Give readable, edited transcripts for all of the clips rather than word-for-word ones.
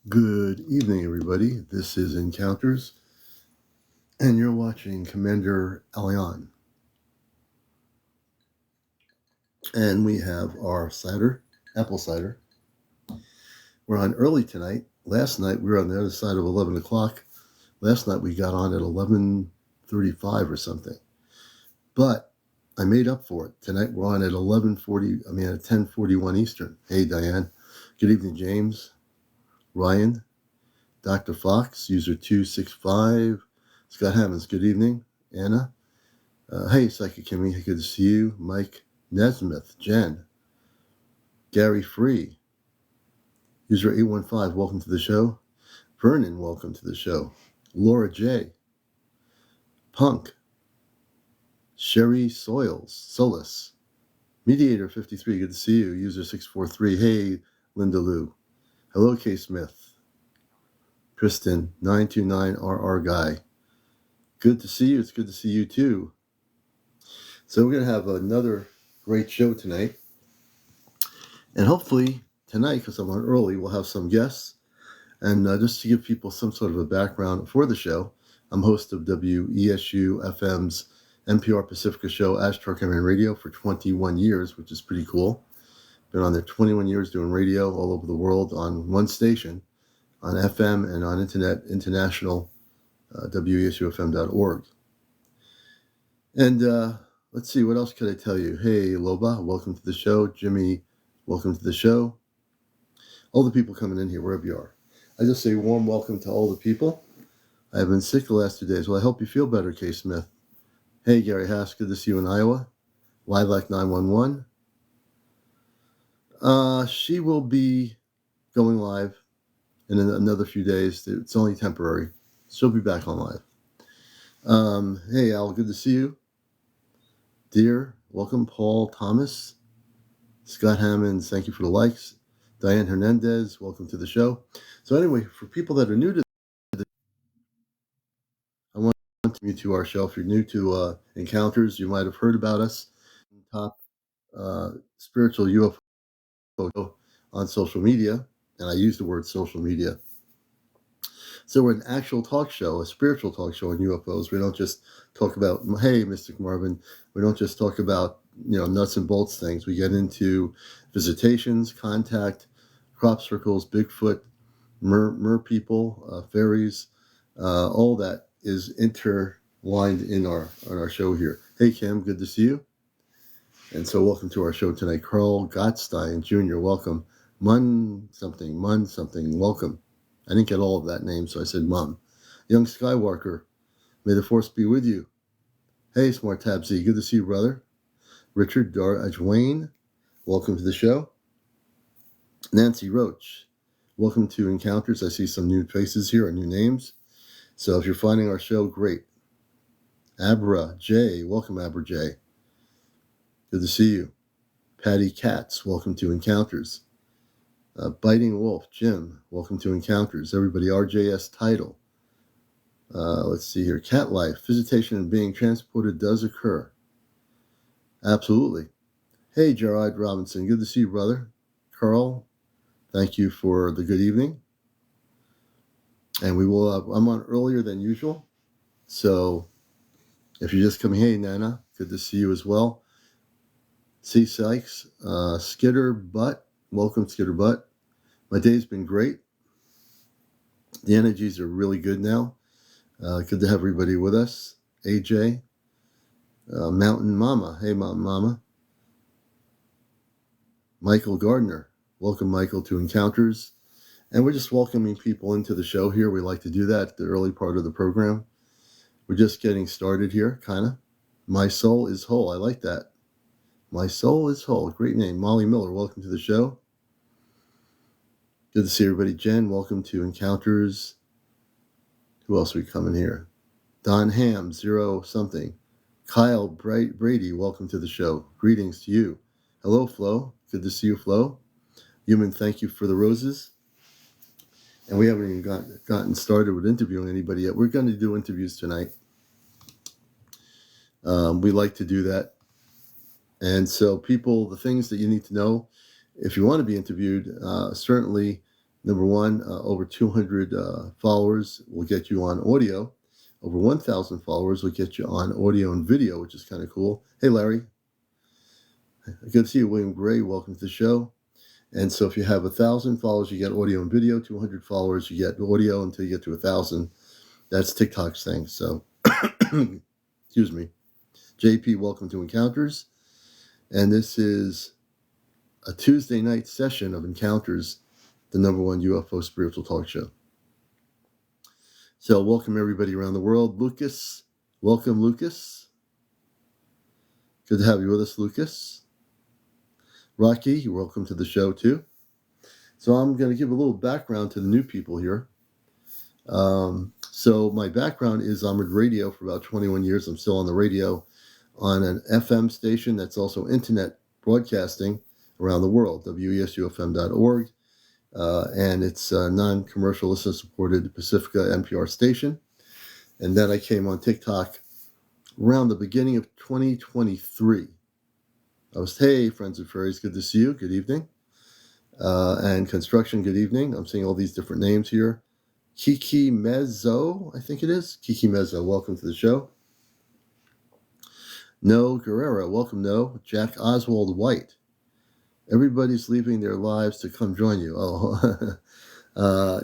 Good evening, everybody. This is Encounters, and you're watching CmdrAleon. And we have our cider, apple cider. We're on early tonight. Last night, we were on the other side of 11 o'clock. Last night, we got on at 11:35 or something. But I made up for it. Tonight, we're on at 10:41 Eastern. Hey, Diane. Good evening, James, Ryan, Dr. Fox, user 265. Scott Hammonds, good evening. Anna. Hey, Psychic Kimmy, good to see you. Mike Nesmith, Jen, Gary Free, user 815, welcome to the show. Vernon, welcome to the show. Laura J, Punk, Sherry Solis, Mediator 53, good to see you. User 643, hey, Linda Lou. Hello, K Smith. Kristen, 929RR Guy. Good to see you. It's good to see you too. So we're going to have another great show tonight. And hopefully tonight, because I'm on early, we'll have some guests. And just to give people some sort of a background for the show, I'm host of WESU FM's NPR Pacifica show, Ashtar Command Radio, for 21 years, which is pretty cool. Been on there 21 years doing radio all over the world on one station, on FM and on internet, international, WESUFM.org. And let's see, what else could I tell you? Hey, Loba, welcome to the show. Jimmy, welcome to the show. All the people coming in here, wherever you are. I just say warm welcome to all the people. I have been sick the last 2 days. Well, I hope you feel better, K. Smith. Hey, Gary Haas, good to see you in Iowa. Lilac 911. She will be going live in another few days. It's only temporary. She'll be back on live. Hey, Al, good to see you. Dear, welcome. Paul Thomas. Scott Hammonds, thank you for the likes. Diane Hernandez, welcome to the show. So anyway, for people that are new to this, I want to welcome you to our show. If you're new to Encounters, you might have heard about us. Top spiritual UFO on social media, and I use the word social media. So we're an actual talk show, a spiritual talk show on UFOs. We don't just talk about, hey, Mystic Marvin. We don't just talk about, nuts and bolts things. We get into visitations, contact, crop circles, Bigfoot, mer people, fairies. All that is intertwined in our show here. Hey, Kim, good to see you. And so welcome to our show tonight. Carl Gottstein Jr., welcome. Mun something, welcome. I didn't get all of that name, so I said Mum. Young Skywalker, may the force be with you. Hey, Smart Tabsy, good to see you, brother. Richard Ajwain, welcome to the show. Nancy Roach, welcome to Encounters. I see some new faces here and new names. So if you're finding our show, great. Abra J, welcome, Abra J. Good to see you. Patty Katz, welcome to Encounters. Biting Wolf, Jim, welcome to Encounters. Everybody, RJS title. Let's see here. Cat life, visitation and being transported does occur. Absolutely. Hey, Gerard Robinson, good to see you, brother. Carl, thank you for the good evening. And we will, I'm on earlier than usual. So if you're just coming, hey, Nana, good to see you as well. C. Sykes, Skitter Butt, welcome, Skitter Butt. My day's been great. The energies are really good now. Good to have everybody with us. AJ, Mountain Mama. Hey, Mountain Mama. Michael Gardner. Welcome, Michael, to Encounters. And we're just welcoming people into the show here. We like to do that at the early part of the program. We're just getting started here, kind of. My soul is whole. I like that. My soul is whole. Great name. Molly Miller, welcome to the show. Good to see everybody. Jen, welcome to Encounters. Who else are we coming here? Don Ham, 0 something. Kyle Brady, welcome to the show. Greetings to you. Hello, Flo. Good to see you, Flo. Human, thank you for the roses. And we haven't even gotten started with interviewing anybody yet. We're going to do interviews tonight. We like to do that. And so people, the things that you need to know, if you want to be interviewed, certainly Number one, over 200 followers will get you on audio. Over 1,000 followers will get you on audio and video, which is kind of cool. Hey, Larry. Good to see you, William Gray. Welcome to the show. And so if you have 1,000 followers, you get audio and video. 200 followers, you get audio until you get to 1,000. That's TikTok's thing. So, excuse me. JP, welcome to Encounters. And this is a Tuesday night session of Encounters, the #1 UFO spiritual talk show. So welcome everybody around the world. Lucas, welcome, Lucas. Good to have you with us, Lucas. Rocky, you're welcome to the show too. So I'm going to give a little background to the new people here. So my background is I'm on radio for about 21 years. I'm still on the radio on an FM station that's also internet broadcasting around the world, wesufm.org. And it's a non-commercial, listener-supported Pacifica NPR station. And then I came on TikTok around the beginning of 2023. Hey, friends of fairies, good to see you. Good evening. And construction, good evening. I'm seeing all these different names here. Kiki Mezzo, I think it is. Kiki Mezzo, welcome to the show. No Guerrero, welcome, No. Jack Oswald White. Everybody's leaving their lives to come join you. Oh, I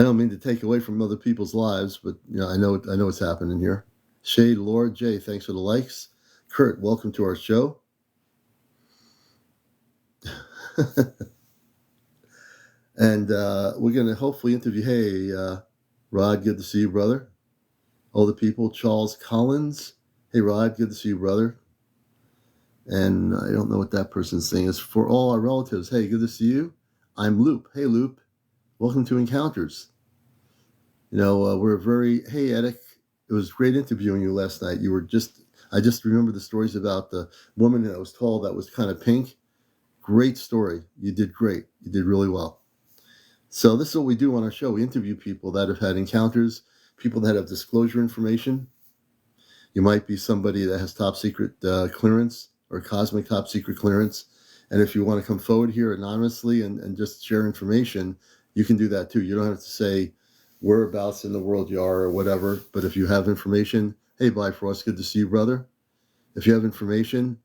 don't mean to take away from other people's lives, but I know what's happening here. Shade Lord J, thanks for the likes. Kurt, welcome to our show. And we're going to hopefully interview, hey, Rod, good to see you, brother. All the people, Charles Collins. Hey, Rod, good to see you, brother. And I don't know what that person's saying is. For all our relatives, hey, good to see you. I'm Loop. Hey, Loop. Welcome to Encounters. We're hey, Edic. It was great interviewing you last night. I just remember the stories about the woman that was tall that was kind of pink. Great story. You did great. You did really well. So this is what we do on our show. We interview people that have had encounters, people that have disclosure information. You might be somebody that has top secret clearance or cosmic top secret clearance. And if you want to come forward here anonymously and just share information, you can do that too. You don't have to say whereabouts in the world you are or whatever. But if you have information, hey, Bifrost, good to see you, brother. If you have information,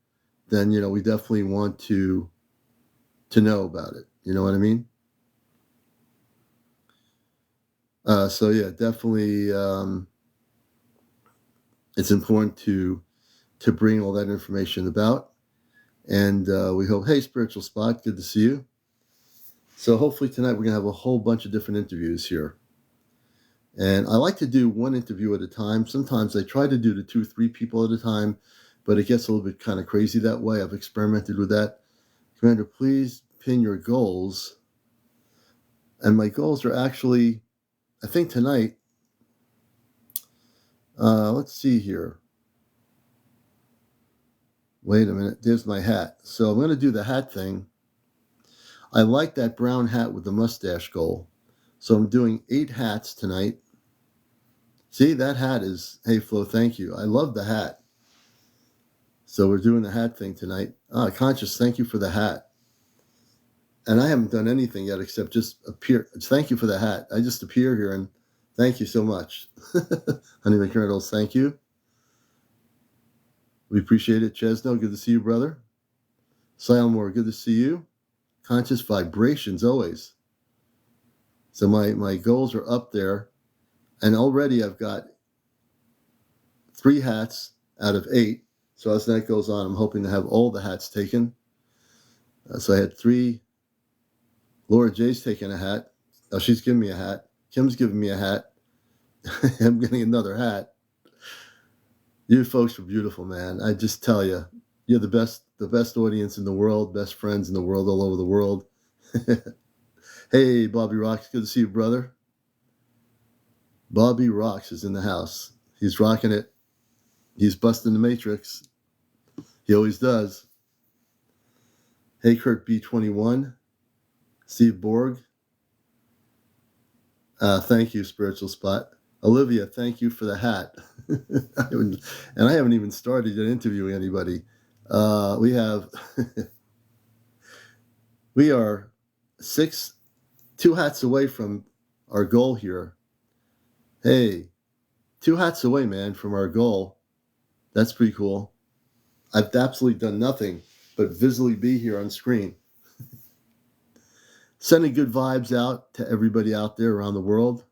then, we definitely want to know about it. You know what I mean? So yeah, definitely, it's important to bring all that information about. And we hope, hey, Spiritual Spot, good to see you. So hopefully tonight we're going to have a whole bunch of different interviews here. And I like to do one interview at a time. Sometimes I try to do the 2-3 people at a time, but it gets a little bit kind of crazy that way. I've experimented with that. Commander, please pin your goals. And my goals are actually, I think tonight, let's see here. Wait a minute, there's my hat. So I'm going to do the hat thing. I like that brown hat with the mustache goal. So I'm doing 8 hats tonight. See, that hat is, hey Flo, thank you. I love the hat. So we're doing the hat thing tonight. Conscious, thank you for the hat. And I haven't done anything yet except just appear. Thank you for the hat. I just appear here and thank you so much. Honey McCurnals, thank you. We appreciate it. Chesno, good to see you, brother. Silmore, good to see you. Conscious vibrations, always. So my goals are up there. And already I've got 3 hats out of 8. So as that goes on, I'm hoping to have all the hats taken. So I had 3. Laura J's taking a hat. Oh, she's giving me a hat. Kim's giving me a hat. I'm getting another hat. You folks are beautiful, man. I just tell you, you're the best audience in the world, best friends in the world, all over the world. Hey, Bobby Rocks, good to see you, brother. Bobby Rocks is in the house. He's rocking it. He's busting the matrix. He always does. Hey, Kurt B21. Steve Borg. Thank you, Spiritual Spot. Olivia, thank you for the hat. And I haven't even started yet interviewing anybody. We are 6 2 hats away from our goal here. Hey, 2 hats away, man, from our goal. That's pretty cool. I've absolutely done nothing but visibly be here on screen. Sending good vibes out to everybody out there around the world.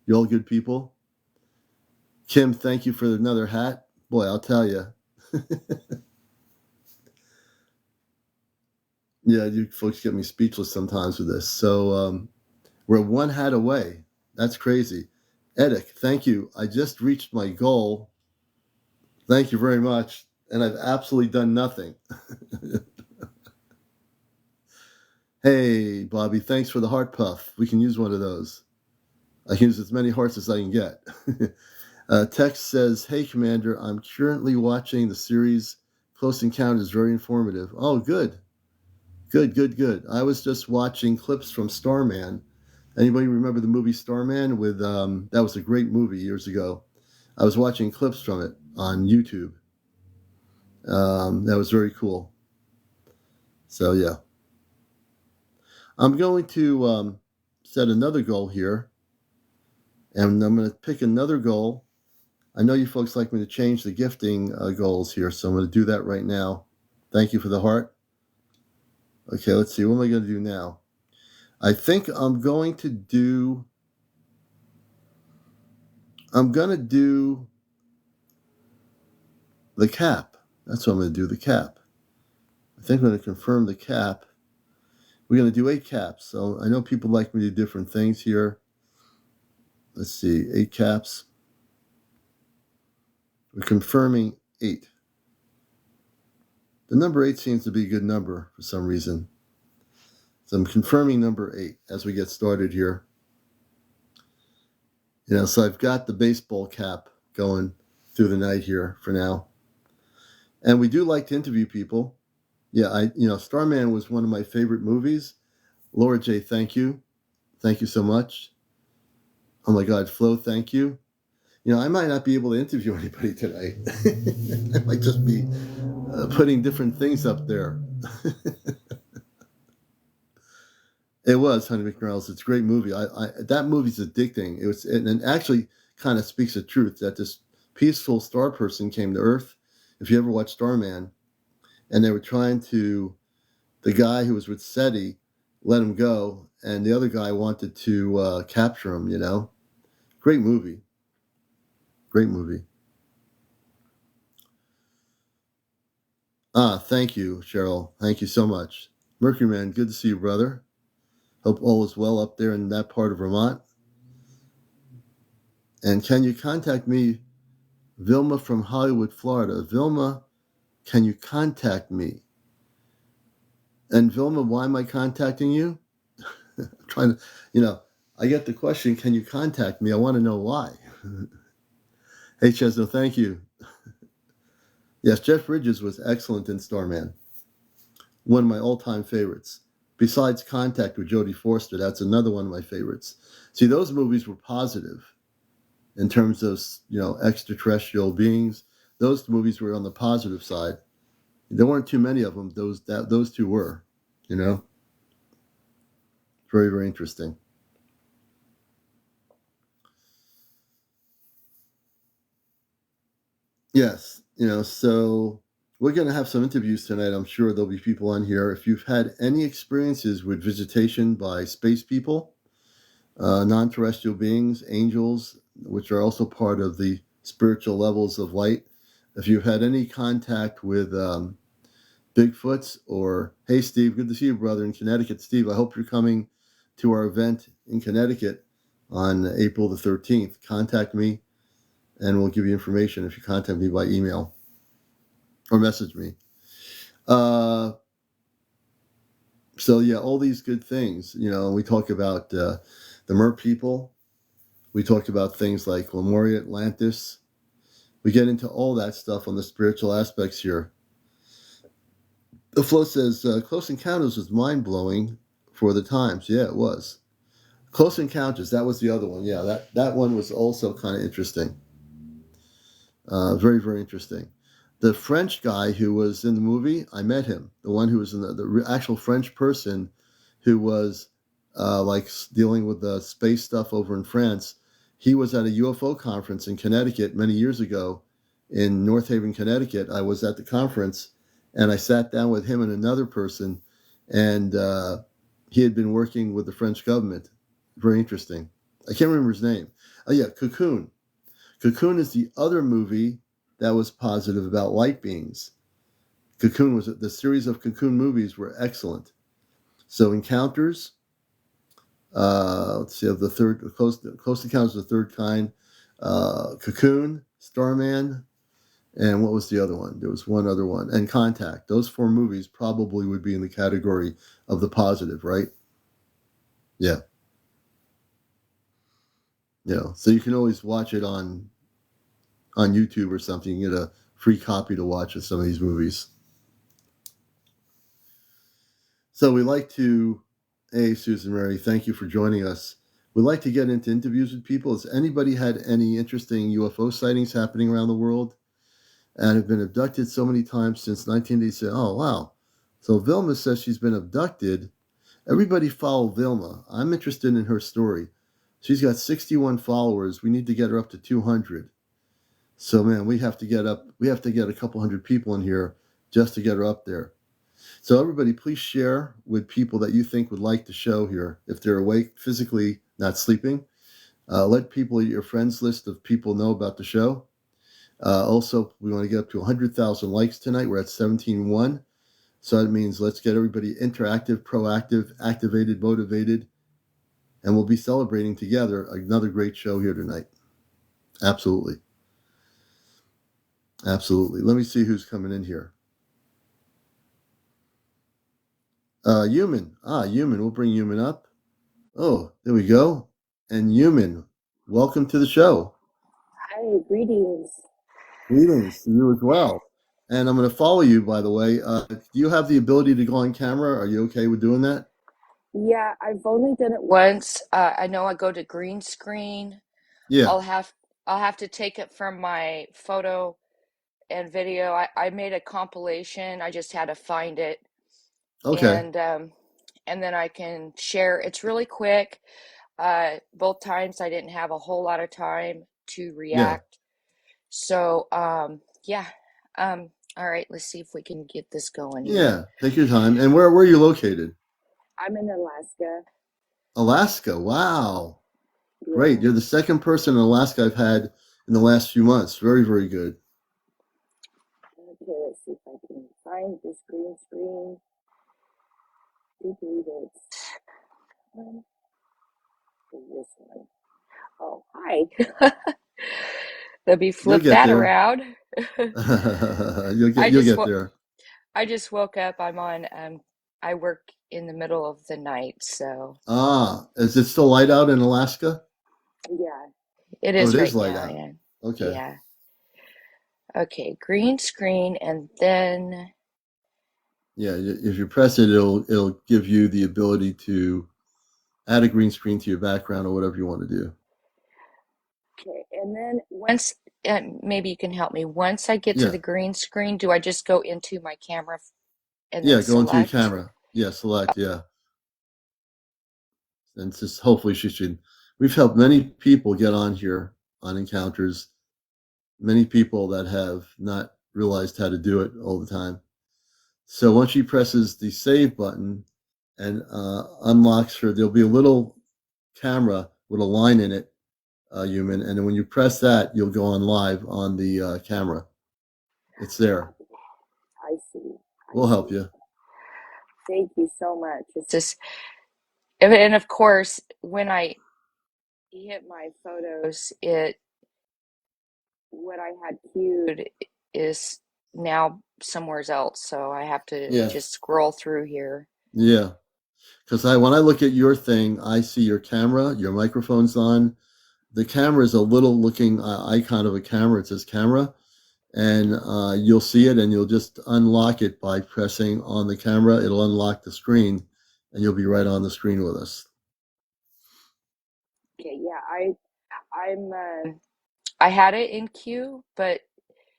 You all good people. Kim, thank you for another hat. Boy, I'll tell you. Yeah, you folks get me speechless sometimes with this. So we're 1 hat away. That's crazy. Edic, thank you. I just reached my goal. Thank you very much. And I've absolutely done nothing. Hey, Bobby, thanks for the heart puff. We can use one of those. I can use as many hearts as I can get. Text says, hey, Commander, I'm currently watching the series Close Encounters. Very informative. Oh, good. Good. I was just watching clips from Starman. Anybody remember the movie Starman? That was a great movie years ago. I was watching clips from it on YouTube. That was very cool. So, yeah. I'm going to set another goal here. And I'm going to pick another goal. I know you folks like me to change the gifting goals here, so I'm going to do that right now. Thank you for the heart. Okay, let's see. What am I going to do now? I think I'm going to do the cap. That's what I'm going to do, the cap. I think I'm going to confirm the cap. We're going to do 8 caps. So I know people like me to do different things here. Let's see, 8 caps. We're confirming 8. The number 8 seems to be a good number for some reason. So I'm confirming number 8 as we get started here. So I've got the baseball cap going through the night here for now. And we do like to interview people. Yeah, Starman was one of my favorite movies. Laura J, thank you. Thank you so much. Oh my God, Flo, thank you. I might not be able to interview anybody today. I might just be putting different things up there. It was Honey McNarls. It's a great movie. That movie's addicting. And actually kind of speaks the truth that this peaceful star person came to Earth. If you ever watched Starman, and they were trying to, the guy who was with SETI let him go, and the other guy wanted to capture him. Great movie. Great movie. Thank you, Cheryl. Thank you so much. Mercury Man, good to see you, brother. Hope all is well up there in that part of Vermont. And can you contact me, Vilma from Hollywood, Florida? Vilma, can you contact me? And Vilma, why am I contacting you? I'm trying to, I get the question, can you contact me? I want to know why. Hey, Chesno, thank you. Yes, Jeff Bridges was excellent in Starman. One of my all-time favorites. Besides Contact with Jodie Foster, that's another one of my favorites. See, those movies were positive in terms of, extraterrestrial beings. Those movies were on the positive side. There weren't too many of them. Those two were, Very, very interesting. Yes, so we're going to have some interviews tonight. I'm sure there'll be people on here. If you've had any experiences with visitation by space people, non-terrestrial beings, angels, which are also part of the spiritual levels of light, if you've had any contact with Bigfoots, or, hey, Steve, good to see you, brother, in Connecticut. Steve, I hope you're coming to our event in Connecticut on April the 13th. Contact me, and we'll give you information if you contact me by email or message me. So, yeah, all these good things, we talk about the Mer people. We talked about things like Lemuria, Atlantis. We get into all that stuff on the spiritual aspects here. The Flow says, Close Encounters was mind-blowing for the times. Yeah, it was. Close Encounters, that was the other one. Yeah, that one was also kind of interesting. Very, very interesting. The French guy who was in the movie, I met him. The one who was in the actual French person who was like dealing with the space stuff over in France. He was at a UFO conference in Connecticut many years ago in North Haven, Connecticut. I was at the conference and I sat down with him and another person, and he had been working with the French government. Very interesting. I can't remember his name. Oh, yeah, Cocoon. Cocoon is the other movie that was positive about light beings. Cocoon was the series of Cocoon movies were excellent. So Encounters, let's see, of the third close encounters of the third kind, Cocoon, Starman, and what was the other one? There was one other one, and Contact. Those four movies probably would be in the category of the positive, right? Yeah, so you can always watch it on YouTube or something. You get a free copy to watch of some of these movies. So we like to, hey, Susan Mary, thank you for joining us. We like to get into interviews with people. Has anybody had any interesting UFO sightings happening around the world and have been abducted so many times since 1987? Oh, wow. So Vilma says she's been abducted. Everybody follow Vilma. I'm interested in her story. She's got 61 followers. We need to get her up to 200. So, man, we have to get a couple hundred people in here just to get her up there. So everybody, please share with people that you think would like the show here. If they're awake, physically not sleeping, let people at your friends list of people know about the show. Also, we want to get up to 100,000 likes tonight. We're at 17.1. So that means let's get everybody interactive, proactive, activated, motivated, and we'll be celebrating together another great show here tonight. Absolutely. Absolutely. Let me see who's coming in here. Human. Human. We'll bring Human up. Oh, there we go. And Human, welcome to the show. Hi, greetings. Greetings to you as well. And I'm going to follow you, by the way. Do you have the ability to go on camera? Are you okay with doing that? Yeah, I've only done it once. I know I go to green screen. Yeah. I'll have I'll have to take it from my photo and video. I made a compilation. I just had to find it Okay. and and then I can share. It's really quick. Both times I didn't have a whole lot of time to Yeah. react. So yeah. All right, let's see if we can get this going here. Yeah. Take your time. And where are you located? I'm in Alaska. Alaska. Wow. Great. Yeah. You're the second person in Alaska I've had in the last few months. Very, very good. Okay, let's see if I can find this green screen. I believe it's this one. Oh, hi. Let me You'll flip get that there. around. I You'll just get wo there. I just woke up. I'm on I work in the middle of the night, so Is it still light out in Alaska? yeah, it Oh, is it is right light now, out. yeah. Okay. Yeah. Okay, green screen and then Yeah, if you press it, it'll give you the ability to add a green screen to your background or whatever you want to do. okay, and then once maybe you can help me. Once I get to Yeah, the green screen, do I just go into my camera and then yeah. Go into your select? camera. Yeah, select. Yeah, and just hopefully she should. We've helped many people get on here on encounters. Many people that have not realized how to do it all the time. So once she presses the save button and unlocks her, there'll be a little camera with a line in it, Human, and then when you press that, you'll go on live on the camera. It's there. I see. I We'll help see. you. Thank you so much. It's just, and of course, when I hit my photos, what I had queued is now somewhere else. So I have to Yeah, just scroll through here. yeah. Because when I look at your thing, I see your camera, your microphone's on. The camera is a little looking icon of a camera. It says camera, and you'll see it, and you'll just unlock it by pressing on the camera. It'll unlock the screen, and you'll be right on the screen with us. Okay, yeah, I had it in queue, but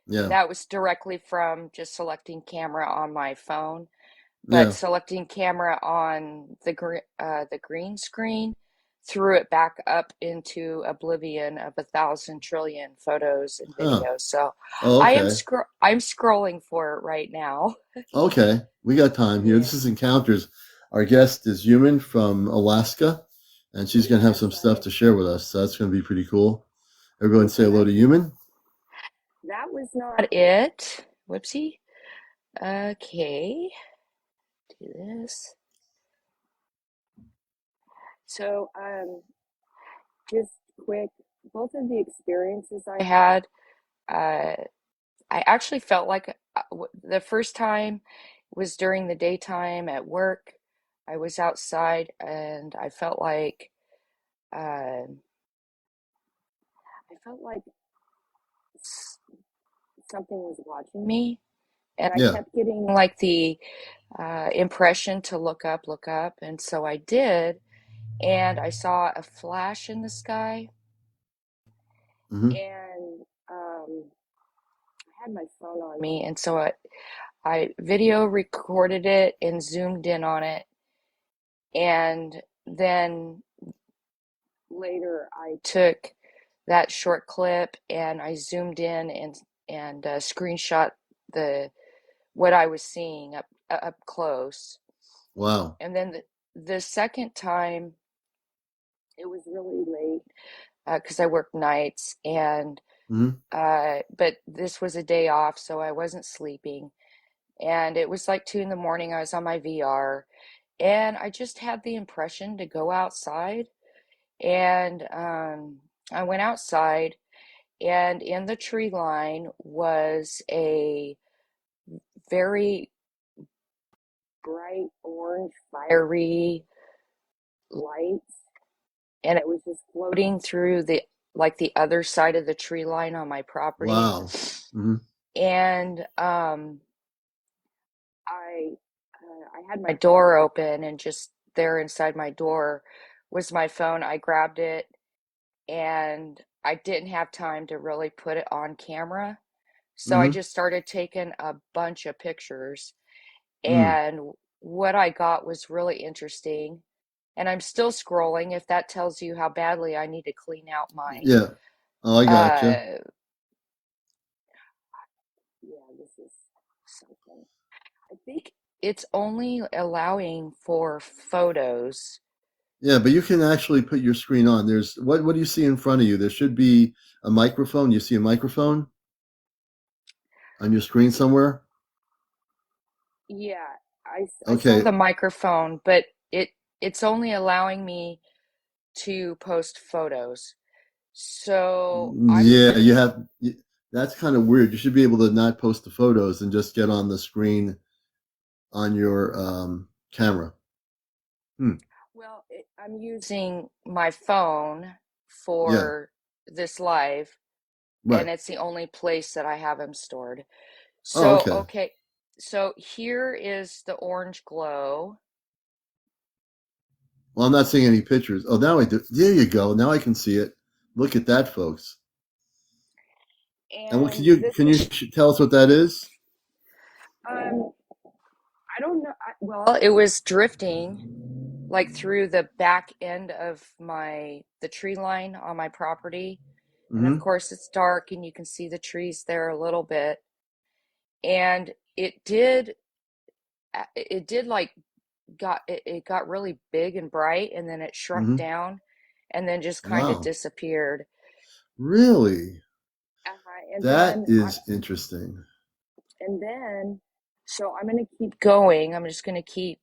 Yeah, that was directly from just selecting camera on my phone. but Yeah. selecting camera on the green screen threw it back up into oblivion of 1,000 trillion photos and Huh. videos. So Oh, okay. I'm scrolling for it right now. Okay. We got time here. Yeah. This is Encounters. Our guest is Human from Alaska, and she's going to have That's some stuff right. to share with us. So that's going to be pretty cool. Everyone say hello Okay. to Human. That was not it. Whoopsie. Okay. Do this. So, just quick, both of the experiences I had, uh, I actually felt like the first time was during the daytime at work. I was outside and I felt like something was watching me, and I Yeah. kept getting like the impression to look up, and so I did, and I saw a flash in the sky, Hmm. and I had my phone on me, and so I video recorded it and zoomed in on it, and then later I took that short clip and I zoomed in and screenshot the what I was seeing up close. Wow. And then the second time, it was really late because I work nights, and Hmm. but this was a day off, so I wasn't sleeping. And it was like 2 in the morning. I was on my VR, and I just had the impression to go outside. And I went outside, and in the tree line was a very bright orange, fiery light, and it was just floating through the other side of the tree line on my property. Wow. Hmm. And I I had my door open, and just there inside my door was my phone. I grabbed it, and I didn't have time to really put it on camera. So I Hmm. just started taking a bunch of pictures, Mm. and what I got was really interesting. And I'm still scrolling, if that tells you how badly I need to clean out my Yeah. Oh, I gotcha. uh yeah, this is something. I think it's only allowing for photos. Yeah, but you can actually put your screen on. There's what do you see in front of you? There should be a microphone. You see a microphone on your screen somewhere? Yeah, I saw Okay. the microphone, but it it's only allowing me to post photos. So I'm Yeah, gonna, that's kind of weird. You should be able to not post the photos and just get on the screen on your camera. Hmm. well, I'm using my phone Yeah. for this live, and Right. it's the only place that I have them stored. Oh, So, okay. okay, so here is the orange glow, Well, I'm not seeing any pictures. Oh, now I do. There you go. Now I can see it. Look at that, folks. And what and this can you is, tell us what that is? um, I don't know. Well, it was drifting like through the back end of the tree line on my property. And of Mm-hmm. course, it's dark and you can see the trees there a little bit. And it did like it got really big and bright, and then it shrunk Mm-hmm. down and then just kind of Wow. disappeared. Really? And That then is interesting. and then so I'm gonna keep going. I'm just gonna keep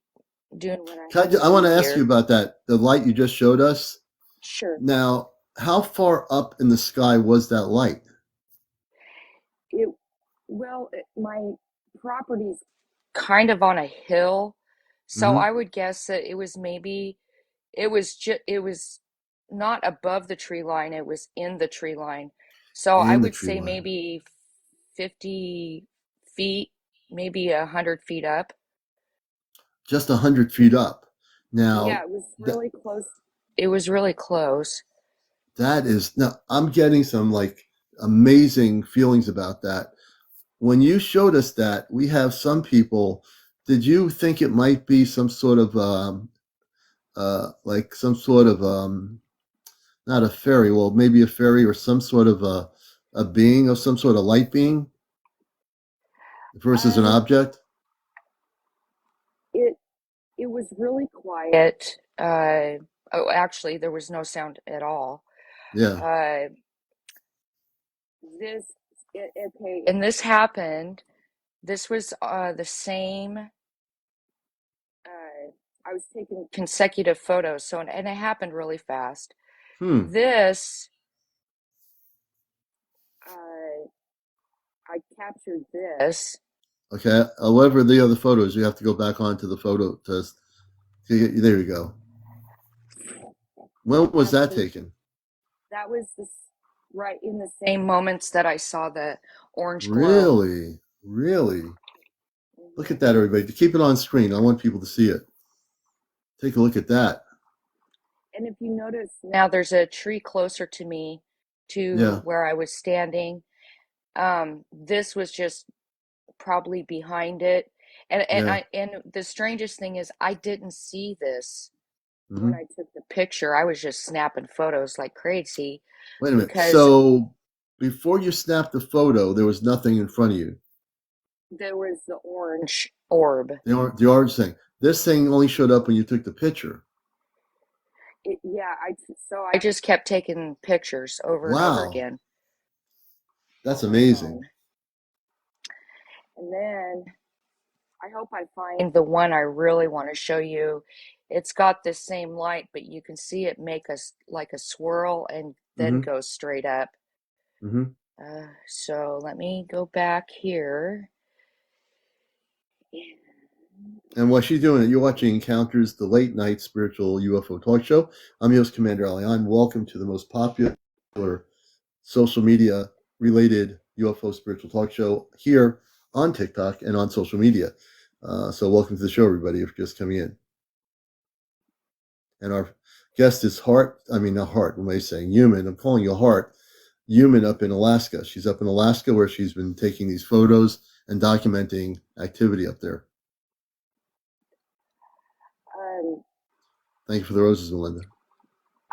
doing what I have to I want do to ask you here. about that. The light you just showed us. Sure. Now, how far up in the sky was that light? It well, my property's kind of on a hill, so Mm-hmm. I would guess that it was not above the tree line, it was in the tree line. So I In the would tree say line. maybe 50 feet, maybe 100 feet up. Just 100 feet up. Yeah, Now, it was th- really close. It was really close. that is now I'm getting some like amazing feelings about that. When you showed us that, we have some people did you think it might be some sort of like some sort of not a fairy, well, maybe a fairy or some sort of a being of some sort of light being versus an Um, object? it it was really quiet. Oh, actually, there was no sound at all. Yeah. Uh, okay, and this happened. This was the same. I was taking consecutive photos, so and it happened really fast. Hmm. This, uh, I captured this, Okay. However, the other photos, you have to go back onto the photo test. There you go. When was that that was taken? this right in the same moments that I saw the orange glow. Really? Really? Look at Mhm. that, everybody. To keep it on screen, I want people to see it. Take a look at that. And if you notice now, there's a tree closer to me to Yeah. where I was standing. This was just probably behind it. Yeah. And the strangest thing is I didn't see this when Hmm. I took the picture. I was just snapping photos like crazy Wait a minute. because So before you snapped the photo, there was nothing in front of you. there was the orange orb. The orange thing. This thing only showed up when you took the picture. Yeah, so I just kept taking pictures over and over Wow. again That's on my amazing. phone. And then I hope I find the one I really want to show you. It's got the same light, but you can see it make us like a swirl and then Hmm. go straight up. Hmm. So let me go back here. And while she's doing it, you're watching Encounters, the late night spiritual UFO talk show. I'm your host, CmdrAleon. Welcome to the most popular social media related UFO spiritual talk show here on TikTok and on social media. So, welcome to the show, everybody, if you're just coming in. And our guest is Heart. I mean, not Heart, what am I saying? Human. I'm calling you Heart. Human up in Alaska. She's up in Alaska where she's been taking these photos and documenting activity up there. Um, Thank you for the roses, Melinda.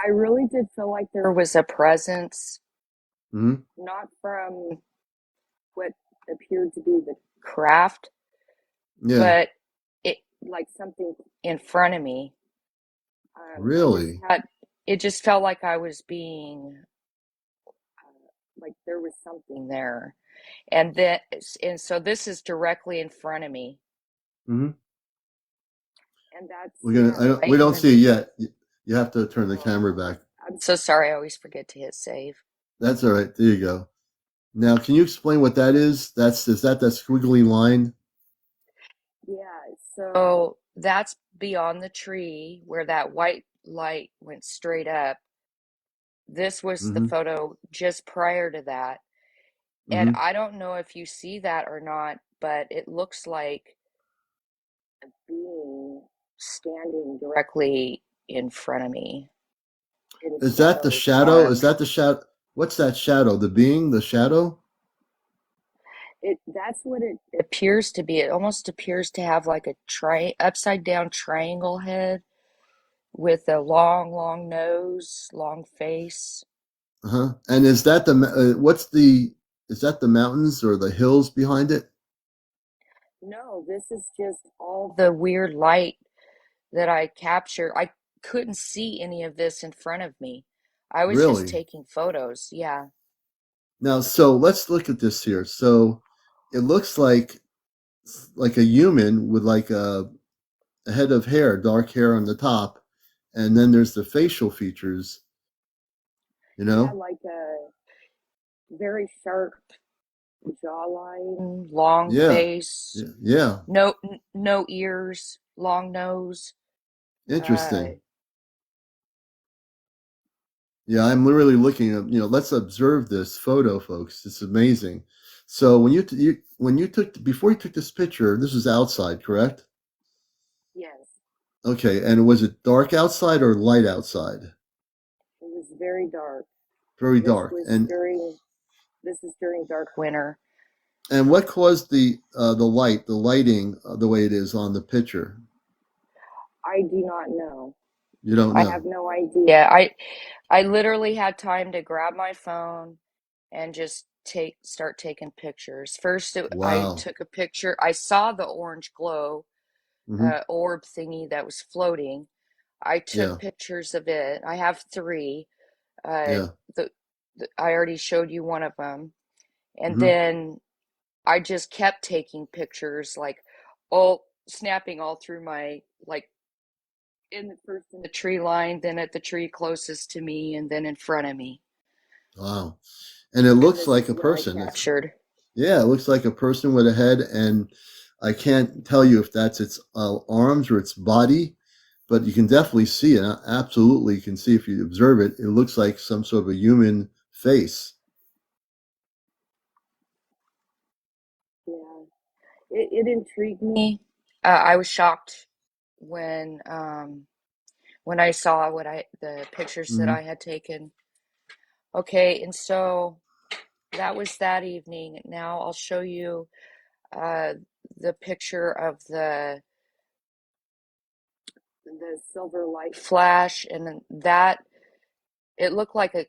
I really did feel like there was a presence, Hmm. not from what appeared to be the craft, Yeah, but it like something in front of me. I just really. had, it just felt like I was being, like there was something there. And then, and so this is directly in front of me. Hmm. And that's, We're yeah, gonna. We right in don't the, see it yet. You have to turn the camera oh, back. I'm so sorry. I always forget to hit save. That's all right. There you go. Now, can you explain what that is? Is that squiggly line? Yeah, so that's beyond the tree where that white light went straight up. This was the Mm-hmm. photo just prior to that. And Mm-hmm. I don't know if you see that or not, but it looks like a being standing directly in front of me. It is Is that the so shadow? Is dark. that the shadow? What's that shadow? The being? The shadow? That's what it appears to be. It almost appears to have like a upside down triangle head with a long, long nose, long face. Uh-huh. And is that what's the, is that the mountains or the hills behind it? No, this is just all the weird light that I capture. I couldn't see any of this in front of me. I was just Really? taking photos. Yeah. Now, so let's look at this here. So it looks like a human with like a head of hair, dark hair on the top, and then there's the facial features, you Yeah, know? like a very sharp jawline, long Yeah. face, Yeah. no ears, long nose. Uh, Interesting. Yeah, I'm literally looking at, let's observe this photo, folks. It's amazing. So when you took before you took this picture, this was outside, correct? yes, Okay, and was it dark outside or light outside? it was very dark. Very This dark. was And during this is during dark winter. And what caused the lighting the way it is on the picture? I do not know. You don't I have know. no idea. I literally had time to grab my phone and just start taking pictures. First, I Wow. took a picture. I saw the orange glow Hmm. orb thingy that was floating. I took Yeah. pictures of it. I have three. Uh, Yeah. the, I already showed you one of them, and Hmm. then I just kept taking pictures, like all snapping all through my like in the first in the tree line, then at the tree closest to me, and then in front of me. Wow. And it And looks this like is a what I person. captured. Yeah, it looks like a person with a head, and I can't tell you if that's its arms or its body, but you can definitely see it. Absolutely, you can see if you observe it. It looks like some sort of a human face. Yeah, it intrigued me. I was shocked when when I saw the pictures that Hmm. I had taken. Okay, and so that was that evening. Now I'll show you uh, the picture of the silver light flash, and that it looked like a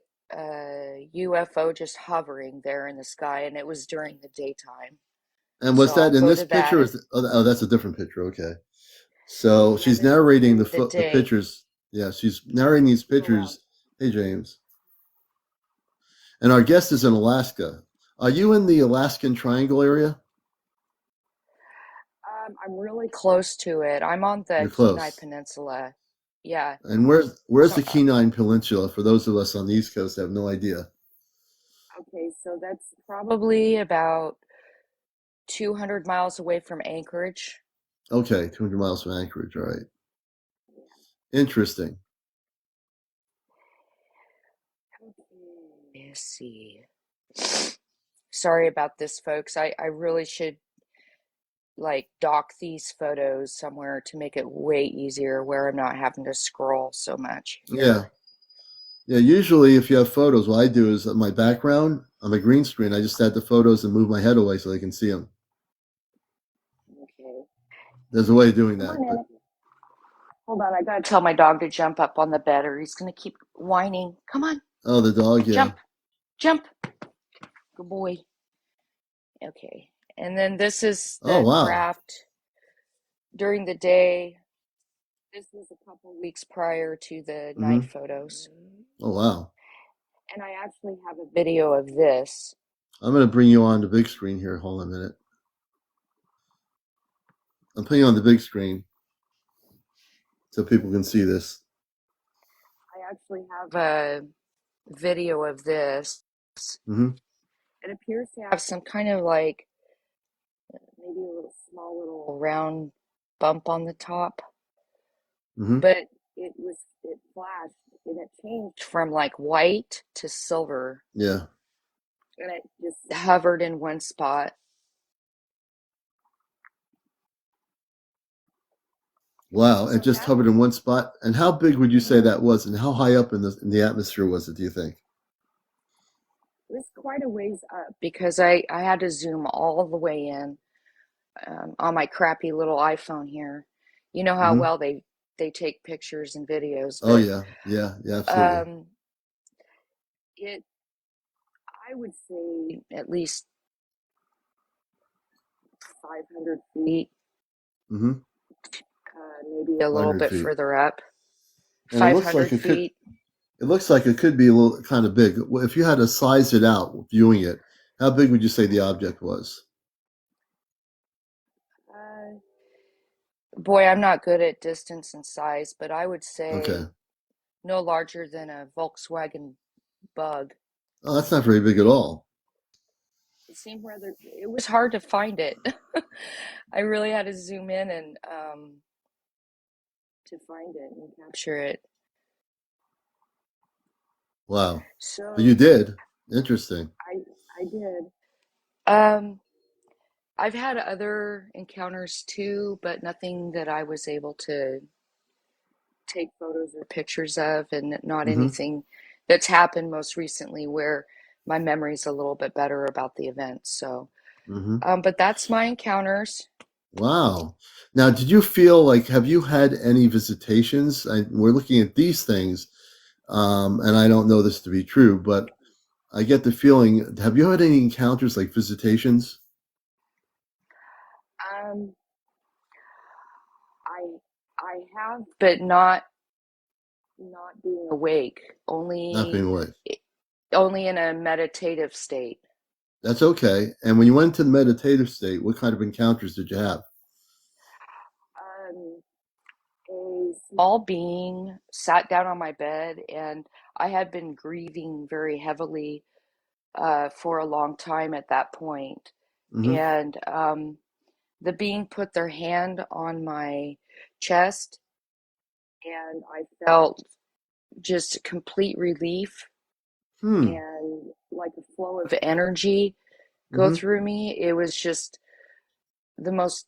UFO just hovering there in the sky, and it was during the daytime. And So was I'll that in go this to that. picture? Oh, that's a different picture. Okay, so Yeah, she's this was narrating during the the day. pictures. Yeah, she's narrating these Go out. pictures. Hey, James, and our guest is in Alaska. Are you in the Alaskan Triangle area? I'm really close to it. I'm on the You're Kenai close. Peninsula. Yeah. And where's So, the Kenai Peninsula? For those of us on the East Coast, that have no idea. okay, so that's probably about 200 miles away from Anchorage. Okay, 200 miles from Anchorage. All right. Interesting. Okay, let's see. Sorry about this, folks. I really should like dock these photos somewhere to make it way easier where I'm not having to scroll so much Yeah. here. Yeah. Usually, if you have photos, what I do is my background on my green screen, I just add the photos and move my head away so they can see them. Okay. There's a way of doing Come that. on, But Anna. Hold on, I gotta tell my dog to jump up on the bed or he's gonna keep whining. Come on, oh, the dog. Yeah. jump, jump. Good boy. Okay. And then this is Oh, the wow. craft during the day. This was a couple weeks prior to the night Hmm. photos. Oh, wow. And I actually have a video of this. I'm going to bring you on the big screen here. Hold on a minute. I'm putting you on the big screen so people can see this. I actually have a video of this. Hmm. It appears to have some kind of like maybe a little small little round bump on the top, Hmm. but it flashed and it changed from like white to silver Yeah. and it just hovered in one spot. Wow, it So just that hovered in one spot. And how big would you say mhm, that was? And how high up in the atmosphere was it, do you think? was quite a ways up because I had to zoom all the way in on my crappy little iPhone here. You know how Hmm. well they take pictures and videos, Oh but yeah, yeah, yeah, absolutely. um, it I would say at least 500 feet, Hmm. maybe a little 500 bit feet. further up. And it looks like 500 feet. it looks like it could be a little kind of big. If you had to size it out, viewing it, how big would you say the object was? Uh, Boy, I'm not good at distance and size, but I would Okay. say no larger than a Volkswagen Bug. Oh, that's not very big at all. It seemed rather, it was hard to find it. I really had to zoom in and to find it and capture it. Wow. But you So did. Interesting. I I did. Um, I've had other encounters too, but nothing that I was able to take photos or pictures of, and not Hmm. anything that's happened most recently where my memory's a little bit better about the event. So, Mm-hmm. But that's my encounters. Wow. Now, did you feel like, have you had any visitations? We're looking at these things, and I don't know this to be true, but I get the feeling, have you had any encounters like visitations? Um, I I have, but not being awake, Not being only awake. only in a meditative state. That's okay. And when you went to the meditative state, what kind of encounters did you have? Um, a small being sat down on my bed, and I had been grieving very heavily for a long time at that point. Mm-hmm. And the being put their hand on my chest, and I felt just complete relief Hmm. and like a flow of energy go Mm-hmm. through me. It was just the most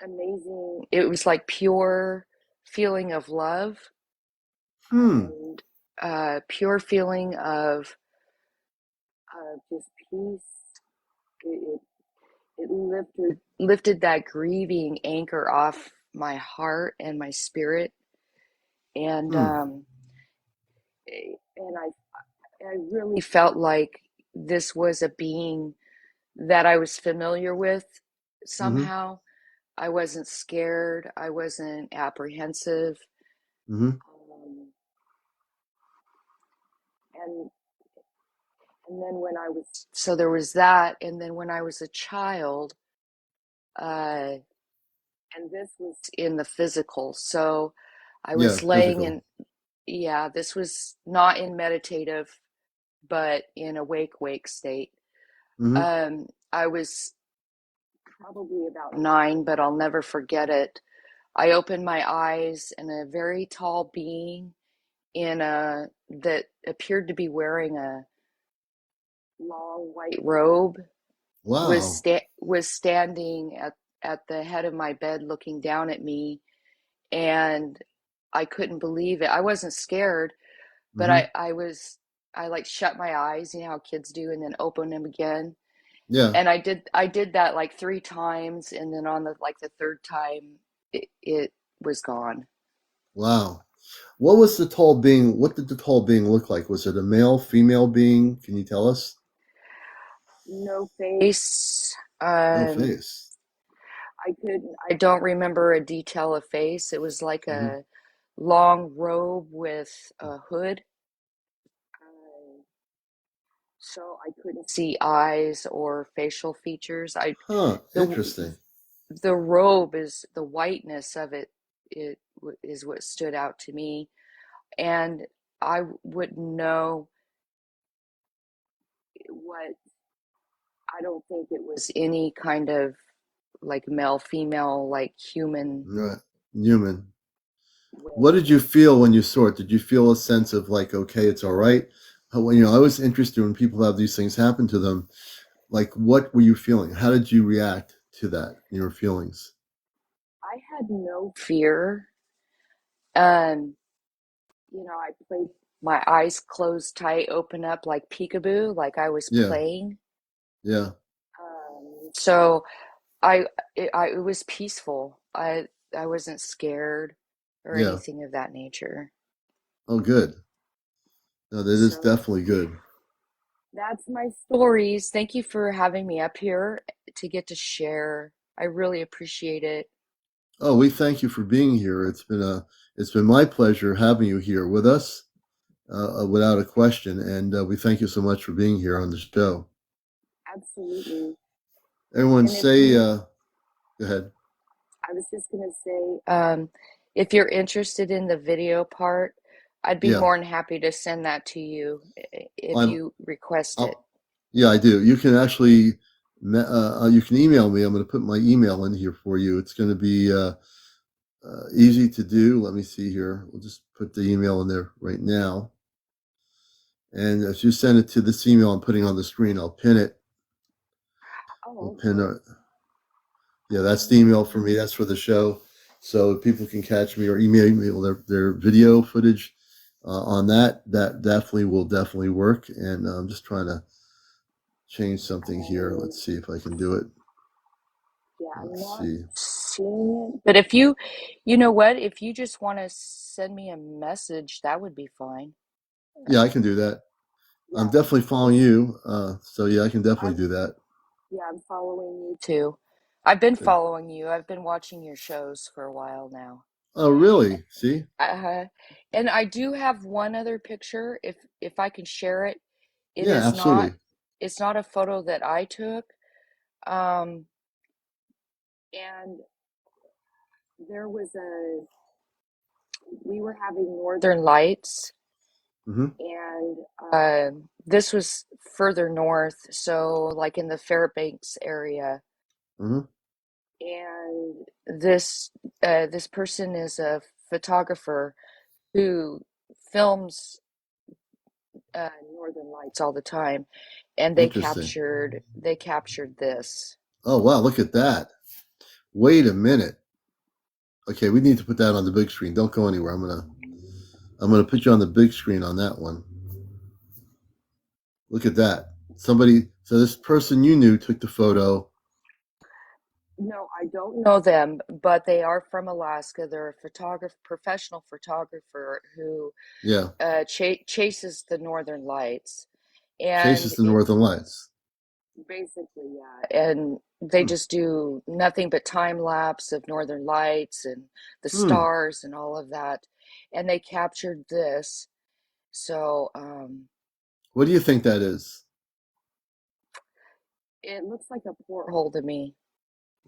amazing, it was like pure feeling of love Hmm. and pure feeling of just peace. It, it lifted that grieving anchor off my heart and my spirit, and Hmm. I really felt like this was a being that I was familiar with Mm-hmm. somehow. I wasn't scared. I wasn't apprehensive. Mm-hmm. Um, and and then when I was so there was that, and then when I was a child, uh, and this was in the physical. So I Yeah, was laying physical. in, yeah, this was not in meditative, but in awake state. Mm-hmm. I was probably about 9, but I'll never forget it. I opened my eyes, and a very tall being in a that appeared to be wearing a long white robe Wow. was standing at the head of my bed looking down at me, and I couldn't believe it. I wasn't scared, but Mm-hmm. I like shut my eyes, you know how kids do, and then open them again. Yeah. And I did that like 3 times, and then on the third time it was gone. Wow. What was the tall being? What did the tall being look like? Was it a male, female being? Can you tell us? No face. No face. I don't remember a detail of face. It was like Mm-hmm. a long robe with a hood. Uh, so I couldn't see eyes or facial features. I Huh. the Interesting. the robe is the whiteness of it. It is what stood out to me, and I wouldn't know what. I don't think it was any kind of like male, female, like human Right. Human. What way. did you feel when you saw it? Did you feel a sense of like, okay, it's all right? When I was interested when people have these things happen to them. Like, what were you feeling? How did you react to that? Your feelings? I had no fear. Um, I played my eyes closed tight, open up like peekaboo, like I was Yeah. playing. Yeah. So it was peaceful. I wasn't scared or Yeah. anything of that nature. Oh, good. No, that is So definitely good. that's my stories. Thank you for having me up here to get to share. I really appreciate it. Oh, we thank you for being here. It's been my pleasure having you here with us, without a question. And we thank you so much for being here on the show. Absolutely. Everyone, And if say, you, go ahead. I was just going to say, if you're interested in the video part, I'd be Yeah, more than happy to send that to you if I'm. you request it. I'll, yeah, I do. You can actually, you can email me. I'm going to put my email in here for you. It's going to be easy to do. Let me see here. We'll just put the email in there right now. And if you send it to this email I'm putting on the screen, I'll pin it. We'll Oh, pin okay. it. Yeah, that's the email for me. That's for the show. So people can catch me or email me their video footage on that. That definitely will definitely work. And I'm just trying to change something here. Let's see if I can do it. Yeah, I'm Let's not see. seeing it. But if you know what, if you just want to send me a message, that would be fine. Yeah, I can do that. I'm Yeah, definitely following just you. So yeah, I can definitely I'm do that. yeah, I'm following you too. I've been Good. following you. I've been watching your shows for a while now. Oh, really? See? Uh, and I do have one other picture if I can share it. It Yeah, is not absolutely. it's not a photo that I took. Um, and there was a we were having northern lights, Mm-hmm. and this was further north, so like in the Fairbanks area. Mm-hmm. And this person is a photographer who films northern lights all the time, and Interesting. they captured this. Oh, wow. Look at that. Wait a minute. Okay, we need to put that on the big screen. Don't go anywhere. I'm gonna put you on the big screen on that one. Look at that. Somebody. So this person you knew took the photo. No, I don't know them, but they are from Alaska. They're a professional photographer who Yeah, chases the northern lights. And chases the it Northern Lights. basically, yeah. And they Hmm. just do nothing but time lapse of northern lights and the Hmm. stars and all of that. And they captured this. So What do you think that is? it looks like a porthole to me.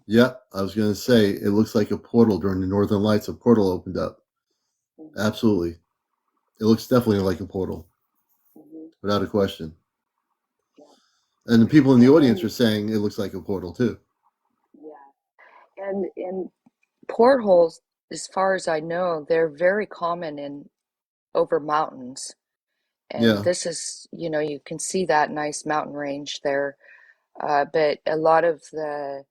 Yeah, I was gonna say it looks like a portal during the Northern Lights. A portal opened up. Hmm. Absolutely, it looks definitely like a portal, Hmm. without a question. Yeah. And the people in the audience are And saying it looks like a portal too. yeah. And portholes, as far as I know, they're very common in over mountains. And Yeah, this is, you can see that nice mountain range there. But a lot of the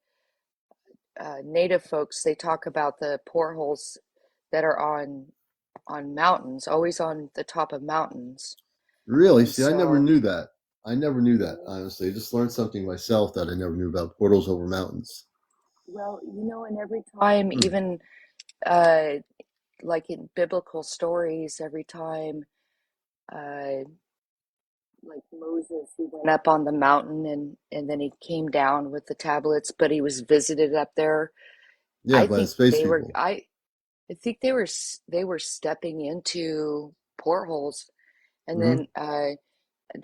native folks, they talk about the portholes that are on mountains, always on the top of mountains. really. And See, I never so, knew that. I never knew that. mhm. Honestly, I just learned something myself that I never knew about portals over mountains. Well, and every time, Hmm. even uh, like in biblical stories, every time uh, like Moses, he went up on the mountain and then he came down with the tablets, but he was visited up there. Yeah, I by the think space they were people. I think they were stepping into portholes, and Hmm. then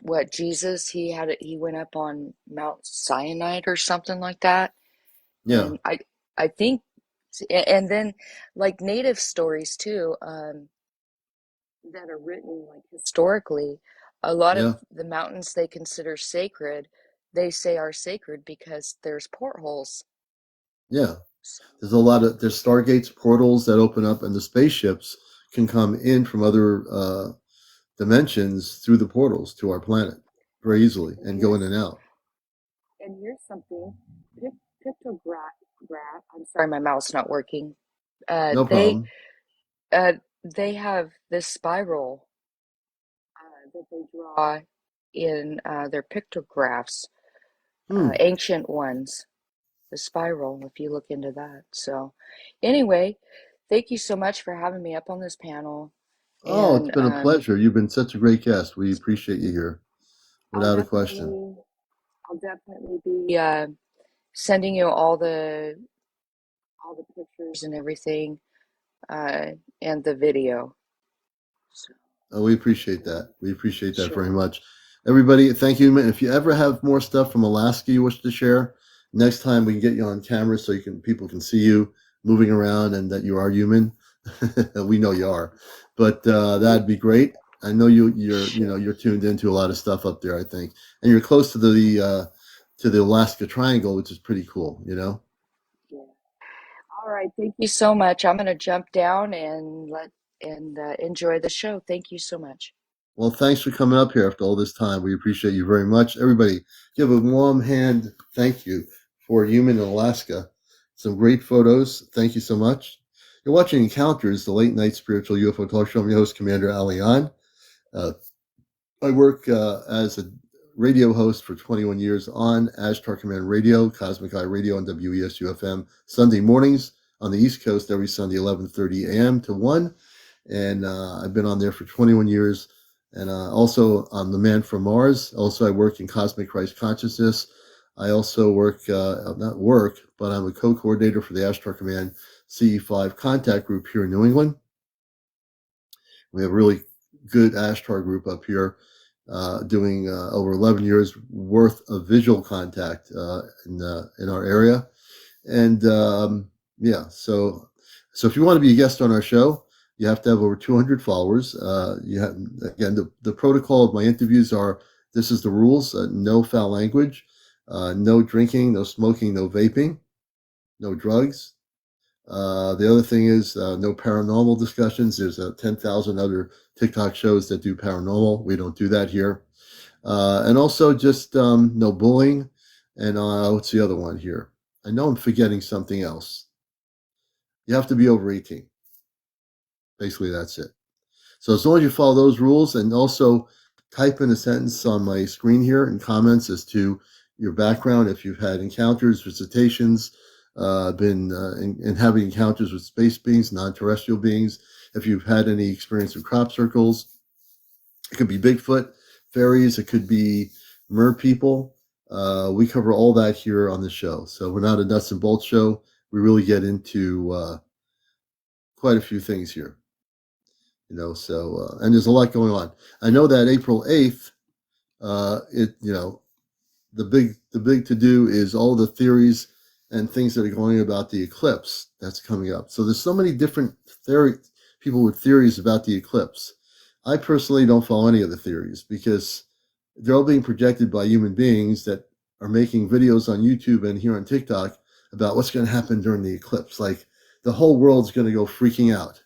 what Jesus he went up on Mount Sinai or something like that, Yeah, and I think and then like native stories too. That are written like historically, a lot of yeah, the mountains they consider sacred, they say are sacred because there's portholes. yeah. So, There's stargates, portals that open up, and the spaceships can come in from other dimensions through the portals to our planet very easily and and go in here's and out. and here's something. Pictograph. I'm sorry, my mouth's not working. Uh, No they problem. they have this spiral that they draw in their pictographs, Hmm. ancient ones. The spiral, if you look into that. So, anyway, thank you so much for having me up on this panel. Oh, it's And been a pleasure. You've been such a great guest. We appreciate you here, I'll without a question. definitely, I'll definitely be sending you all the pictures and everything, uh, and the video. So, Oh, we appreciate that. We appreciate that very sure. much. Everybody, thank you. If you ever have more stuff from Alaska you wish to share, next time we can get you on camera so people can see you moving around and that you are human. We know you are, but that'd be great. I know Sure. you're tuned into a lot of stuff up there. I think, and you're close to the Alaska Triangle, which is pretty cool. You know. Yeah. All right. Thank you so much. I'm going to jump down and enjoy the show. Thank you so much. Well, thanks for coming up here after all this time. We appreciate you very much. Everybody, give a warm hand thank you for Human in Alaska. Some great photos. Thank you so much. You're watching Encounters, the late night spiritual UFO talk show. I'm your host, CmdrAleon. Uh, I work as a radio host for 21 years on Ashtar Command Radio, Cosmic Eye Radio on WESU-FM, Sunday mornings on the East Coast, every Sunday, 11:30 a.m. to 1. And I've been on there for 21 years. And also, I'm the man from Mars. Also, I work in Cosmic Christ Consciousness. I also not work, but I'm a co-coordinator for the Ashtar Command CE5 contact group here in New England. We have a really good Ashtar group up here doing over 11 years worth of visual contact in our area. And yeah, so if you want to be a guest on our show, you have to have over 200 followers. Again, the protocol of my interviews are, this is the rules: no foul language, no drinking, no smoking, no vaping, no drugs. The other thing is no paranormal discussions. There's 10,000 other TikTok shows that do paranormal. We don't do that here. And also just no bullying. And what's the other one here? I know I'm forgetting something else. You have to be over 18. Basically, that's it. So as long as you follow those rules, and also type in a sentence on my screen here in comments as to your background, if you've had encounters, visitations, been in having encounters with space beings, non-terrestrial beings, if you've had any experience with crop circles. It could be Bigfoot, fairies, it could be mer people. We cover all that here on the show. So we're not a nuts and bolts show. We really get into quite a few things here. So and there's a lot going on. I know that April 8th, the big to do is all the theories and things that are going about the eclipse that's coming up. So there's so many different people with theories about the eclipse. I personally don't follow any of the theories because they're all being projected by human beings that are making videos on YouTube and here on TikTok about what's going to happen during the eclipse. Like the whole world's going to go freaking out,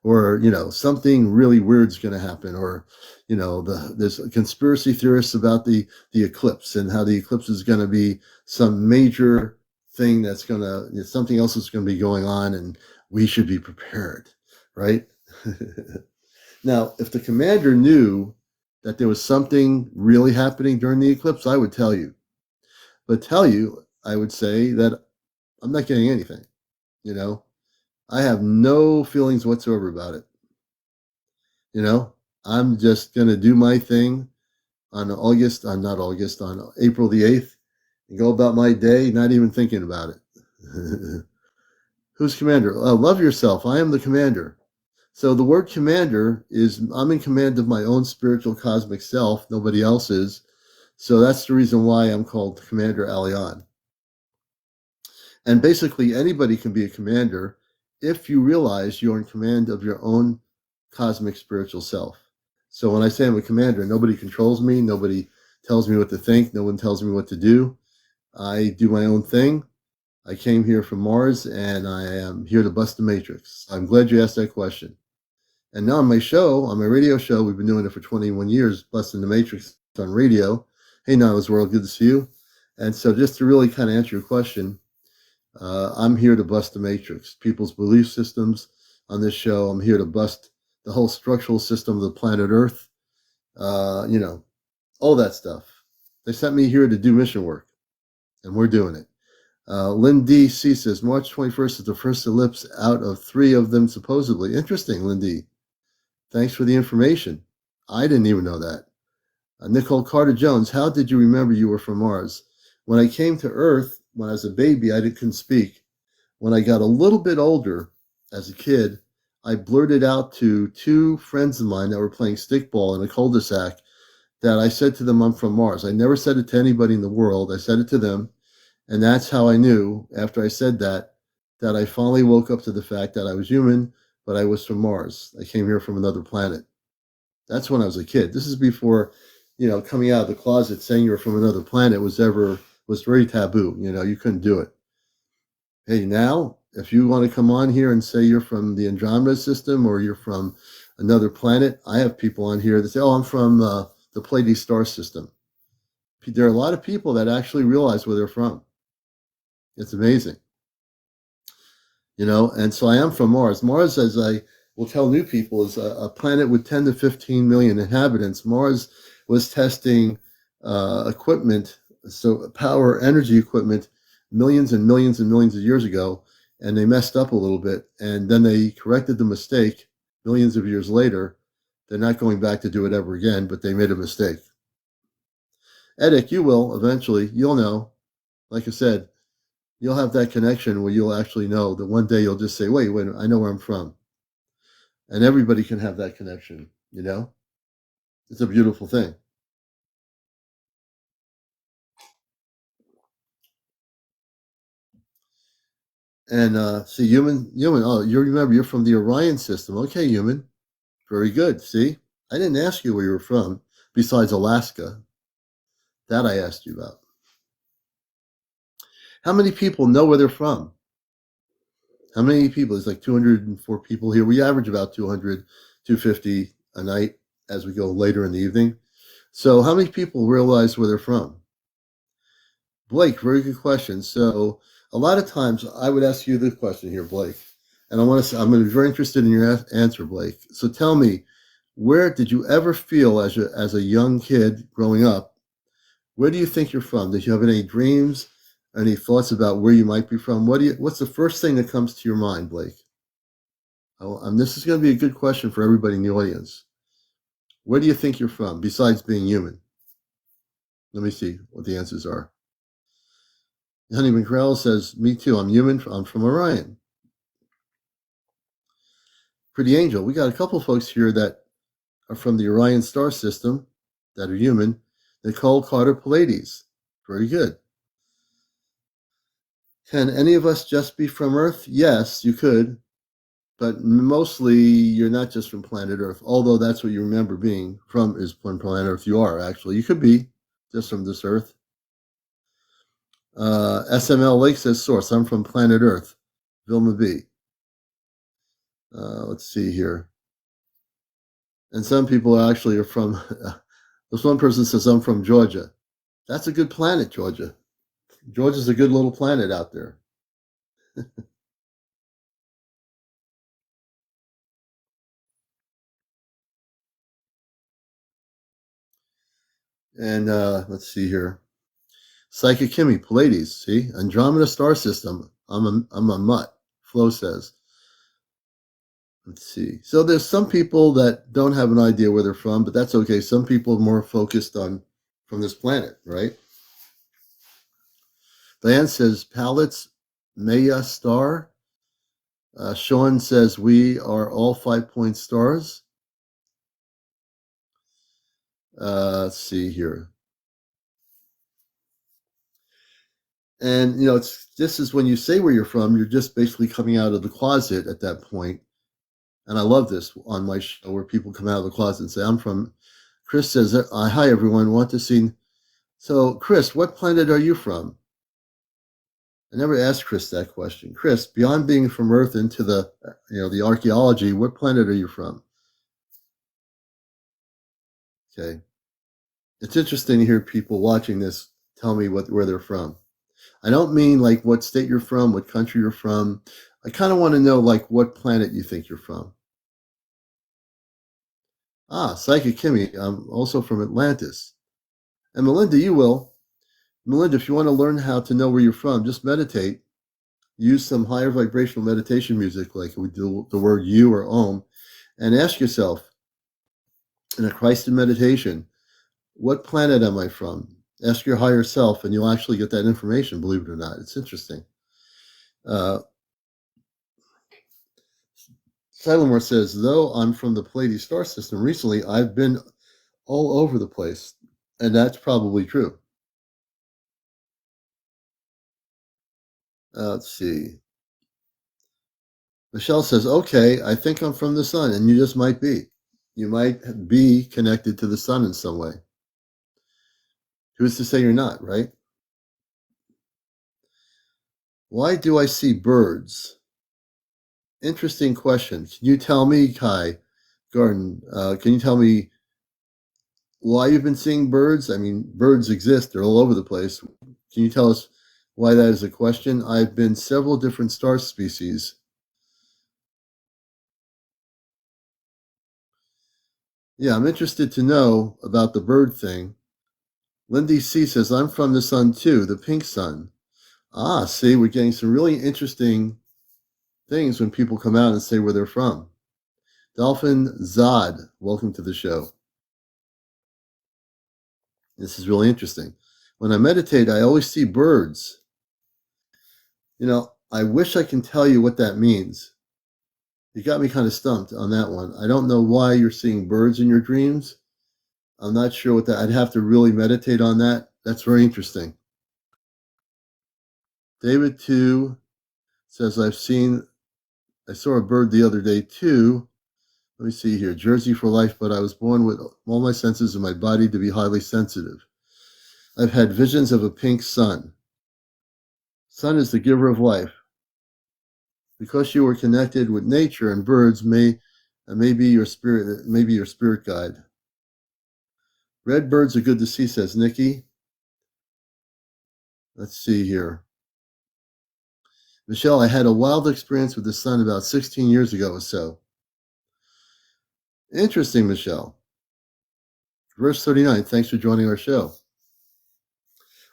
or something really weird's going to happen, or there's conspiracy theorists about the eclipse and how the eclipse is going to be some major thing that's going to, something else is going to be going on, and we should be prepared, right? Now, if the commander knew that there was something really happening during the eclipse, I would tell you. But I would say that I'm not getting anything. I have no feelings whatsoever about it. I'm just going to do my thing on April the 8th and go about my day, not even thinking about it. Who's commander? Love yourself. I am the commander. So the word commander is, I'm in command of my own spiritual cosmic self. Nobody else is. So that's the reason why I'm called CmdrAleon. And basically anybody can be a commander if you realize you're in command of your own cosmic spiritual self. So when I say I'm a commander, nobody controls me. Nobody tells me what to think. No one tells me what to do. I do my own thing. I came here from Mars, and I am here to bust the matrix. I'm glad you asked that question. And now on my radio show, we've been doing it for 21 years, busting the matrix on radio. Hey, Nana's World, good to see you. And so just to really kind of answer your question, I'm here to bust the matrix, people's belief systems on this show. I'm here to bust the whole structural system of the planet Earth, all that stuff. They sent me here to do mission work, and we're doing it. Lynn D. C. says, March 21st is the first eclipse out of 3 of them, supposedly. Interesting, Lynn D. Thanks for the information. I didn't even know that. Nicole Carter-Jones, how did you remember you were from Mars? When I came to Earth, when I was a baby, I couldn't speak. When I got a little bit older, as a kid, I blurted out to 2 friends of mine that were playing stickball in a cul-de-sac that I said to them, I'm from Mars. I never said it to anybody in the world. I said it to them. And that's how I knew, after I said that I finally woke up to the fact that I was human, but I was from Mars. I came here from another planet. That's when I was a kid. This is before, coming out of the closet saying you're from another planet was very taboo. You couldn't do it. Hey, now, if you want to come on here and say you're from the Andromeda system or you're from another planet, I have people on here that say, I'm from the Pleiades star system. There are a lot of people that actually realize where they're from. It's amazing. And so I am from Mars. Mars, as I will tell new people, is a planet with 10 to 15 million inhabitants. Mars was testing equipment, so power, energy equipment, millions and millions and millions of years ago, and they messed up a little bit, and then they corrected the mistake millions of years later. They're not going back to do it ever again, but they made a mistake. Edic, you will eventually, you'll know. Like I said, you'll have that connection where you'll actually know that one day you'll just say, wait, I know where I'm from. And everybody can have that connection, you know? It's a beautiful thing. And see, human. Oh, you remember you're from the Orion system. Okay, human. Very good. See, I didn't ask you where you were from, besides Alaska. That I asked you about. How many people know where they're from? How many people? There's like 204 people here. We average about 200, 250 a night as we go later in the evening. So, how many people realize where they're from? Blake, very good question. So, a lot of times I would ask you this question here, Blake, and I'm going to be very interested in your answer, Blake. So, tell me, where did you ever feel as a young kid growing up? Where do you think you're from? Did you have any dreams, any thoughts about where you might be from? What's the first thing that comes to your mind, Blake? Oh, and this is going to be a good question for everybody in the audience. Where do you think you're from, besides being human? Let me see what the answers are. Honey McGrail says, me too. I'm human. I'm from Orion. Pretty Angel. We got a couple folks here that are from the Orion star system that are human. Nicole Carter Pallades. Very good. Can any of us just be from Earth? Yes, you could. But mostly you're not just from planet Earth, although that's what you remember being from is from planet Earth. You are actually. You could be just from this Earth. SML Lake says source. I'm from planet Earth. Vilma B. Let's see here. And some people actually are from. This one person says I'm from Georgia. That's a good planet, Georgia. Georgia's a good little planet out there. And let's see here. Psychic Kimmy, Pallades, see? Andromeda star system. I'm a mutt, Flo says. Let's see. So there's some people that don't have an idea where they're from, but that's okay. Some people are more focused on from this planet, right? Diane says pallets, Maya star. Sean says we are all 5-point stars. Let's see here. And it's this is when you say where you're from, you're just basically coming out of the closet at that point. And I love this on my show where people come out of the closet and say, I'm from. Chris says, hi, everyone. Want to see. So, Chris, what planet are you from? I never asked Chris that question. Chris, beyond being from Earth into the archaeology, what planet are you from? Okay. It's interesting to hear people watching this tell me where they're from. I don't mean like what state you're from, what country you're from. I kind of want to know like what planet you think you're from. Psychic Kimmy, I'm also from Atlantis. And Melinda, you will. Melinda, if you want to learn how to know where you're from, just meditate. Use some higher vibrational meditation music, like we do the word you or om, and ask yourself in a Christed meditation, what planet am I from? Ask your higher self, and you'll actually get that information, believe it or not. It's interesting. Uh, Silamore says, though I'm from the Pleiades star system, recently I've been all over the place, and that's probably true. Let's see. Michelle says, okay, I think I'm from the sun, and you just might be. You might be connected to the sun in some way. Who's to say you're not, right? Why do I see birds? Interesting question. Can you tell me, Kai Garden, can you tell me why you've been seeing birds? I mean, birds exist, they're all over the place. Can you tell us why that is a question? I've been several different star species. Yeah, I'm interested to know about the bird thing. Lindy C says, I'm from the sun too, the pink sun. Ah, see, we're getting some really interesting things when people come out and say where they're from. Dolphin Zod, welcome to the show. This is really interesting. When I meditate, I always see birds. I wish I can tell you what that means. You got me kind of stumped on that one. I don't know why you're seeing birds in your dreams. I'm not sure what that. I'd have to really meditate on that. That's very interesting. David 2 says, I saw a bird the other day too. Let me see here. Jersey for life, but I was born with all my senses in my body to be highly sensitive. I've had visions of a pink sun. Sun is the giver of life. Because you were connected with nature and birds may be your spirit guide. Red birds are good to see, says Nikki. Let's see here. Michelle, I had a wild experience with the sun about 16 years ago or so. Interesting, Michelle. Verse 39, thanks for joining our show.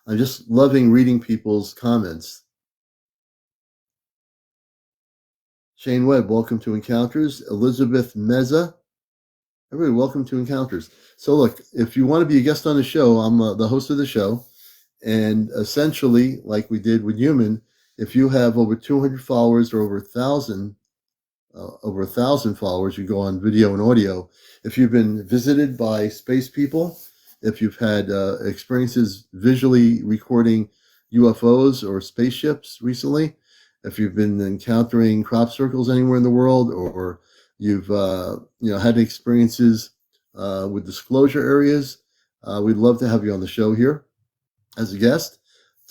I'm just loving reading people's comments. Shane Webb, welcome to Encounters. Elizabeth Meza, everybody, welcome to Encounters. So look, if you want to be a guest on the show, I'm the host of the show. And essentially, like we did with Human, if you have over 200 followers or over 1,000 followers, you go on video and audio. If you've been visited by space people, if you've had experiences visually recording UFOs or spaceships recently, if you've been encountering crop circles anywhere in the world, or you've had experiences with disclosure areas, we'd love to have you on the show here as a guest.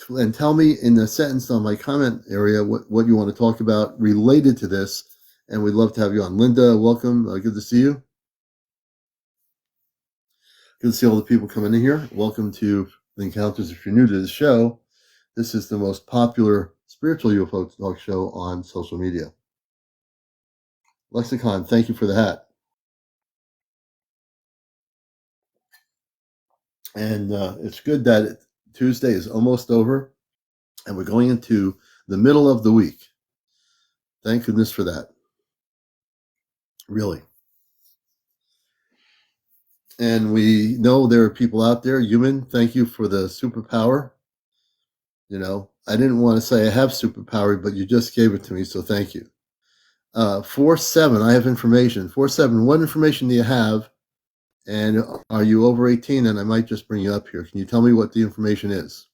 And tell me in a sentence on my comment area what you want to talk about related to this. And we'd love to have you on. Linda, welcome. Good to see you. Good to see all the people coming in here. Welcome to the Encounters. If you're new to the show, this is the most popular spiritual UFO talk show on social media. Lexicon, thank you for the hat. And it's good that Tuesday is almost over and we're going into the middle of the week. Thank goodness for that. Really. And we know there are people out there. Human, thank you for the superpower. I didn't want to say I have superpower, but you just gave it to me, so thank you. 4-7, I have information. 4-7, what information do you have? And are you over 18? And I might just bring you up here. Can you tell me what the information is?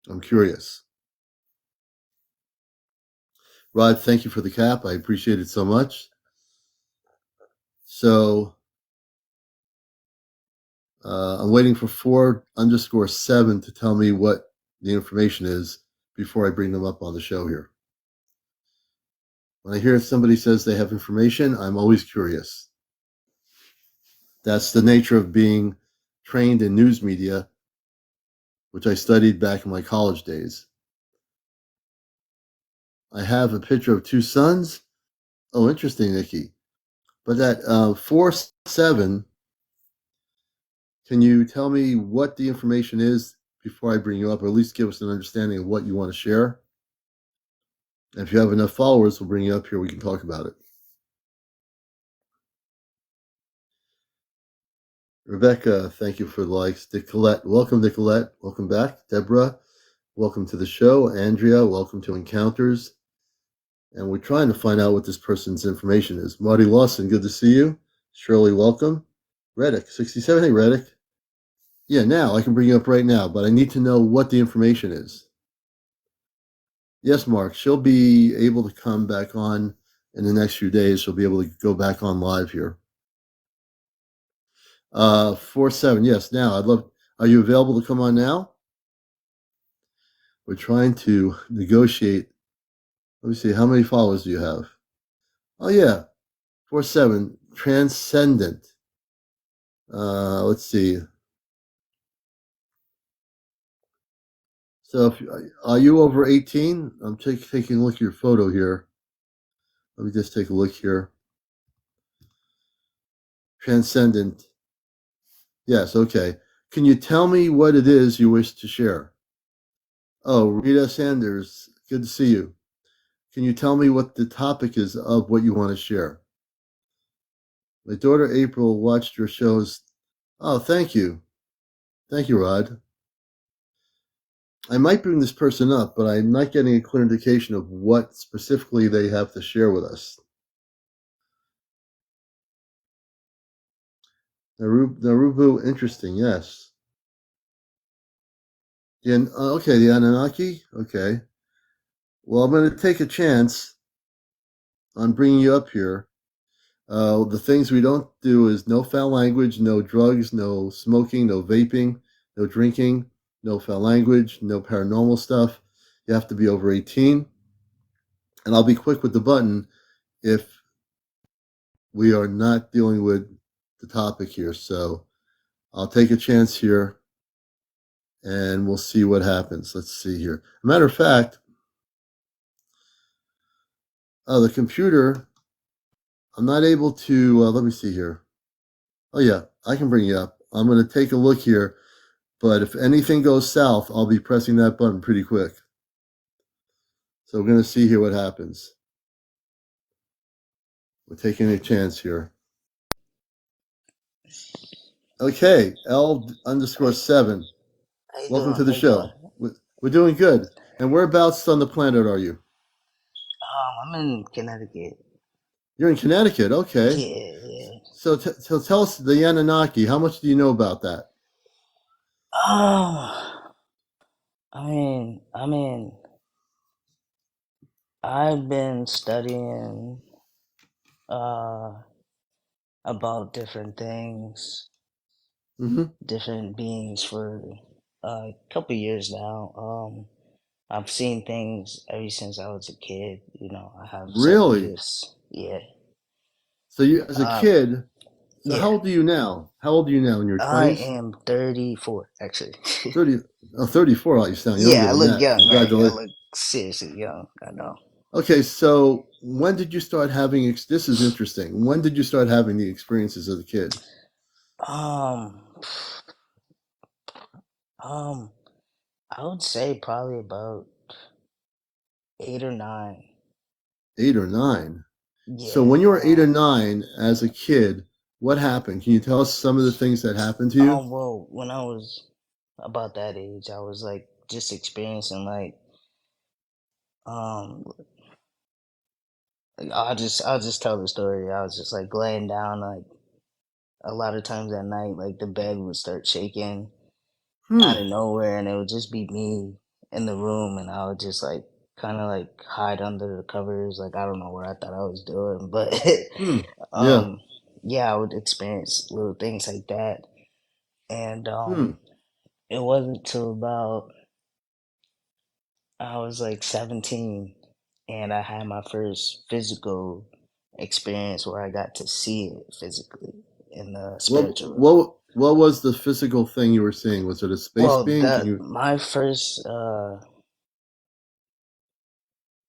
I'm curious. Rod, thank you for the cap. I appreciate it so much. So I'm waiting for 4_7 to tell me what the information is before I bring them up on the show here. When I hear somebody says they have information, I'm always curious. That's the nature of being trained in news media, which I studied back in my college days. I have a picture of two suns. Oh, interesting, Nikki. But that 4-7, can you tell me what the information is before I bring you up, or at least give us an understanding of what you want to share? And if you have enough followers, we'll bring you up here. We can talk about it. Rebecca, thank you for the likes. Nicolette, welcome, Nicolette. Welcome back. Deborah, welcome to the show. Andrea, welcome to Encounters. And we're trying to find out what this person's information is. Marty Lawson, good to see you. Shirley, welcome. Reddick, 67. Hey, Reddick. Yeah, now I can bring you up right now, but I need to know what the information is. Yes, Mark, she'll be able to come back on in the next few days. She'll be able to go back on live here. 4-7, yes, now are you available to come on now? We're trying to negotiate. Let me see, how many followers do you have? Oh yeah, 4-7, transcendent. Let's see. So are you over 18? I'm taking a look at your photo here. Let me just take a look here. Transcendent. Yes, okay. Can you tell me what it is you wish to share? Oh, Rita Sanders, good to see you. Can you tell me what the topic is of what you want to share? My daughter April watched your shows. Oh, thank you. Thank you, Rod. I might bring this person up, but I'm not getting a clear indication of what specifically they have to share with us. Narubu, interesting, yes. Okay, the Anunnaki? Okay. Well, I'm going to take a chance on bringing you up here. The things we don't do is no foul language, no drugs, no smoking, no vaping, no drinking, no foul language, no paranormal stuff. You have to be over 18. And I'll be quick with the button if we are not dealing with the topic here. So I'll take a chance here and we'll see what happens. Let's see here. Matter of fact, the computer, I'm not able to, let me see here. Oh, yeah, I can bring you up. I'm going to take a look here. But if anything goes south, I'll be pressing that button pretty quick. So we're going to see here what happens. We're taking a chance here. Okay, L_7. How you Welcome doing? to the How you doing? show. We're doing good. And whereabouts on the planet are you? I'm in Connecticut. You're in Connecticut. Okay. Yeah, yeah. So tell us the Anunnaki. How much do you know about that? Um, I mean, I've been studying uh about different things, Mm-hmm. different beings for a couple years now. I've seen things ever since I was a kid. You know, I have certain Really? gifts. Yeah. So you, as a Um, kid, so yeah. how old are you now? How old are you now? In your I 20s? am 34, actually. 30, 34. Oh, you sound younger Yeah, I than look that. young, right? I Congratulations. look seriously young. I know. Okay, so when did you start having, this is interesting. When did you start having the experiences as a kid? Um, um, I would say probably about 8 or 9. 8 or 9. So Yeah. when you were 8 or 9 as a kid, what happened? Can you tell us some of the things that happened to you? Well, when I was about that age, I was like just experiencing um, I'll just tell the story. I was just like laying down, like a lot of times at night, like the bed would start shaking Hmm. out of nowhere, and it would just be me in the room, and I would just like kind of like hide under the covers. Like I don't know what I thought I was doing, but Hmm. Yeah. um, yeah, I would experience little things like that, and Hmm. it wasn't till about I was like 17, and I had my first physical experience where I got to see it physically in the spiritual realm. What was the physical thing you were seeing? Was it a space Well, being? Can that you? my first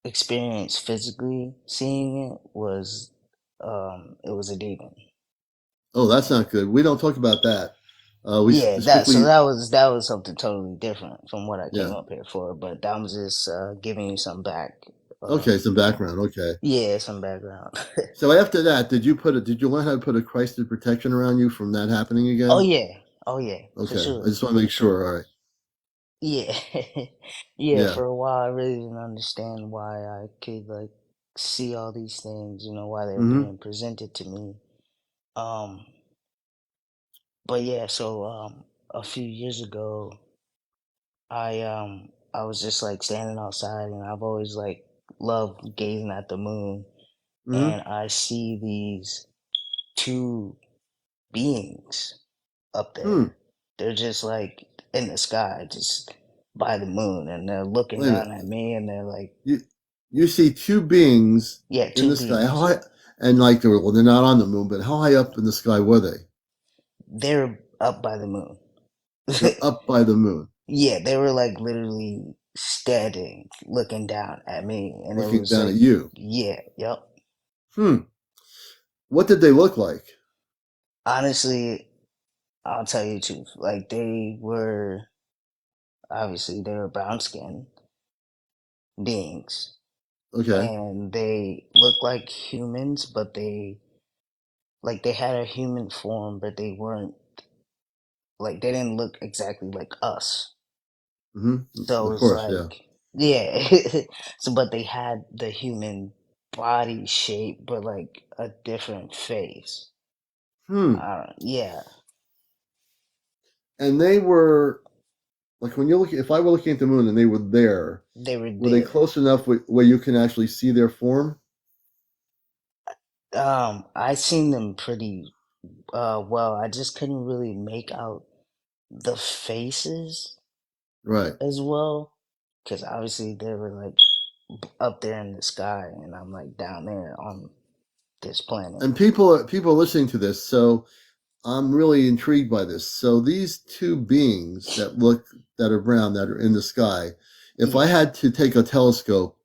experience physically seeing it was a demon. Oh, that's not good. We don't talk about that. We Yeah, that so strictly, that was something totally different from what I came yeah. up here for, but that was just giving you some back Okay, some background. Okay. yeah, some background. So after that, did you learn how to put a Christed protection around you from that happening Oh again? yeah. Oh yeah, for Okay, I sure. just want to For make sure. sure. All right. Yeah. Yeah, Yeah. for a while I really didn't understand why I could like see all these things, why they were Mm-hmm. being presented to me. Um but yeah, so a few years ago I was just like standing outside, and I've always like loved gazing at the moon, Mm-hmm. and I see these two beings up Hmm. there. They're just like in the sky, just by the moon, and they're looking Wait a minute. down at me, and they're like, You see two beings yeah, in two the sky. How beings. high? And like they're not on the moon, but how high up in the sky were they? They're up by the moon. They're up by the moon, Yeah, they were like literally standing, looking down at me, and it looking was down at like, you. yeah, yep. Hmm. What did they look like? Honestly, I'll tell you the truth. Like they were obviously they were brown skinned beings, Okay. and they looked like humans, but they had a human form, but they weren't like they didn't look exactly like us. So Of it's course, yeah. like yeah, so but they had the human body shape, but like a different face. Hmm. Yeah, And they were like when you look. If I were looking at the moon and they were there, they were were they there. close enough where you can actually see their form? I seen them pretty well. I just couldn't really make out the faces Right. as well, because obviously they were like up there in the sky, and I'm like down there on this planet. And people are listening to this, so I'm really intrigued by this. So these two beings that are brown that are in the sky, if I Yeah. had to take a telescope,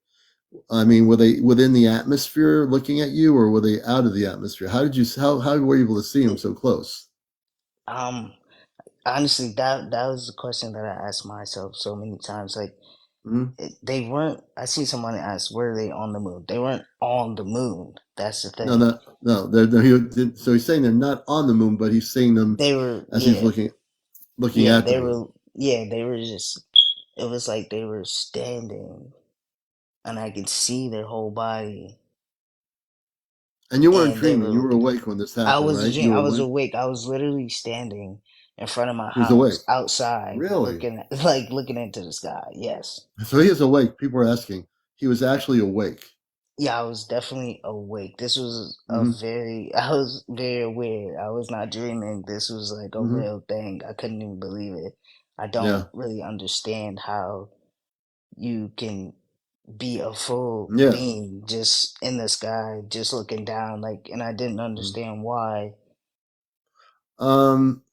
I mean, were they within the atmosphere looking at you, or were they out of the atmosphere? How were you able to see them so close? Um. Honestly, that was the question that I asked myself so many times. Like, Hmm. they weren't. I see someone ask, "Were they on the moon?" They weren't on the moon. That's the No, thing. no. So he's saying they're not on the moon, but he's seeing them They were, as he's yeah, looking yeah. at the They moon. were, yeah. They were just. It was like they were standing, and I could see their whole body, And you weren't and they dreaming; you were. were awake when this I happened, was, right? You were I was awake. awake. I was literally standing in front of my He was awake. house, outside, Really? looking at, like looking into the sky. Yes. So he is awake. People are asking. He was actually awake. Yeah, I was definitely awake. This was Hmm. I was very aware. I was not dreaming. This was like a Hmm. real thing. I couldn't even believe it. I Yeah. don't really understand how you can be a full Yeah. being just in the sky, just looking down, like, and I didn't Mhm. understand why.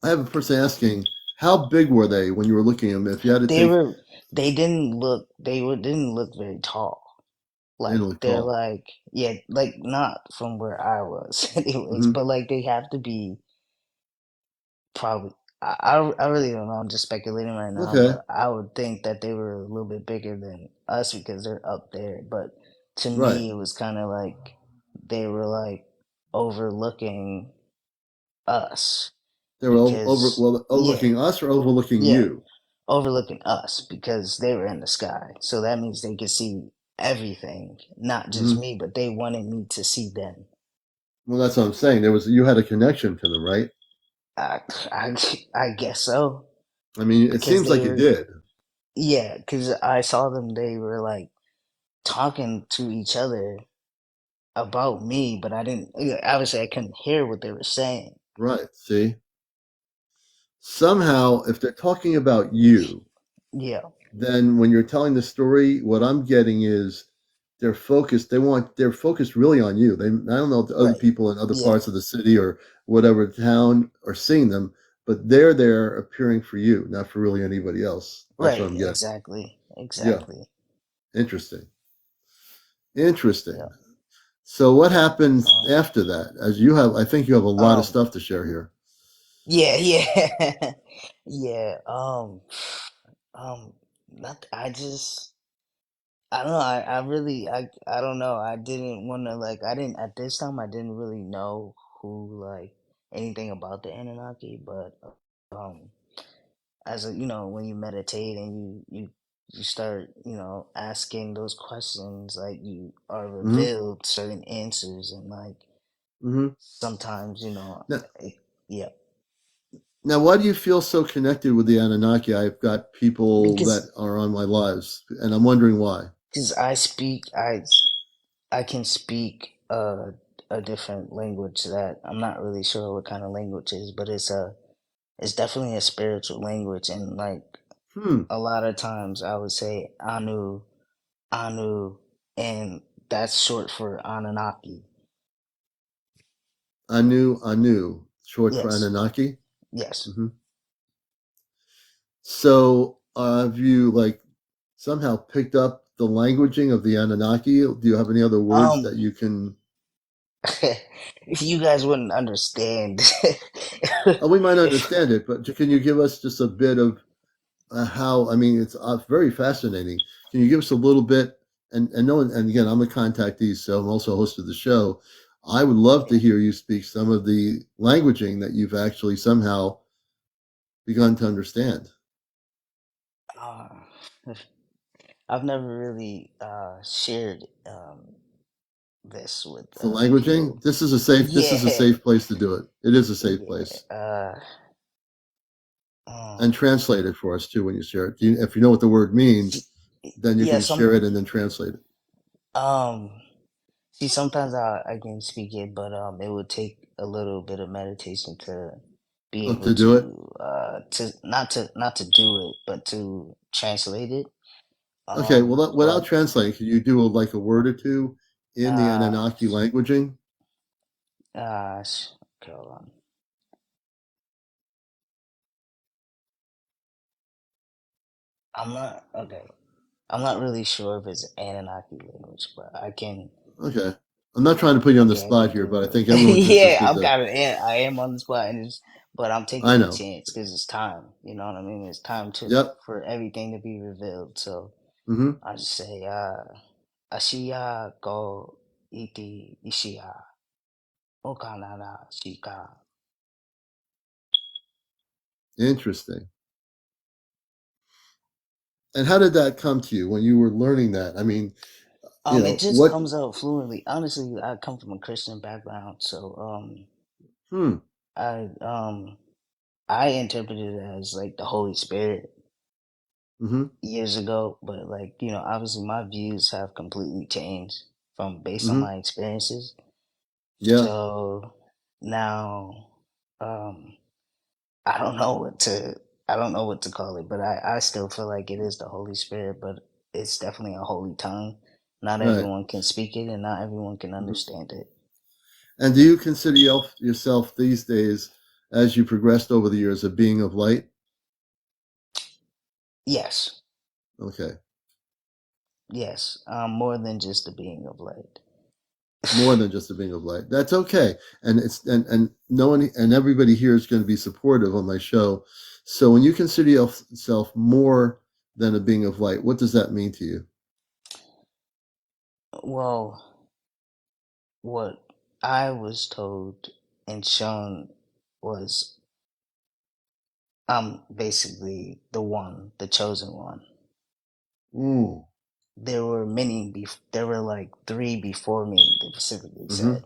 I have a person asking, how big were they when you were looking at them? If you had to They take, were, didn't look very tall. they Like, look they're tall. like, yeah, like not from where I was anyways, Hmm. but like they have to be probably. I really don't know. I'm just speculating right now, Okay. but I would think that they were a little bit bigger than us because they're up there. But to Right. me, it was kind of like they were like overlooking us They were because, yeah, overlooking us or overlooking yeah, you. overlooking us because they were in the sky. So that means they could see everything, not just Hmm. me, but they wanted me to see them. Well, that's what I'm saying. You had a connection to them, right? I, I, I guess so I mean, it because seems they like you were. did. Yeah, because I saw them, they were like talking to each other about me, but I didn't, yeah, obviously, I couldn't hear what they were saying. Right. See, somehow, if they're talking about you, Yeah, then when you're telling the story, what I'm getting is they're focused. They're focused really on you. I don't know if the other right. people in other Yeah, parts of the city or whatever town are seeing them, but they're there appearing for you, not for really anybody else. That's what right. I'm getting. Exactly. Yeah. Exactly. Interesting. Interesting. Yeah. So what happens Um, after that? I think you have a lot of um, stuff to share here. yeah, yeah. Yeah. Um, not, I don't know. I really, I don't know. I didn't want to, like, I didn't, at this time, I didn't really know like, anything about the Anunnaki, but, um, as a when you meditate and you start asking those questions, like you are Hmm. revealed certain answers, and like Hmm. sometimes Now, it, yeah, now, why do you feel so connected with the Anunnaki? I've got people that because are on my lives, and I'm wondering why. I can speak a different language that I'm not really sure what kind of language is, but it's definitely a spiritual language, and like Hmm. a lot of times I would say Anu, and that's short for Anunnaki. Anu, short for Yes, Anunnaki. yes. Hmm. So, have you like somehow picked up the languaging of the Anunnaki? Do you have any other words Um, that you can? You guys wouldn't understand. We might understand it, but can you give us just a bit of how? I mean, it's very fascinating. Can you give us a little bit? And no, and again, I'm a contactee, so I'm also a host of the show. I would love to hear you speak some of the languaging that you've actually somehow begun to understand. uh, I've never really shared this with The other languaging. people. This is a safe. This is a Yeah, safe place to do it. It is a safe yeah. place. And Um, translate it for us too when you share it. If you know what the word means, then you yeah. can share it and then translate it. Um, See, sometimes I can speak it, but it would take a little bit of meditation to be able To do it. to do it, but to translate it. Okay, well, without But translating, can you do like a word or two in the uh, Anunnaki languaging? okay, hold on. I'm not okay. I'm not really sure if it's Anunnaki language, but I can. Okay. I'm not trying to put you on the Okay, I spot can here, do but I think it. everyone's Yeah, interested I've to. got it. Yeah, I am on the spot, but I'm taking I a know. chance because it's time. You know what I mean? It's time Yep. for everything to be revealed. So Mm-hmm. I just say, Ashiya go iti Ishiya Okanana Shika. Interesting. And how did that come to you when you were learning that? I mean, It just what? comes out fluently. Honestly, I come from a Christian background, so Hmm. I um, I interpreted it as like the Holy Spirit Mm-hmm. years ago, but like obviously my views have completely changed from based on Mm-hmm. my experiences. Yeah. So now, um, I don't know what to I don't know what to call it, but I still feel like it is the Holy Spirit, but it's definitely a holy tongue. Not Right. everyone can speak it, and not everyone can Mm-hmm. understand it. And do you consider yourself these days, as you progressed over the years, a being of light? Yes, Okay. yes, more than just a being of light. More than just a being of light. That's okay. And and no one and everybody here is going to be supportive on my show. So when you consider yourself more than a being of light, what does that mean to you? Well, what I was told and shown was I'm basically the one, the chosen one. Mm. There were there were like three before me, they specifically Mm-hmm. said.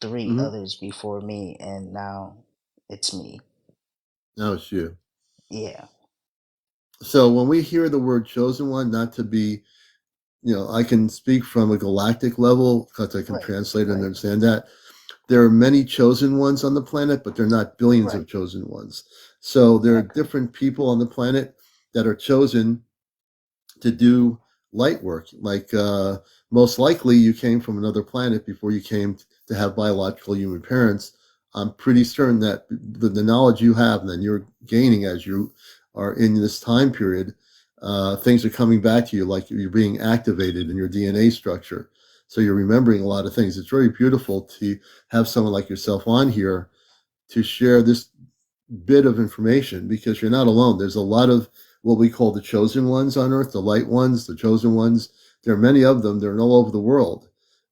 Three Mm-hmm. others before me, and now it's me. Now it's you. Yeah, So when we hear the word chosen one, not to be, I can speak from a galactic level because I can right, translate and right, understand that. There are many chosen ones on the planet, but they're not billions of right. chosen ones. So there are Okay, different people on the planet that are chosen to do light work. Like most likely, you came from another planet before you came to have biological human parents. I'm pretty certain that the knowledge you have and then you're gaining as you are in this time period, things are coming back to you like you're being activated in your DNA structure. So you're remembering a lot of things. It's very beautiful to have someone like yourself on here to share this bit of information because you're not alone. There's a lot of what we call the chosen ones on earth, the light ones, the chosen ones. There are many of them. They're all over the world,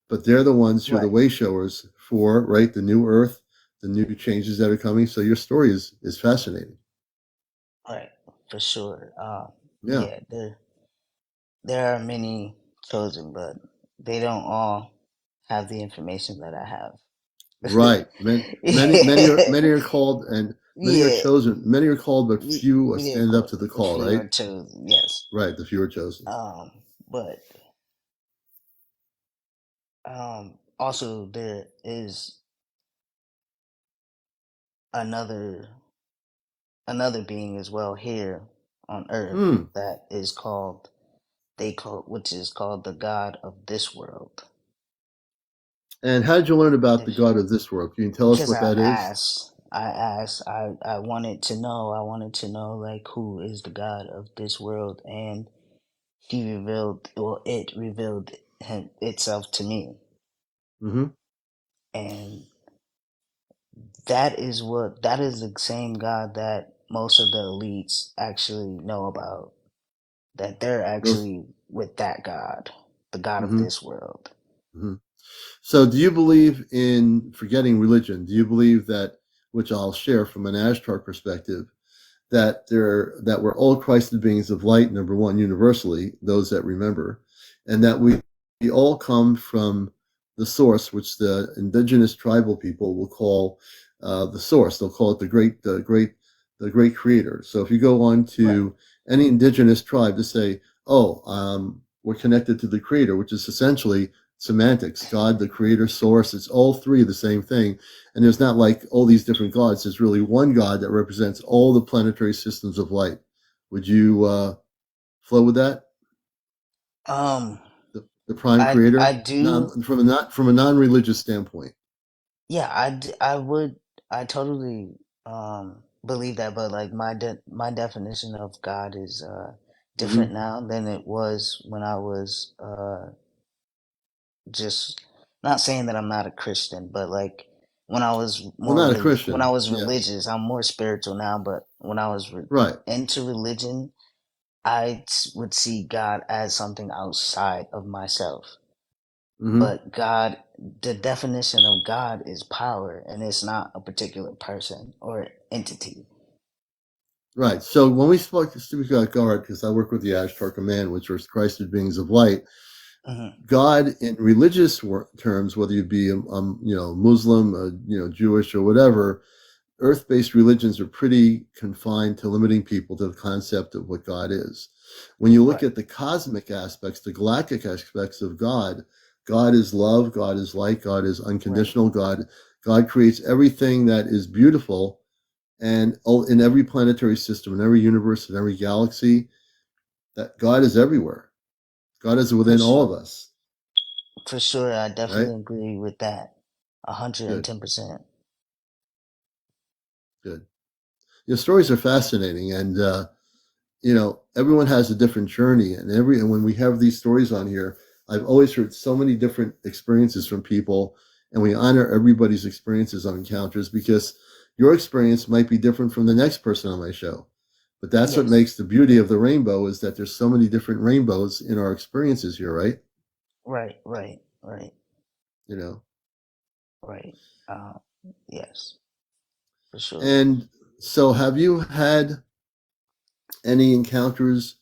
but they're the ones who are the right, way showers for, right, the new earth, the new changes that are coming. So your story is fascinating. right, for sure. Yeah. Yeah, there are many chosen, but they don't all have the information that I have. Right. Many are called and many are Yeah, chosen. Many are called, but few are yeah, of stand up course. to the A call, few right? are chosen, yes. Right. The few are chosen. But also there is another another being as well here on Earth Hmm. that is called which is called the God of this world. And how did you learn about the There's, God of this world? Can you tell us because what that is? I wanted to know. I wanted to know like who is the God of this world, and it revealed itself to me. Mm-hmm. And that is the same God that most of the elites actually know about. That they're Those. actually with that God, the God of Hmm. this world. Hmm. So, do you believe in forgetting religion? Do you believe that, which I'll share from an Ashtar perspective, that we're all Christed beings of light, number one, universally, those that remember, and that we all come from the source, which the indigenous tribal people will call the source. They'll call it the great creator. So if you go on Right. to any indigenous tribe to say, oh, we're connected to the creator, which is essentially semantics, God, the creator, source, it's all three the same thing. And there's not like all these different gods. There's really one God that represents all the planetary systems of light. Would you flow with that? Um, The prime I creator, do. not from a non-religious standpoint. Yeah, I would. I totally believe that, but like my definition of God is Mm-hmm. different now than it was when I was just not saying that I'm not a Christian, but like when I was Well, not a Christian. Yeah. religious, I'm more spiritual now. But when I was Right. into religion, would see God as something outside of myself. Mm-hmm. But God, the definition of God is power, and it's not a particular person or entity. Right. So when we speak about God, because I work with the Ashtar Command, which are Christed beings of light, Hmm. God in religious terms, whether you be Muslim, Jewish or whatever, earth-based religions are pretty confined to limiting people to the concept of what God is. When you look Right, at the cosmic aspects, the galactic aspects of God, God is love, God is light, God is right, unconditional, God creates everything that is beautiful, and in every planetary system, in every universe, in every galaxy, that God is everywhere. God is for within all of sure, us, for sure. I right? definitely agree with that, a hundred and Good, ten percent. good. Your stories are fascinating, and everyone has a different journey, and when we have these stories on here, I've always heard so many different experiences from people, and we honor everybody's experiences on encounters because your experience might be different from the next person on my show. But that's what Yes, makes the beauty of the rainbow is that there's so many different rainbows in our experiences here, right? right, right, right, You know. right. Uh, yes, for sure. And so have you had any encounters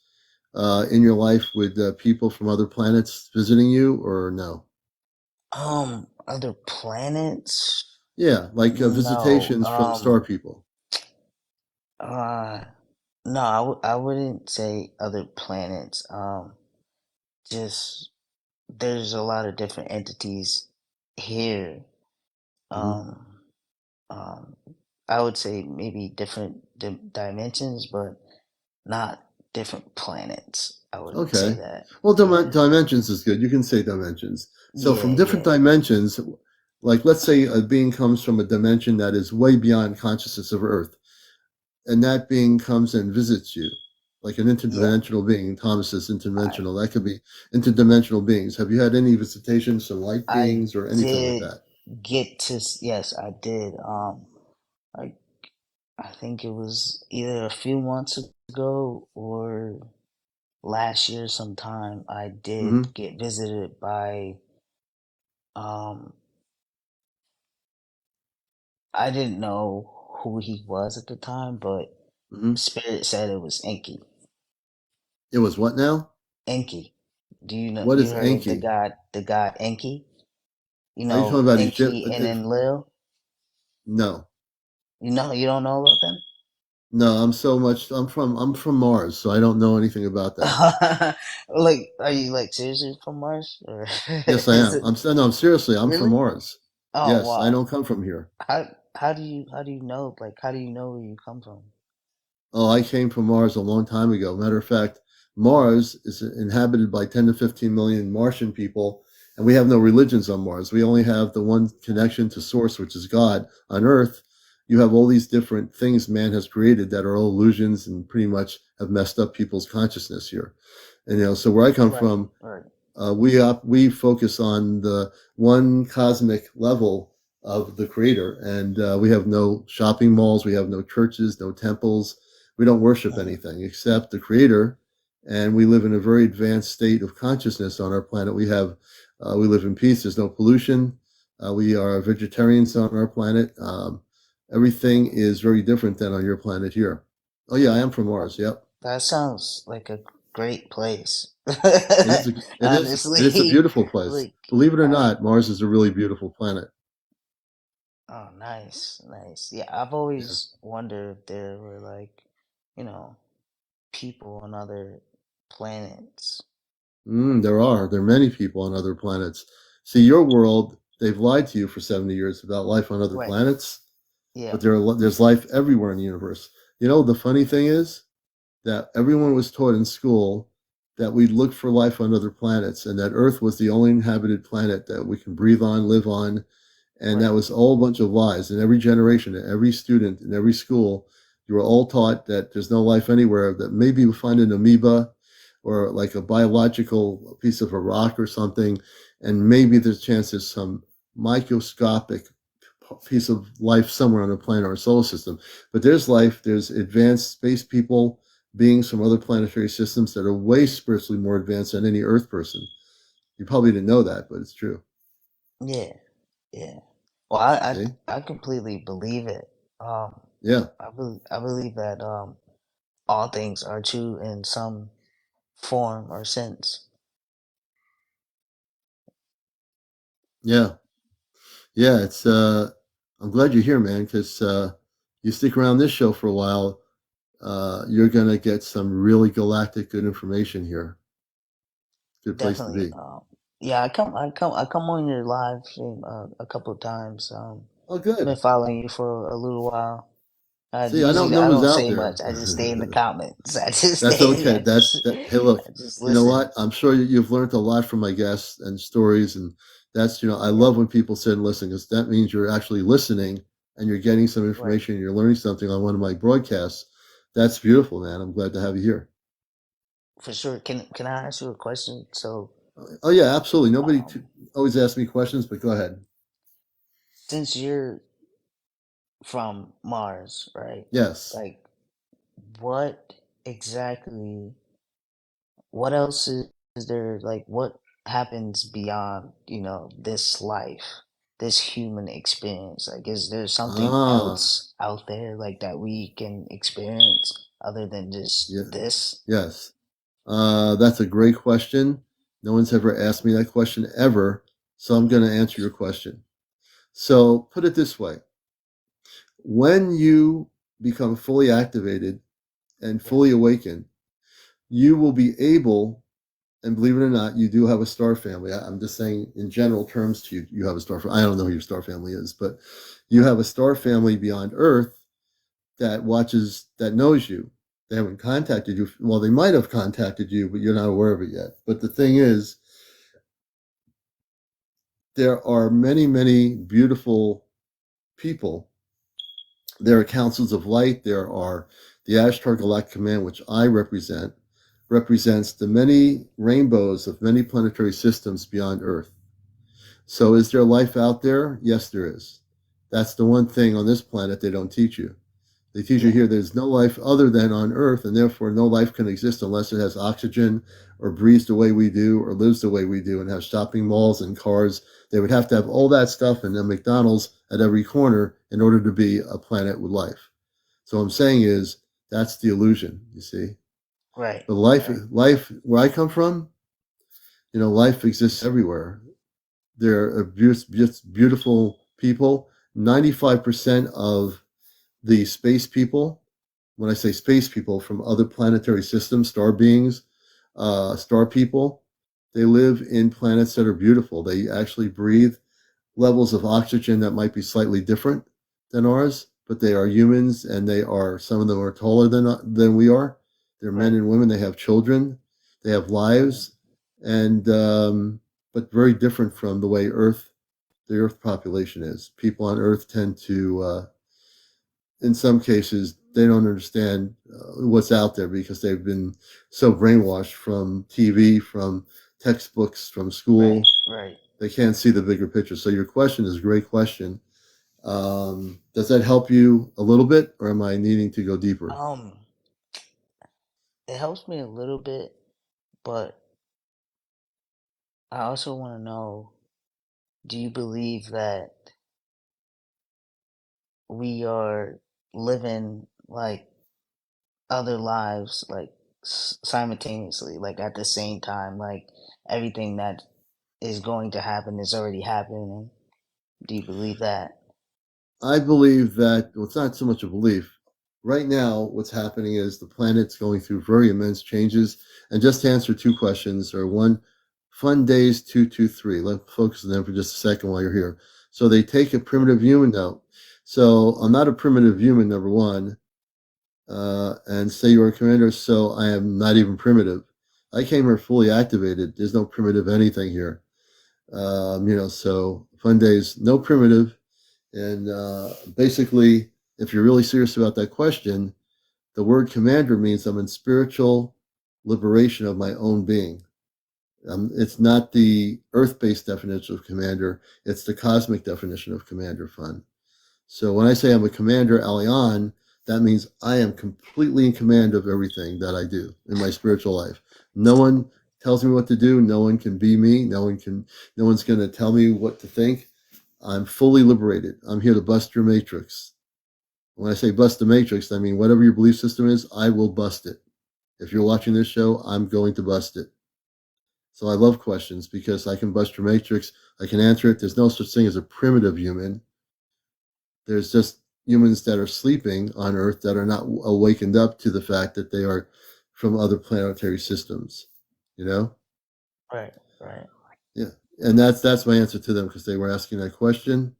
in your life with people from other planets visiting you or no? Other planets? Yeah, like No. visitations from star people. Uh, no, I wouldn't say other planets. Just there's a lot of different entities here. Hmm. Um, um, I would say maybe different dimensions, but not different planets. I wouldn't say Okay. that. Well, Yeah, dimensions is good. You can say dimensions. So yeah, from different yeah, dimensions, like let's say a being comes from a dimension that is way beyond consciousness of Earth, and that being comes and visits you, like an yeah. interdimensional being. Thomas is I interdimensional. That could be interdimensional beings. Have you had any visitations from light I beings or anything like did that? yes, I did. I I think it was either a few months ago or last year sometime. I Mm-hmm. did get visited by um I didn't know who he was at the time, but Mm-hmm. Spirit said it was Enki. It was what now? Enki. Do you know What you is heard of Anki? the god Enki? You Are you talking know about Egypt? Enki and Enlil? No, You don't know about them? no. I'm from Mars, so I don't know anything about that. Like, are you like seriously from Mars, or Yes, I is am. it No, I'm seriously. I'm from really? Mars. Oh Yes, I wow. don't come from here. How do you know? Like, how do you know where you come from? Oh, I came from Mars a long time ago. Matter of fact, Mars is inhabited by 10 to 15 million Martian people, and we have no religions on Mars. We only have the one connection to Source, which is God. On Earth, you have all these different things man has created that are all illusions and pretty much have messed up people's consciousness here. And so where I come Right, from, right, we focus on the one cosmic level of the Creator, and we have no shopping malls, we have no churches, no temples. We don't worship Mm. anything except the Creator, and we live in a very advanced state of consciousness on our planet. We live in peace. There's no pollution. We are vegetarians on our planet. Everything is very different than on your planet here. Oh yeah, I am from Mars. Yep. That sounds like a great place. It is a Honestly, beautiful place. like Believe it or I not, Mars is a really beautiful planet. oh nice, nice. Yeah, I've Yeah. always wondered if there were like, you know, people on other planets. There are many people on other planets. See, your world, they've lied to you for 70 years about life on other Right. planets, but Yeah. there's life everywhere in the universe. You know, the funny thing is that everyone was taught in school that we'd look for life on other planets and that Earth was the only inhabited planet that we can breathe on, live on, and that Right. was all a bunch of lies. In every generation, every student, in every school, you were all taught that there's no life anywhere, that maybe you'll find an amoeba or like a biological piece of a rock or something, and maybe there's a chance there's some microscopic piece of life somewhere on the planet or solar system. But there's life, there's advanced space people, beings from other planetary systems that are way spiritually more advanced than any Earth person. You probably didn't know that, but it's true. Yeah. Yeah. Well, See? I completely believe it. Um, Yeah. I believe that all things are true in some form or sense. Yeah. Yeah, it's I'm glad you're here, man, because you stick around this show for a while, you're gonna get some really galactic good information here. Good place to Definitely. be. Yeah, I come on your live stream a couple of times. Oh, Been good. following you for a little while. See, I don't Usually know I who's don't out say there. much. I just stay in the comments. I just That's stay. okay. Hey, look, I just you know listen. what? I'm sure you've learned a lot from my guests and stories, and I Right. love when people sit and listen because that means you're actually listening and you're getting some Right. information. And you're learning something on one of my broadcasts. That's beautiful, man. I'm glad to have you here. For sure. Can I ask you a question? So, Oh yeah, absolutely. um, Always asks me questions, but go ahead. since you're from Mars, right? Yes. Like, what exactly? What else is there? Like, what happens beyond, this life, this human experience? Like, is there something Ah, else out there, like, that we can experience other than just yeah, this? yes. That's a great question. No one's ever asked me that question ever, so I'm going to answer your question. So put it this way: when you become fully activated and Yeah. fully awakened, you will be able, and believe it or not, you do have a star family. I'm just saying in general terms to you, you have a star family. I don't know who your star family is, but you have a star family beyond Earth that knows you. They haven't contacted you. Well, they might have contacted you, but you're not aware of it yet. But the thing is, there are many, many beautiful people. There are councils of light. There are the Ashtar Galactic Command, which I represent, represents the many rainbows of many planetary systems beyond Earth. So, is there life out there? Yes, there is. That's the one thing on this planet they don't teach you. They teach you Yeah. here there's no life other than on Earth, and therefore no life can exist unless it has oxygen or breathes the way we do or lives the way we do and has shopping malls and cars. They would have to have all that stuff and a McDonald's at every corner in order to be a planet with life. So what I'm saying is that's the illusion, you see. Right. But Right. life where I come from, life exists everywhere. There are beautiful people. 95% of the space people, when I say space people from other planetary systems, star beings, star people, they live in planets that are beautiful. They actually breathe levels of oxygen that might be slightly different than ours, but they are humans, and some of them are taller than we are. They're men Right. and women. They have children. They have Mm. lives, and but very different from the way the Earth population is. People on Earth tend to in some cases they don't understand what's out there because they've been so brainwashed from TV, from textbooks, from Right. school. Right. They can't see the bigger picture. So your question is a great question. Does that help you a little bit, or am I needing to go deeper? Um, it helps me a little bit, but I also want to know, do you believe that we are living like other lives, like simultaneously, like at the same time, like everything that is going to happen is already happening? Do you believe that? I believe that, well, it's not so much a belief. Right now, what's happening is the planet's going through very immense changes. And just to answer two questions, or one, fun days 223. Let's focus on them for just a second while you're here. So they take a primitive human now. So I'm not a primitive human, number one, and say you're a commander. So I am not even primitive. I came here fully activated. There's no primitive anything here. So fun days, no primitive. And basically, if you're really serious about that question, the word commander means I'm in spiritual liberation of my own being. It's not the earth based definition of commander, it's the cosmic definition of commander fun. So when I say I'm a CmdrAleon, that means I am completely in command of everything that I do in my spiritual life. No one tells me what to do. No one can be me. No one's going to tell me what to think. I'm fully liberated. I'm here to bust your matrix. When I say bust the matrix, I mean whatever your belief system is, I will bust it. If you're watching this show, I'm going to bust it. So I love questions because I can bust your matrix. I can answer it. There's no such thing as a primitive human. There's just humans that are sleeping on Earth that are not awakened up to the fact that they are from other planetary systems. You know? Right, right. Yeah. And that's my answer to them because they were asking that question.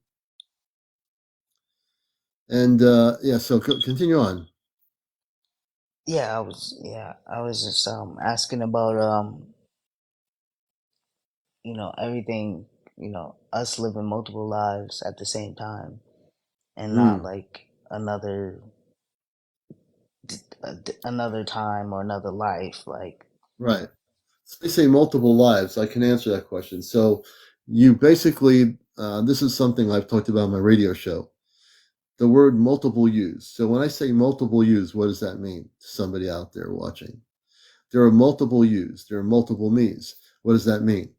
And yeah, so continue on. I was just asking about everything, us living multiple lives at the same time and not Mm, like another time or another life, like. right. So they say multiple lives. I can answer that question. So you basically, this is something I've talked about on my radio show. The word multiple use. So when I say multiple use, what does that mean to somebody out there watching? There are multiple yous. There are multiple me's. What does that mean?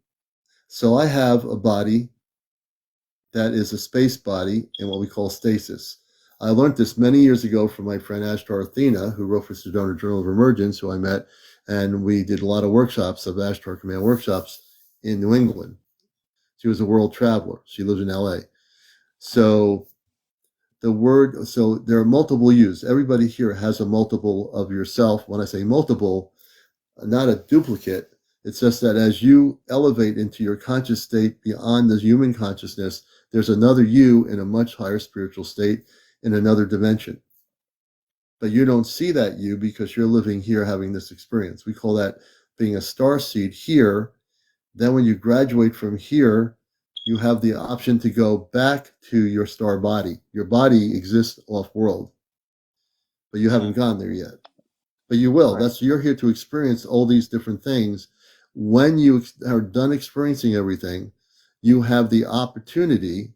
So I have a body that is a space body in what we call stasis. I learned this many years ago from my friend Ashtar Athena, who wrote for Sedona Journal of Emergence, who I met, and we did a lot of workshops of Ashtar Command workshops in New England. She was a world traveler. She lives in LA. So so there are multiple yous. Everybody here has a multiple of yourself. When I say multiple, not a duplicate. It's just that as you elevate into your conscious state beyond the human consciousness, there's another you in a much higher spiritual state in another dimension. But you don't see that you because you're living here having this experience. We call that being a star seed here. Then when you graduate from here, you have the option to go back to your star body. Your body exists off world, but you haven't Hmm. gone there yet. But you will. Right. You're here to experience all these different things. When you are done experiencing everything, you have the opportunity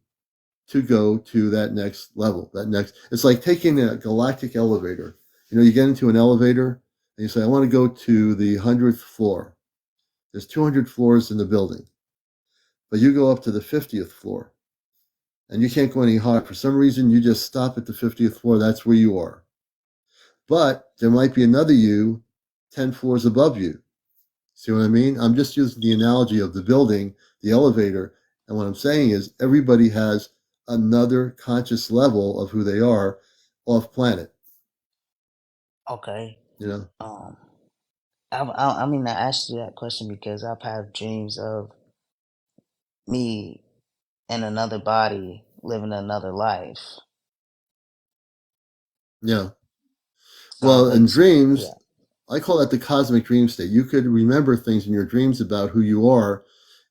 to go to that next level. It's like taking a galactic elevator. You get into an elevator and you say, I want to go to the 100th floor. There's 200 floors in the building, but you go up to the 50th floor and you can't go any higher. For some reason, you just stop at the 50th floor. That's where you are. But there might be another you 10 floors above you. See what I mean? I'm just using the analogy of the building, the elevator. And what I'm saying is everybody has another conscious level of who they are off planet, Okay. you know? Um, I mean, I asked you that question because I've had dreams of me in another body living another life. Yeah. So Well, in like, dreams, yeah. I call that the cosmic dream state. You could remember things in your dreams about who you are,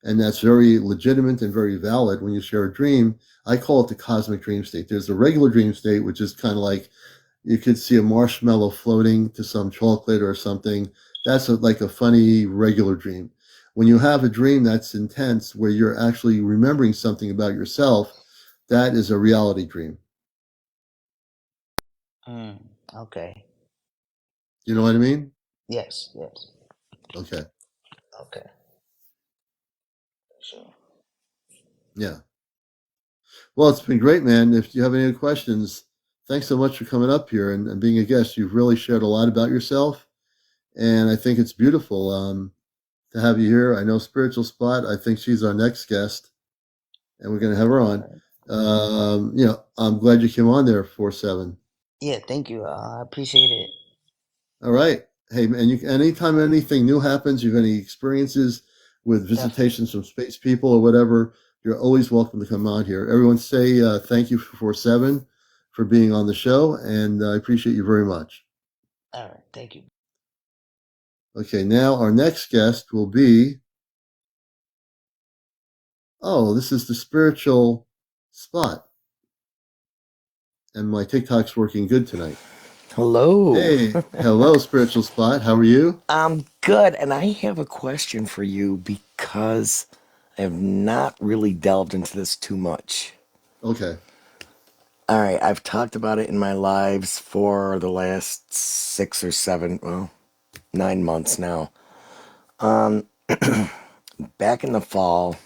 and that's very legitimate and very valid when you share a dream. I call it the cosmic dream state. There's a regular dream state, which is kind of like you could see a marshmallow floating to some chocolate or something. That's like a funny regular dream. When you have a dream that's intense, where you're actually remembering something about yourself, that is a reality dream. Mm, okay. You know what I mean? Yes, yes. Okay. Okay. Sure. Yeah. Well, it's been great, man. If you have any other questions, thanks so much for coming up here and being a guest. You've really shared a lot about yourself, and I think it's beautiful to have you here. I know Spiritual Spot. I think she's our next guest, and we're going to have her All on. right. I'm glad you came on there 4/7. Yeah, thank you. I appreciate it. All right. Hey, and anytime anything new happens, you have any experiences with Definitely. visitations from space people or whatever, you're always welcome to come on here. Everyone say thank you for 4/7 for being on the show, and I appreciate you very much. All right. Thank you. Okay, now our next guest will be, this is the Spiritual Spot, and my TikTok's working good tonight. Hello. Hey, hello, Spiritual Spot. How are you? I'm good, and I have a question for you because I have not really delved into this too much. Okay. All right, I've talked about it in my lives for the last 6 or 7, well, 9 months now. Back in the fall,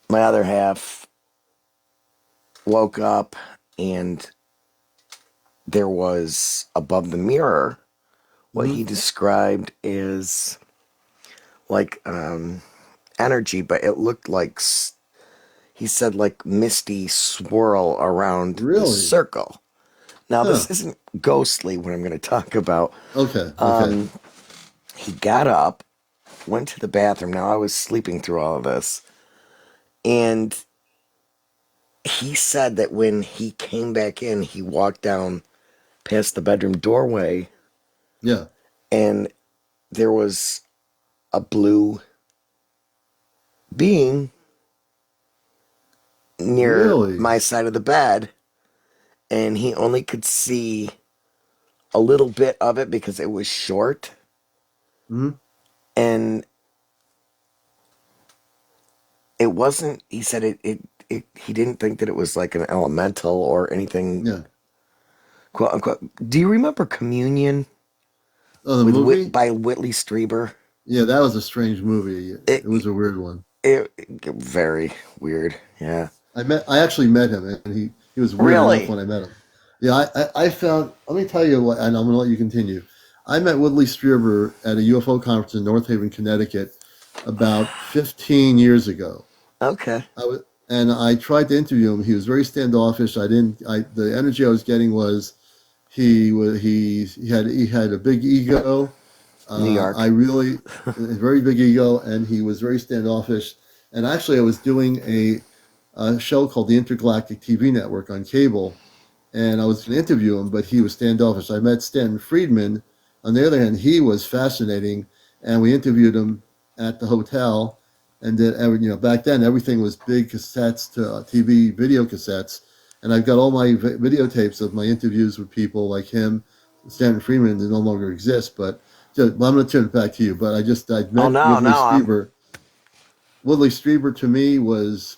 my other half woke up and there was above the mirror what Hmm. he described as like energy, but it looked like he said like misty swirl around the Really? circle. Now Huh. this isn't ghostly what I'm going to talk about. Okay. Okay. He got up, went to the bathroom. Now I was sleeping through all of this, and he said that when he came back in, he walked down past the bedroom doorway, Yeah. and there was a blue being near Really? my side of the bed, and he only could see a little bit of it because it was short. Hmm. And it wasn't, he said he didn't think that it was like an elemental or anything, Yeah. quote unquote. Do you remember Communion Oh, the movie? by Whitley Strieber? Yeah, that was a strange movie. It was It, a weird one. very weird. Yeah. I actually met him, and he was weird enough Really? when I met him. Yeah, I found. Let me tell you what, and I'm going to let you continue. I met Woodley Strieber at a UFO conference in North Haven, Connecticut, about 15 years ago. Okay. And I tried to interview him. He was very standoffish. I didn't. The energy I was getting was he had a big ego. New I York. really a very big ego, and he was very standoffish. And actually, I was doing a show called the Intergalactic TV Network on cable, and I was going to interview him, but he was standoffish. I met Stanton Friedman. On the other hand, he was fascinating, and we interviewed him at the hotel. And then, back then everything was big cassettes to TV video cassettes, and I've got all my videotapes of my interviews with people like him. Stanton Friedman they no longer exists, but I'm going to turn it back to you. But I Oh met no, Woodley no, I'm Strieber. Woodley Strieber to me was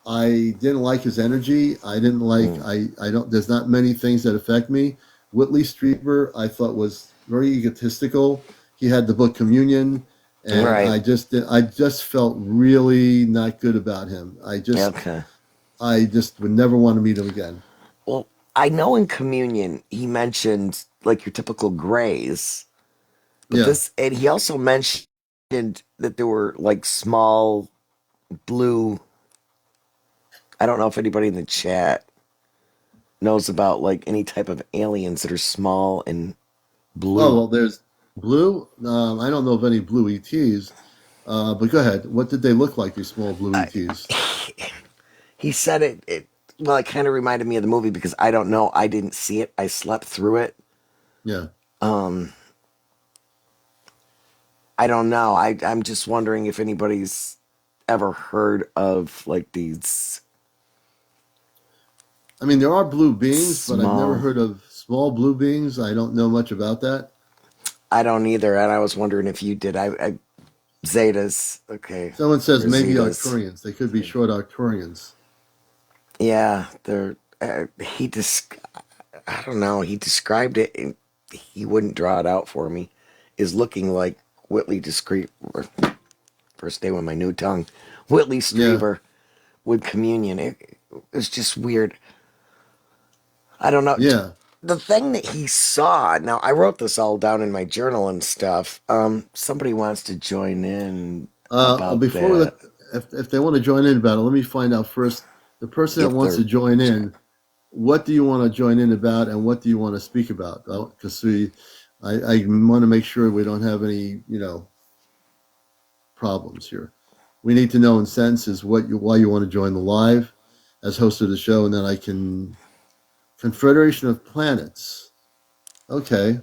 I didn't like his energy. I didn't like mm, I don't there's not many things that affect me. Whitley Strieber I thought was very egotistical. He had the book Communion, and right. I just felt really not good about him. Okay. I just would never want to meet him again. Well, I know in Communion he mentioned like your typical grays, but Yeah. and he also mentioned that there were like small blue. I don't know if anybody in the chat knows about like any type of aliens that are small and Oh blue. well, there's blue. I don't know of any blue ETs, but go ahead. What did they look like? These small blue I, ETs? he said well, it kind of reminded me of the movie because I don't know. I didn't see it. I slept through it. Yeah. Um, I don't know. I'm just wondering if anybody's ever heard of like these I mean, there are blue beings, but I've never small. heard of small blue beings. I don't know much about that. I don't either, and I was wondering if you did. I Zetas. Okay, Someone says maybe Rositas. Arcturians. They could be short Arcturians. Yeah, they're I don't know. He described it, and he wouldn't draw it out for me. Is looking like Whitley discreet. First day with my new tongue, Whitley Yeah, Strieber with communion. It was just weird. I don't know. yeah. The thing that he saw. Now I wrote this all down in my journal and stuff. Somebody wants to join in about Before we let, that if they want to join in about it, let me find out first. The person that if wants to they're join chat. in, what do you want to join in about, and what do you want to speak about? Because I want to make sure we don't have any, problems here. We need to know in sentences why you want to join the live as host of the show, and then I can Confederation of Planets. Okay,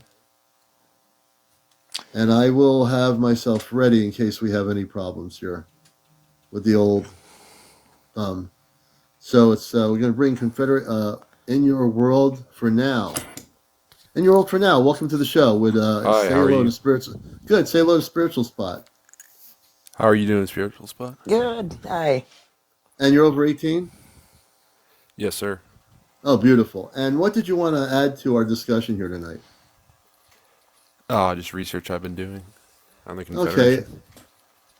and I will have myself ready in case we have any problems here with the old thumb. So it's we're going to bring Confederate in your world for now. In your world for now. Welcome to the show. Would Hi, say how are hello to you? spiritual. Good. Say hello to spiritual spot. How are you doing, Spiritual Spot? Good. Hi. And you're over 18. Yes, sir. Oh, beautiful. And what did you want to add to our discussion here tonight? Just research I've been doing on the Okay. Confederation.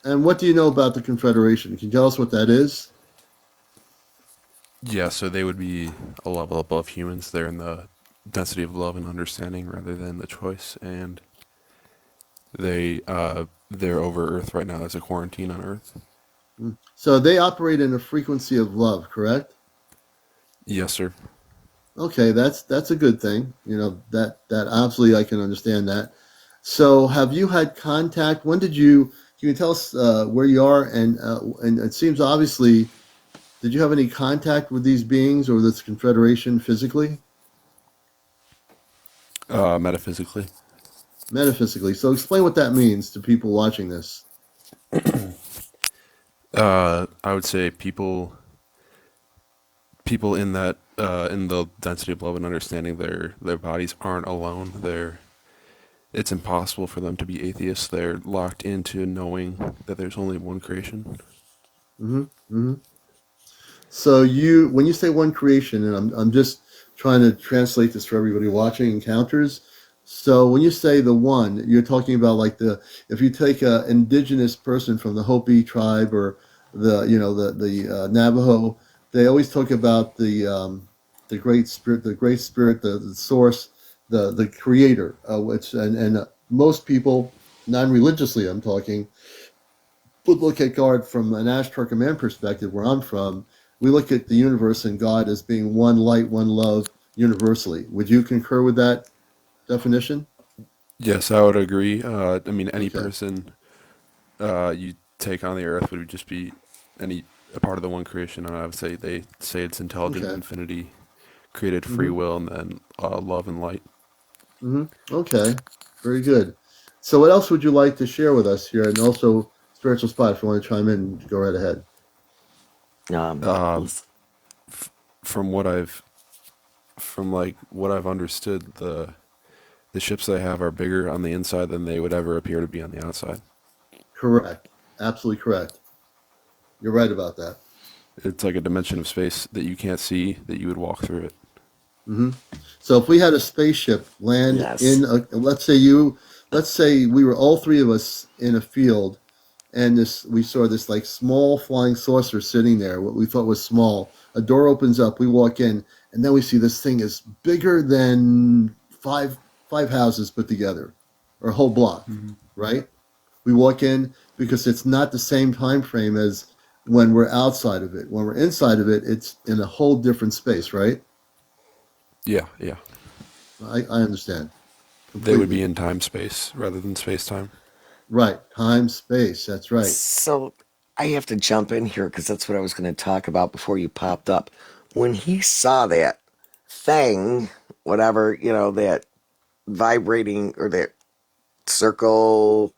And what do you know about the Confederation? Can you tell us what that is? Yeah, so they would be a level above humans. They're in the density of love and understanding rather than the choice, and they're over Earth right now. There's a quarantine on Earth. So they operate in a frequency of love, correct? Yes, sir. Okay, that's a good thing. That absolutely I can understand that. So have you had contact? When did you? Can you tell us where you are? And it seems obviously, did you have any contact with these beings or this confederation physically, Metaphysically, metaphysically? So explain what that means to people watching this. I would say people in that in the density of love and understanding, their bodies aren't alone. It's impossible for them to be atheists. They're locked into knowing that there's only one creation. Hmm. Hmm. So when you say one creation, and I'm just trying to translate this for everybody watching encounters. So when you say the one, you're talking about like if you take a indigenous person from the Hopi tribe or the Navajo, they always talk about the great spirit, the source, the creator, which and most people, non-religiously, I'm talking would look at God from an Ashtar Man perspective, where I'm from. We look at the universe and God as being one light, one love, universally. Would you concur with that definition? Yes, I would agree. I mean, any Okay. person you take on the earth would just be any a part of the one creation, and I would say they say it's intelligent Okay. infinity, created free Mm-hmm. will, and then love and light. Mm-hmm. Okay. Very good. So, what else would you like to share with us here? And also, spiritual spot, if you want to chime in, go right ahead. Um, Uh, let's- from what I've from like what I've understood, the ships they have are bigger on the inside than they would ever appear to be on the outside. Correct. Absolutely correct. You're right about that. It's like a dimension of space that you can't see that you would walk through it. Hmm. So if we had a spaceship land yes. let's say we were all three of us in a field, and we saw this like small flying saucer sitting there, what we thought was small. A door opens up, we walk in, and then we see this thing is bigger than five houses put together, or a whole block, Hmm. right? We walk in because it's not the same time frame as when we're outside of it. When we're inside of it, it's in a whole different space, right? Yeah, yeah. I understand They would be completely. in time space rather than space time. Right. Time, space. That's right. So I have to jump in here because that's what I was going to talk about before you popped up. When he saw that thing, whatever, that vibrating or that circle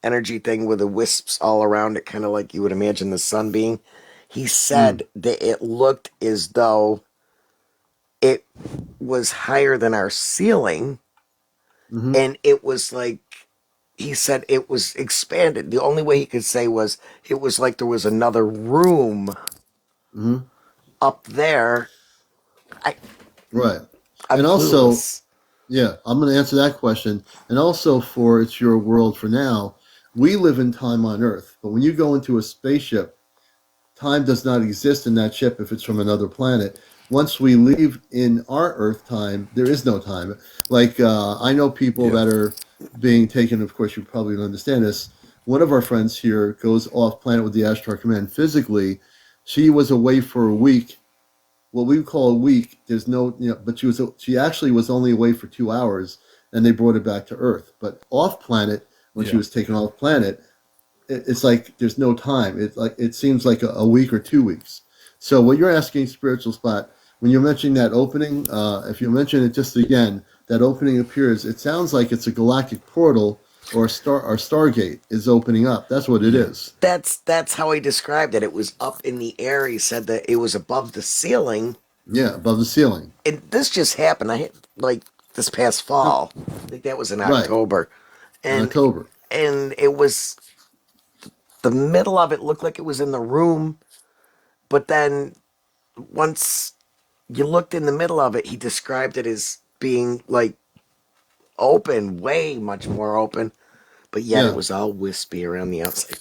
energy thing with the wisps all around it, kind of like you would imagine the sun being, he Mm. said that it looked as though it was higher than our ceiling, Mm-hmm. and it was like he said it was expanded. The only way he could say was it was like there was another room Mm-hmm. up there, I Right. I'm And also, clueless. yeah, I'm going to answer that question. And also, for It's Your World for Now, we live in time on Earth. But when you go into a spaceship, time does not exist in that ship if it's from another planet. Once we leave in our Earth time, there is no time. Like, I know people Yeah. that are being taken, of course, you probably don't understand this. One of our friends here goes off planet with the Ashtar Command physically. She was away for a week, what we call a week. There's no, but she actually was only away for 2 hours, and they brought her back to Earth. But off planet, when she Yeah. was taken off planet, it's like there's no time. It seems like a week or 2 weeks. So what you're asking, spiritual spot, when you're mentioning that opening, if you mention it just again, that opening appears. It sounds like it's a galactic portal or a star or Stargate is opening up. That's what it Yeah. is. That's how he described it. It was up in the air. He said that it was above the ceiling. Yeah, above the ceiling. And this just happened. I hit like this past Yep. fall. I think that was in Right, October, in and October. it was the middle of it looked like it was in the room, but then once you looked in the middle of it, he described it as being like open, way much more open, but yet it Yeah. was all wispy around the outside.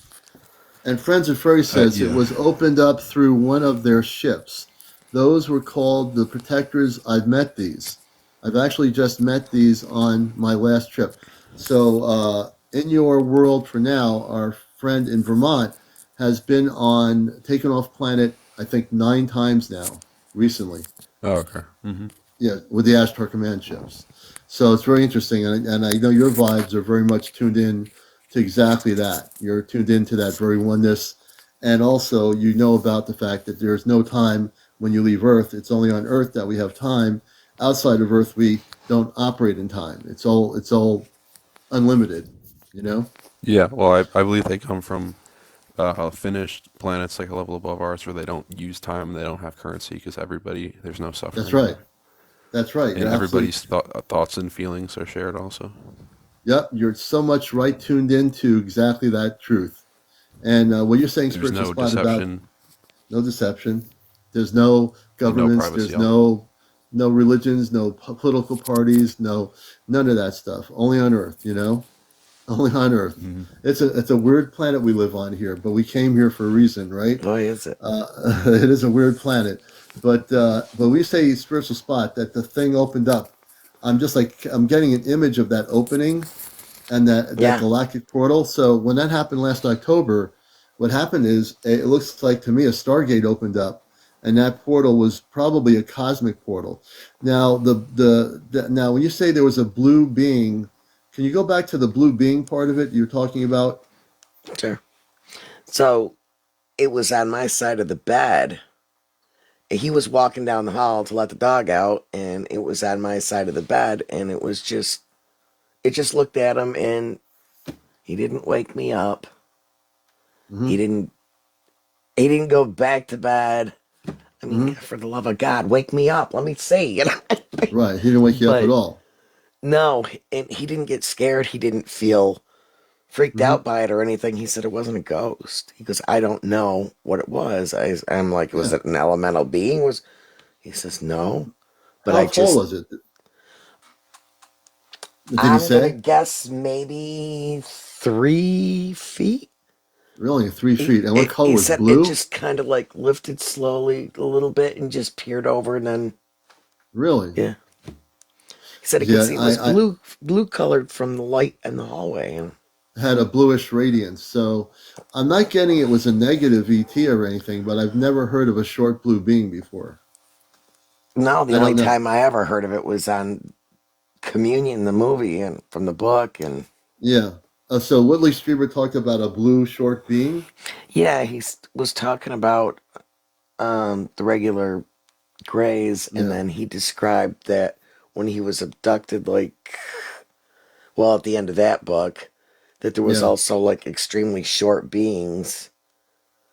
And Friends of Furry says it Yeah. was opened up through one of their ships. Those were called the Protectors. I've met these. I've actually just met these on my last trip. So, in your world for now, our friend in Vermont has been on taken off planet, I think 9 times now recently. Oh, okay. Hmm. Yeah, with the Ashtar command ships. So it's very interesting, and I know your vibes are very much tuned in to exactly that. You're tuned into that very oneness, and also you know about the fact that there's no time when you leave Earth. It's only on Earth that we have time. Outside of Earth, we don't operate in time. It's all unlimited. You know. Yeah. Well, I believe they come from finished planets like a level above ours where they don't use time, they don't have currency because there's no That's suffering right. there, That's right. and You're absolutely. everybody's thoughts and feelings are shared also. Yep. You're so much right tuned into exactly that truth. And what you're saying, There's spiritual no spot, about deception no deception. There's no and no governments. privacy There's also. no religions. No political parties. No none of that stuff. Only on Earth. Only on Earth. Hmm. It's a weird planet we live on here, but we came here for a reason, right? Boy, is it. Uh, it is a weird planet, but we say spiritual spot that the thing opened up. I'm just like I'm getting an image of that opening and that Yeah, galactic portal. So when that happened last October, what happened is it looks like to me a Stargate opened up, and that portal was probably a cosmic portal. Now now when you say there was a blue being, can you go back to the blue being part of it you're talking about? sure. So it was on my side of the bed. He was walking down the hall to let the dog out, and it was on my side of the bed, and it just looked at him, and he didn't wake me up. Mm-hmm. He didn't he didn't go back to bed. I mean, Mm-hmm. for the love of God, wake me up. Let me see. Right. He didn't wake you up at But all. no, and he didn't get scared. He didn't feel freaked Mm-hmm. out by it or anything. He said it wasn't a ghost. He goes, I don't know what it was. I'm like, was Yeah. it an elemental being? He says no, but How tall was it? Did he I'm gonna say? guess maybe 3 feet. Really, 3 feet. And what color He was said it blue? just kind of like lifted slowly a little bit and just peered over, and then Really? yeah, he said he could Yeah, see it was I blue colored from the light in the hallway. And had a bluish radiance. So I'm not getting it was a negative ET or anything, but I've never heard of a short blue being before. no, the I only don't know. time I ever heard of it was on Communion, the movie, and from the book. And Yeah. So Whitley Strieber talked about a blue short being. yeah, was talking about the regular grays, and Yeah. then he described that when he was abducted, like, well, at the end of that book, that there was Yeah. also like extremely short beings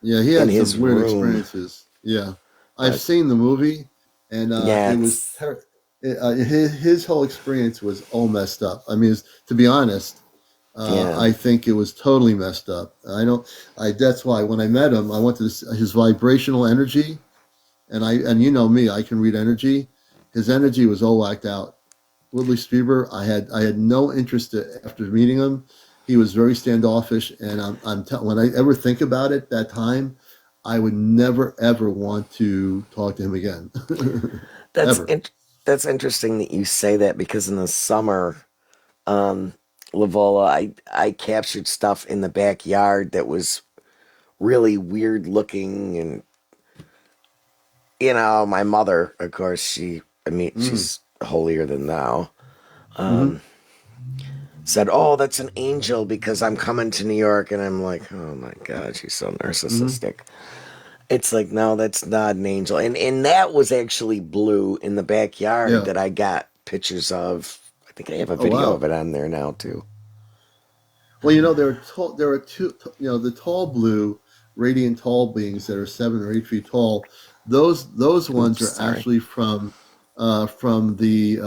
Yeah. He in had some his weird room. experiences. Yeah. I've But seen the movie, and yeah, it was his whole experience was all messed up. I mean, to be honest, yeah, I think it was totally messed up. I don't. I That's why when I met him, I wanted his vibrational energy. And you know me, I can read energy. His energy was all whacked out. Woodley Strieber, I had no interest after meeting him. He was very standoffish, and when I ever think about it, that time, I would never ever want to talk to him again, That's ever. in, that's interesting that you say that because in the summer, um, Lavola, I captured stuff in the backyard that was really weird looking, and my mother, of course, Mm, she's holier than thou. hmm Um, said, "Oh, that's an angel because I'm coming to New York," and I'm like, "Oh my God, she's so hmm narcissistic." It's like, no, that's not an angel, and that was actually blue in the backyard Yeah. that I got pictures of. I think I have a Oh video of wow. it on there now too. Well, there are two. The tall blue, radiant tall beings that are 7 or 8 feet tall. Those ones Oops, are sorry. actually from the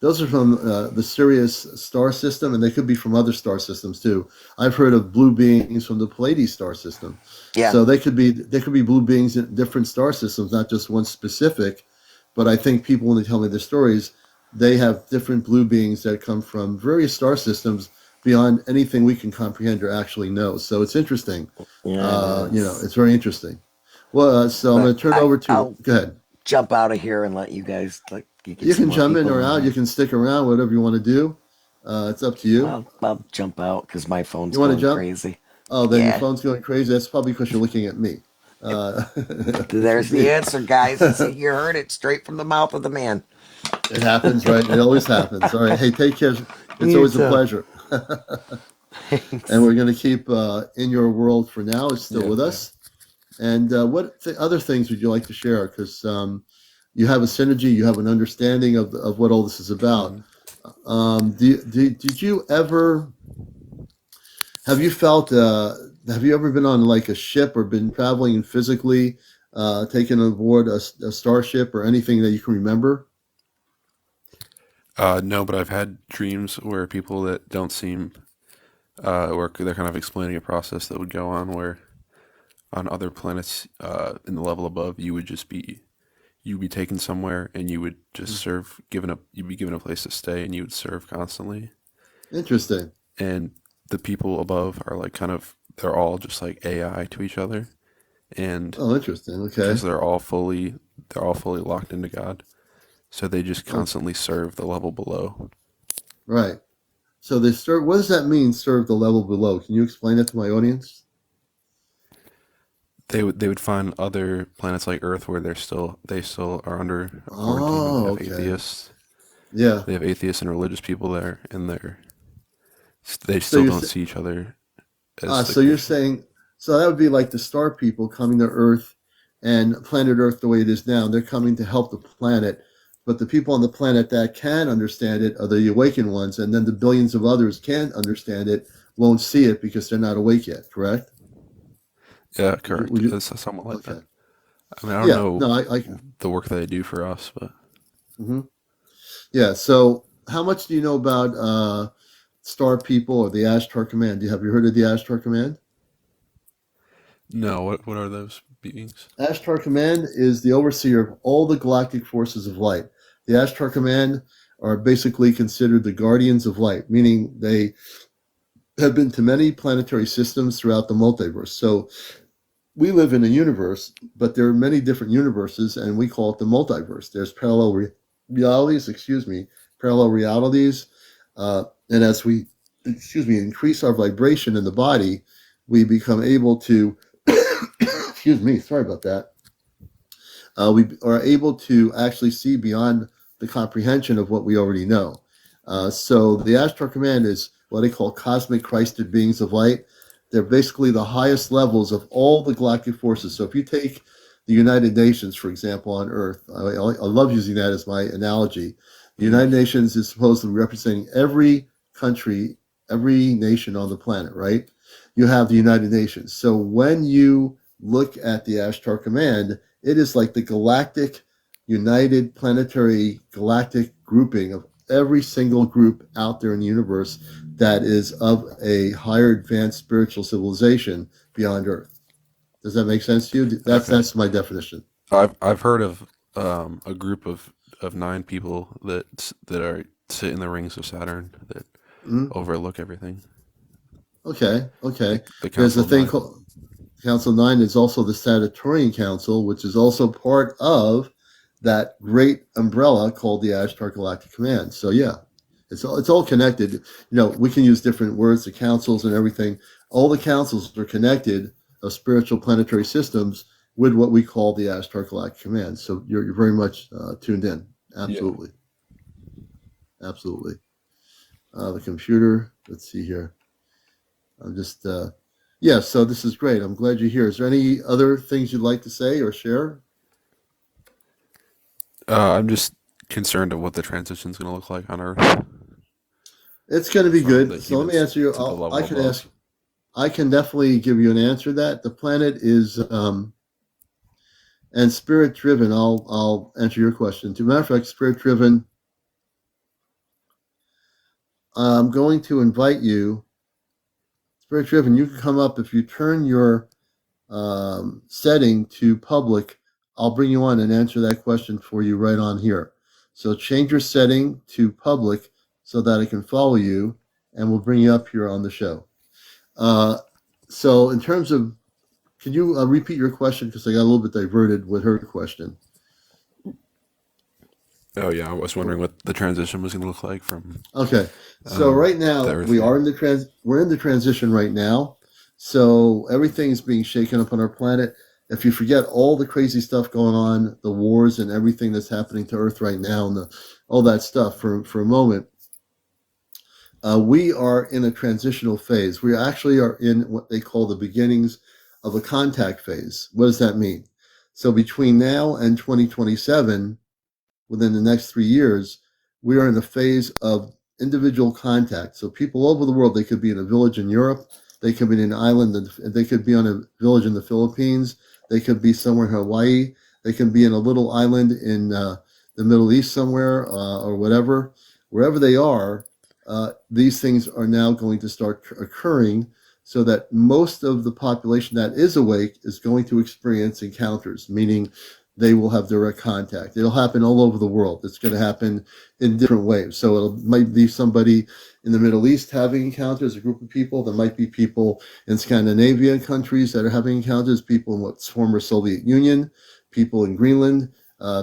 those are from the Sirius star system, and they could be from other star systems too. I've heard of blue beings from the Pleiades star system, Yeah, so they could be blue beings in different star systems, not just one specific. But I think people, when they tell me their stories, they have different blue beings that come from various star systems beyond anything we can comprehend or actually know. So it's interesting. yeah, it is. It's very interesting. Well, so I'm But going to turn it over to. I'll Go ahead. jump out of here and let you guys you get You some can more jump in people or in out. You here. can stick around. Whatever you want to do. It's up to you. I'll jump out because my phone's You want to going jump? crazy. Oh, then your Yeah, phone's going crazy. That's probably because you're looking at me. It there's could the be. answer, guys. See, you heard it straight from the mouth of the man. It happens, right? It always happens. All right. Hey, take care. It's You always a too. pleasure. And Thanks. we're going to keep In Your World for now. It's still Yeah. with us. And what other things would you like to share? Because you have a synergy, you have an understanding of what all this is about. Mhm. Did you ever have you felt? Have you ever been on like a ship or been traveling physically, taken aboard a starship or anything that you can remember? No, but I've had dreams where people that don't seem, or they're kind of explaining a process that would go on where on other planets, in the level above, you'd be taken somewhere and you would just Mm. serve, you'd be given a place to stay and you would serve constantly. Interesting. And the people above are like they're all just like AI to each other. And Oh, interesting. because Okay. they're all fully locked into God. So they just Oh, constantly serve the level below. right. So they serve. What does that mean? Serve the level below. Can you explain that to my audience? They would find other planets like Earth where they still are under a quarantine and they Oh, have okay. atheists. Yeah. They have atheists and religious people there, and they So still you're don't see each other as the So you're Christian. saying, so that would be like the star people coming to Earth and planet Earth the way it is now. They're coming to help the planet, but the people on the planet that can understand it are the awakened ones, and then the billions of others can't understand it, won't see it because they're not awake yet. Correct? Yeah, Would you? correct. Would you It's somewhat like that. okay. I mean, I don't Yeah. know No. I. the work that they do for us, but hmm Yeah. So, how much do you know about star people or the Ashtar Command? Have you heard of the Ashtar Command? no. What are those beings? Ashtar Command is the overseer of all the galactic forces of light. The Ashtar Command are basically considered the guardians of light, meaning they have been to many planetary systems throughout the multiverse. So we live in a universe, but there are many different universes, and we call it the multiverse. There's realities, parallel realities, and as we, increase our vibration in the body, we become able to, sorry about that, we are able to actually see beyond the comprehension of what we already know. So the Astral Command is what they call cosmic Christed beings of light. They're basically the highest levels of all the galactic forces. So if you take the United Nations, for example, on Earth, I love using that as my analogy. The Hmm. United Nations is supposedly representing every country, every nation on the planet, right? You have the United Nations. So when you look at the Ashtar Command, it is like the galactic, united planetary galactic grouping of every single group out there in the universe that is of a higher advanced spiritual civilization beyond Earth. Does that make sense to you? Okay. That's my definition. I've heard of a group of 9 people that are sit in the rings of Saturn that Mhm. overlook everything. Okay, okay. The There's Council a of thing Nine. called Council 9 is also the Sagittarian Council, which is also part of that great umbrella called the Ashtar Galactic Command. So yeah, it's all connected. You know, we can use different words, the councils and everything. All the councils are connected of spiritual planetary systems with what we call the Ashtar Galactic Command. So you're very much tuned in. Yeah. Absolutely, absolutely. The computer. Let's see here. I'm just yeah. So this is great. I'm glad you're here. Is there any other things you'd like to say or share? I'm just concerned of what the transition is going to look like on Earth It's going to be from the good. So let me humans answer you. to the I level can ask. above. I can definitely give you an answer to that. The planet is and spirit driven. I'll answer your question. To matter of fact, spirit driven. I'm going to invite you. Spirit driven. You can come up if you turn your setting to public. I'll bring you on and answer that question for you right on here. So change your setting to public so that I can follow you, and we'll bring you up here on the show. So in terms of, can you repeat your question because I got a little bit diverted with her question. Oh yeah, I was wondering what the transition was going to look like from Okay, so right the now Earth. we Yeah. are in the we're in the transition right now. So everything is being shaken up on our planet. If you forget all the crazy stuff going on, the wars and everything that's happening to Earth right now, and all that stuff for a moment, we are in a transitional phase. We actually are in what they call the beginnings of a contact phase. What does that mean? So between now and 2027, within the next 3 years, we are in a phase of individual contact. So people all over the world, they could be in a village in Europe, they could be in an island, they could be on a village in the Philippines, they could be somewhere in Hawaii, they can be in a little island in the Middle East somewhere or whatever. Wherever they are, these things are now going to start occurring so that most of the population that is awake is going to experience encounters, meaning they will have direct contact. It'll happen all over the world. It's going to happen in different waves. So it might be somebody in the Middle East having encounters, a group of people. There might be people in Scandinavian countries that are having encounters, people in what's former Soviet Union, people in Greenland,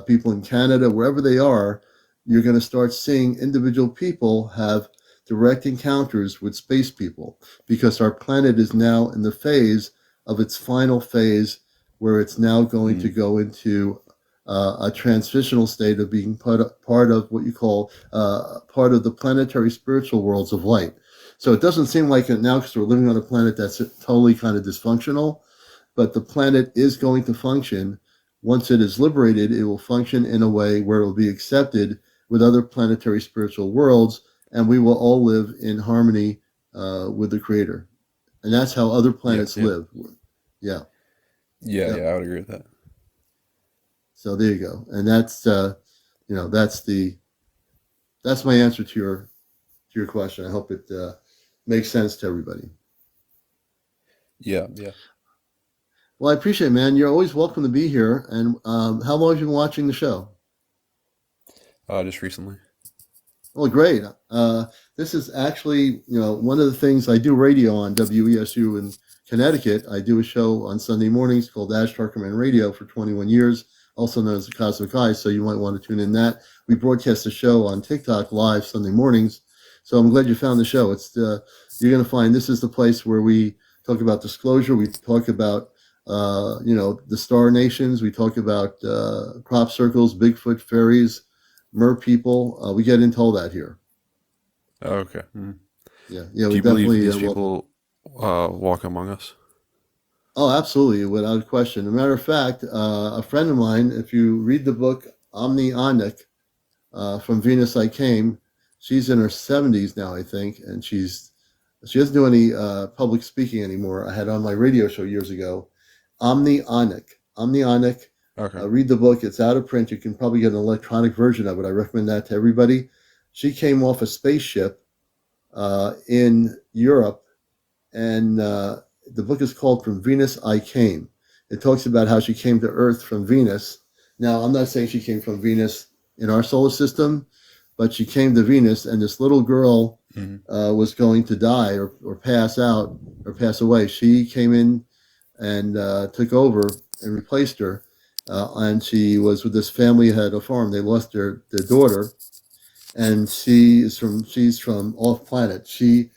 people in Canada, wherever they are. You're going to start seeing individual people have direct encounters with space people because our planet is now in the phase of its final phase where it's now going to go into a transitional state of being part of what you call part of the planetary spiritual worlds of light. So it doesn't seem like it now because we're living on a planet that's totally kind of dysfunctional, but the planet is going to function. Once it is liberated, it will function in a way where it will be accepted with other planetary spiritual worlds, and we will all live in harmony with the Creator. And that's how other Yeah. planets Yeah. live. Yeah. Yeah. Yep. Yeah. I would agree with that. So there you go. And that's that's my answer to your question. I hope it makes sense to everybody. Yeah. Yeah. Well, I appreciate it, man. You're always welcome to be here. And how long have you been watching the show? Just recently. Well, great. This is actually, one of the things I do radio on WESU in Connecticut. I do a show on Sunday mornings called Ashtar Command Radio for 21 years, also known as the Cosmic Eye. So you might want to tune in that. We broadcast the show on TikTok live Sunday mornings. So I'm glad you found the show. You're going to find this is the place where we talk about disclosure. We talk about the star nations. We talk about crop circles, Bigfoot, fairies, mer people. We get into all that here. Oh, okay. Yeah, Do we you believe definitely these welcome. people walk among us? Oh, absolutely, without a question. As a matter of fact, a friend of mine, if you read the book Anunnaki, From Venus I Came, she's in her 70s now, I think, and she doesn't do any public speaking anymore. I had on my radio show years ago, Anunnaki. Okay. Read the book. It's out of print. You can probably get an electronic version of it. I recommend that to everybody. She came off a spaceship in Europe, and the book is called From Venus I Came. it talks about how she came to Earth from Venus. Now, I'm not saying she came from Venus in our solar system, but she came to Venus, and this little girl was going to die or pass out or pass away. She came in and took over and replaced her. And she was with this family that had a farm. They lost their daughter, and she's from off planet. She's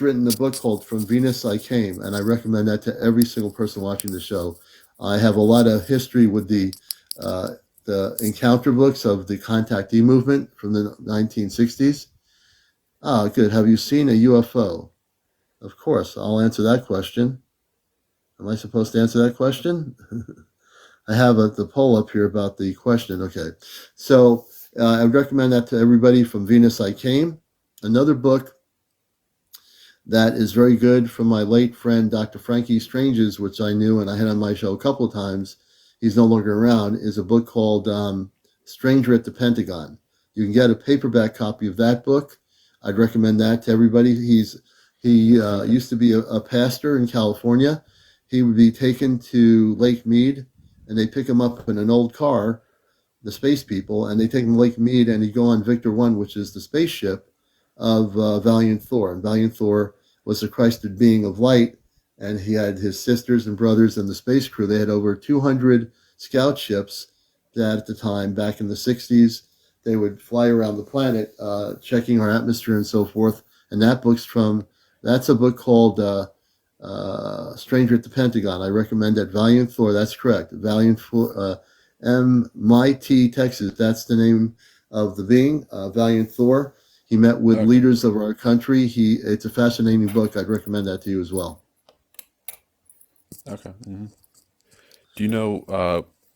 written a book called From Venus I Came, and I recommend that to every single person watching the show. I have a lot of history with the encounter books of the contactee movement from the 1960s. Ah, good. Have you seen a UFO? Of course, I'll answer that question. Am I supposed to answer that question? I have the poll up here about the question. Okay, so I would recommend that to everybody. From Venus I Came. Another book that is very good from my late friend, Dr. Frankie Stranges, which I knew and I had on my show a couple of times. He's no longer around, is a book called Stranger at the Pentagon. You can get a paperback copy of that book. I'd recommend that to everybody. He used to be a pastor in California. He would be taken to Lake Mead, and they pick him up in an old car, the space people, and they take him to Lake Mead, and he'd go on Victor 1, which is the spaceship of Valiant Thor. And Valiant Thor was a Christed being of light, and he had his sisters and brothers and the space crew. They had over 200 scout ships that at the time, back in the 60s, they would fly around the planet checking our atmosphere and so forth. And that's a book called Stranger at the Pentagon. I recommend that. Valiant Thor, that's correct. Valiant Thor, MIT, Texas, that's the name of the being, Valiant Thor. He met with leaders of our country. It's a fascinating book. I'd recommend that to you as well. Okay. Mm-hmm. Do you know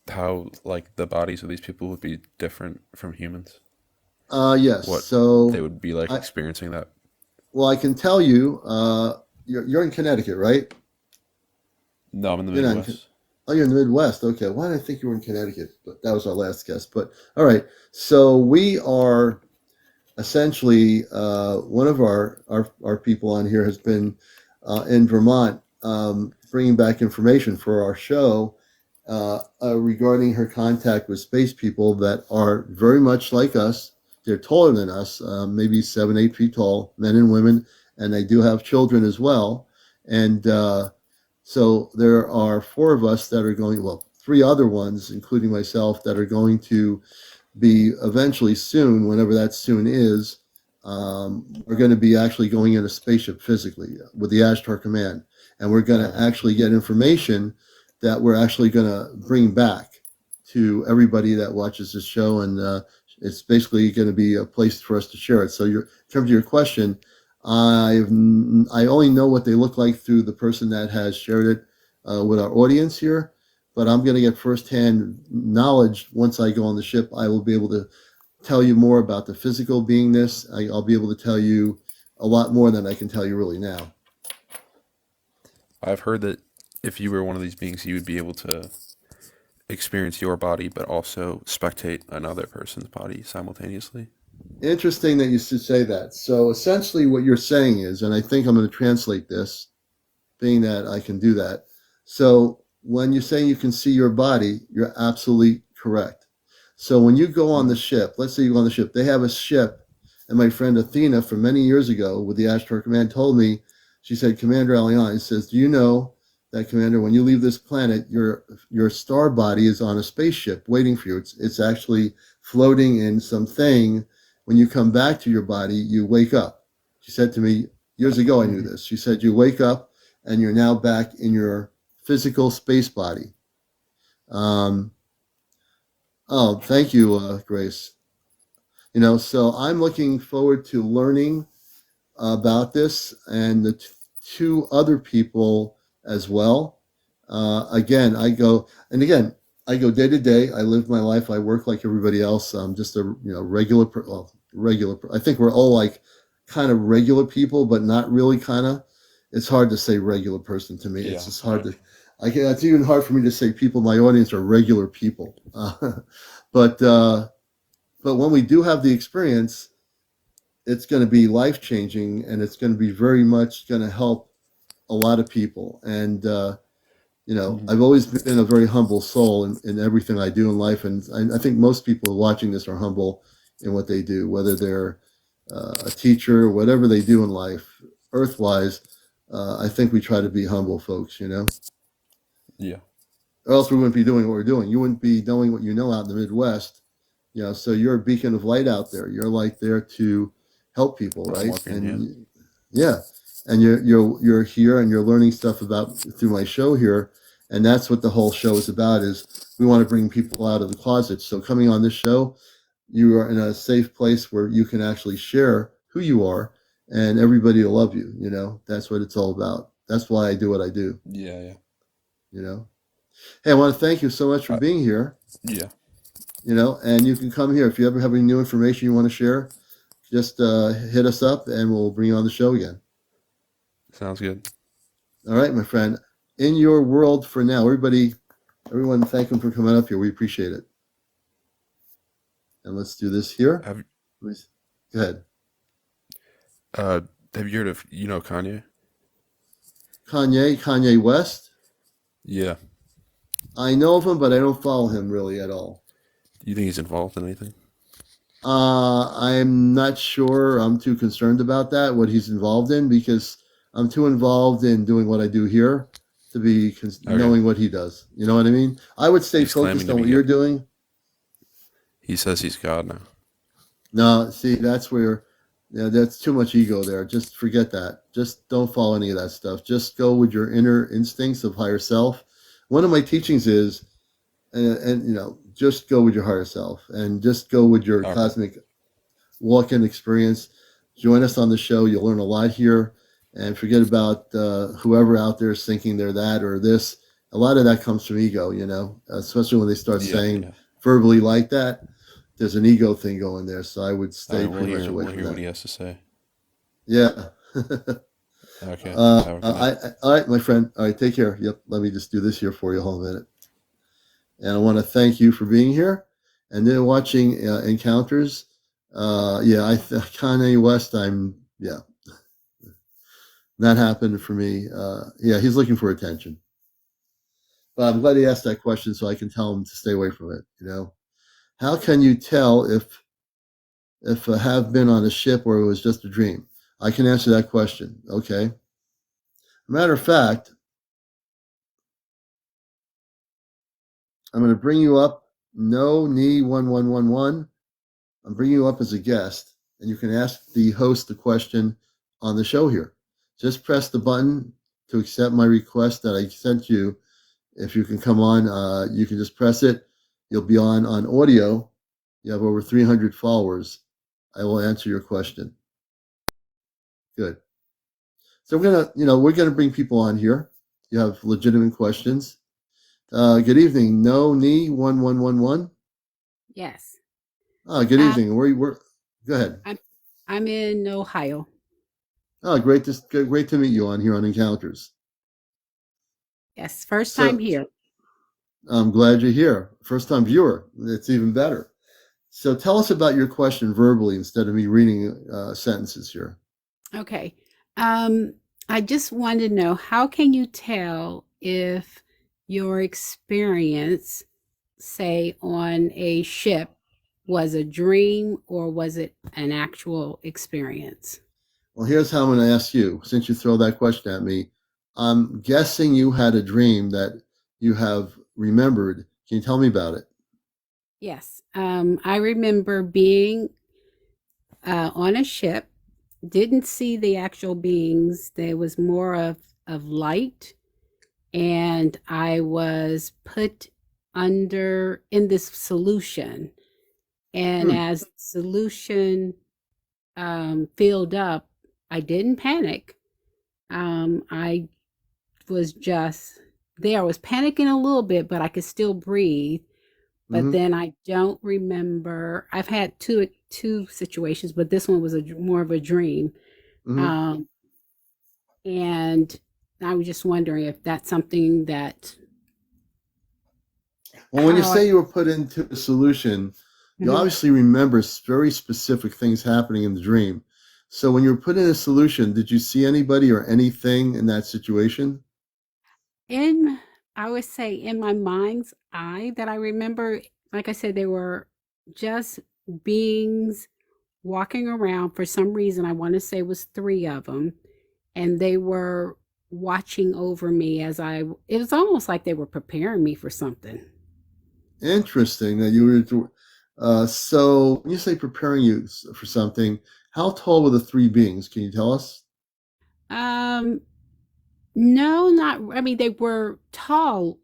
how like the bodies of these people would be different from humans? Yes. What so they would be like experiencing that? Well, I can tell you, you're in Connecticut, right? No, I'm in the You're not Midwest. you're in the Midwest. Okay. Why did I think you were in Connecticut? But that was our last guess. But all right. So we are essentially one of our people on here has been in Vermont bringing back information for our show regarding her contact with space people that are very much like us. They're taller than us, maybe 7, 8 feet tall, men and women, and they do have children as well. And so there are 4 of us that are going, well, 3 other ones, including myself, that are going to be eventually soon, whenever that soon is, we're going to be actually going in a spaceship physically with the Ashtar Command. And we're going to actually get information that we're actually going to bring back to everybody that watches this show. And it's basically going to be a place for us to share it. So in terms of your question, I only know what they look like through the person that has shared it with our audience here. But I'm going to get firsthand knowledge once I go on the ship. I will be able to tell you more about the physical beingness. I'll be able to tell you a lot more than I can tell you really now. I've heard that if you were one of these beings, you would be able to experience your body, but also spectate another person's body simultaneously. Interesting that you should say that. So essentially what you're saying is, and I think I'm going to translate this, being that I can do that. So when you're saying you can see your body, you're absolutely correct. So when you go on the ship, let's say you go on the ship, they have a ship, and my friend Athena from many years ago with the Ashtar Command told me, she said, CmdrAleon, says, do you know that, Commander, when you leave this planet, your star body is on a spaceship waiting for you. It's actually floating in something. When you come back to your body, you wake up. She said to me, years ago I knew this. She said, you wake up and you're now back in your physical space body. Oh, thank you, Grace. So I'm looking forward to learning about this and the 2 other people as well. Again, I go day to day. I live my life. I work like everybody else. I'm just a regular. I think we're all like kind of regular people, but not really kind of. It's hard to say regular person to me. Yeah, it's just hard to. It's even hard for me to say people in my audience are regular people. But when we do have the experience, it's going to be life changing, and it's going to be very much going to help a lot of people. And Mm-hmm. I've always been a very humble soul in everything I do in life, and I think most people watching this are humble in what they do, whether they're a teacher, whatever they do in life, earthwise. I think we try to be humble folks, Yeah. or else we wouldn't be doing what we're doing. You wouldn't be knowing what you know out in the Midwest. So you're a beacon of light out there. You're like there to help people, I'm right? working. Yeah. And yeah, and you're here and you're learning stuff about through my show here, and that's what the whole show is about. Is we want to bring people out of the closet. So coming on this show, you are in a safe place where you can actually share who you are, and everybody will love you. That's what it's all about. That's why I do what I do. Yeah. Yeah. You know. Hey, I want to thank you so much for Uh, being here. yeah. And you can come here if you ever have any new information you want to share. Just hit us up, and we'll bring you on the show again. Sounds good. All right, my friend. In your world for now, everyone, thank them for coming up here. We appreciate it. And let's do this here. Have Please. Go ahead. uh Have you heard of Kanye? Kanye West. Yeah. I know of him, but I don't follow him really at all. Do you think he's involved in anything? I'm not sure. I'm too concerned about that, what he's involved in, because I'm too involved in doing what I do here to be Okay. knowing what he does. You know what I mean? I would stay He's claiming focused to on be what God. you're doing. He says he's God now. No, see, that's where, that's too much ego there. Just forget that. Just don't follow any of that stuff. Just go with your inner instincts of higher self. One of my teachings is, and just go with your higher self, and just go with your Okay. cosmic walk-in experience. Join us on the show. You'll learn a lot here, and forget about whoever out there is thinking they're that or this. A lot of that comes from ego, especially when they start Yeah. saying Yeah. verbally like that. There's an ego thing going there, so I would All stay right. pretty much away We'll from hear what that. he has to say. Yeah. Okay. Have a good night. All right, my friend. All right, take care. Yep. Let me just do this here for you. Hold a minute. And I want to thank you for being here and then watching Encounters. Kanye West. Yeah, that happened for me. Yeah, he's looking for attention. But I'm glad he asked that question so I can tell him to stay away from it. How can you tell if I have been on a ship or it was just a dream? I can answer that question. Okay. Matter of fact, I'm going to bring you up. Knowknee 1111. I'm bringing you up as a guest, and you can ask the host the question on the show here. Just press the button to accept my request that I sent you. If you can come on, you can just press it. You'll be on audio. You have over 300 followers. I will answer your question. Good. So we're gonna bring people on here. You have legitimate questions. Good evening. Knowknee 1111. Yes. Good Um, evening. Go ahead. I'm in Ohio. Great to meet you on here on Encounters. Yes, first time So here. I'm glad you're here. First time viewer. It's even better. So tell us about your question verbally instead of me reading sentences here. Okay. I just want to know, how can you tell if your experience, say, on a ship was a dream or was it an actual experience? Well, here's how I'm going to ask you. Since you throw that question at me, I'm guessing you had a dream that you have remembered. Can you tell me about it? Yes. I remember being on a ship, didn't see the actual beings. There was more of light, and I was put under in this solution. And Hmm. as solution filled up, I didn't panic. I was just there. I was panicking a little bit, but I could still breathe. But Mm-hmm. then I don't remember. I've had two situations, but this one was more of a dream. Mm-hmm. Um, and I was just wondering if that's something that Well, when you how I. say you were put into a solution, you Mhm. obviously remember very specific things happening in the dream. So when you were put in a solution, did you see anybody or anything in that situation? In I would say in my mind's eye that I remember, like I said, they were just beings walking around for some reason. I want to say it was three of them, and they were watching over me it was almost like they were preparing me for something. Interesting that you were. So when you say preparing you for something, how tall were the three beings? Can you tell us? Um, no, not, I mean, they were tall,